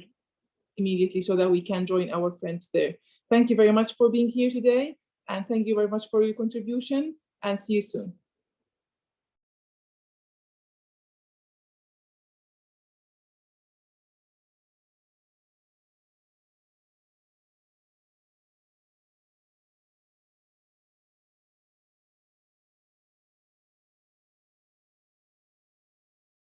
immediately so that we can join our friends there. Thank you very much for being here today. And thank you very much for your contribution, and see you soon.